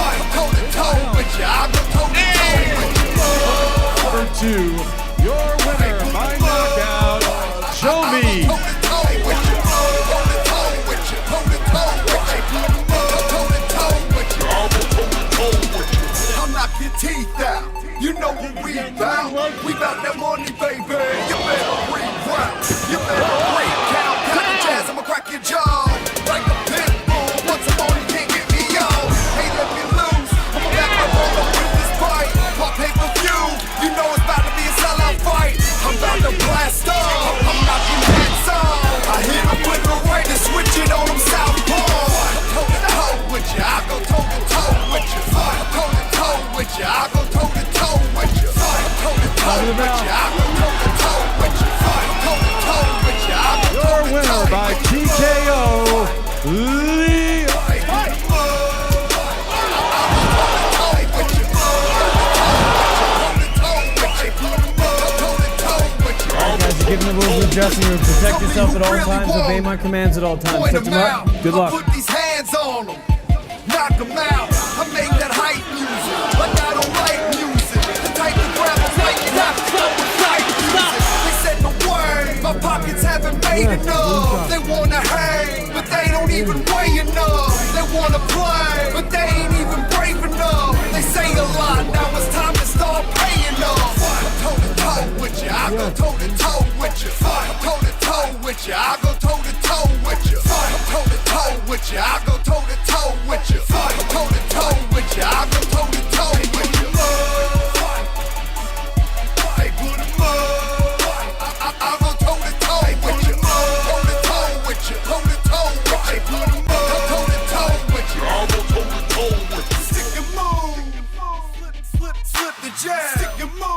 Speaker 20: dressing room. Protect yourself at all times. Obey my commands at all times. Set them up. Good luck.
Speaker 1: Put these hands on them. Knock them out. I make that hype music. Like I don't like music. The type of grab a mic and have to go with hype music. They said no word. My pockets haven't made enough. They wanna hang, but they don't even weigh enough. They wanna play, but they ain't even brave enough. They say a lot. Now it's time to start paying up. Toe to toe with you. I go toe to toe with you. Toe to toe with you. I go toe to toe with you. Toe to toe with you. I go toe to toe with you. Toe to toe with you. I go toe to toe with you. Hey, put 'em up. I go toe to toe with you. Toe to toe with you. Toe to toe with you. Hey, put 'em up. Toe to toe with you. I go toe to toe with you. Stick and move. Flip the jab. Stick and move.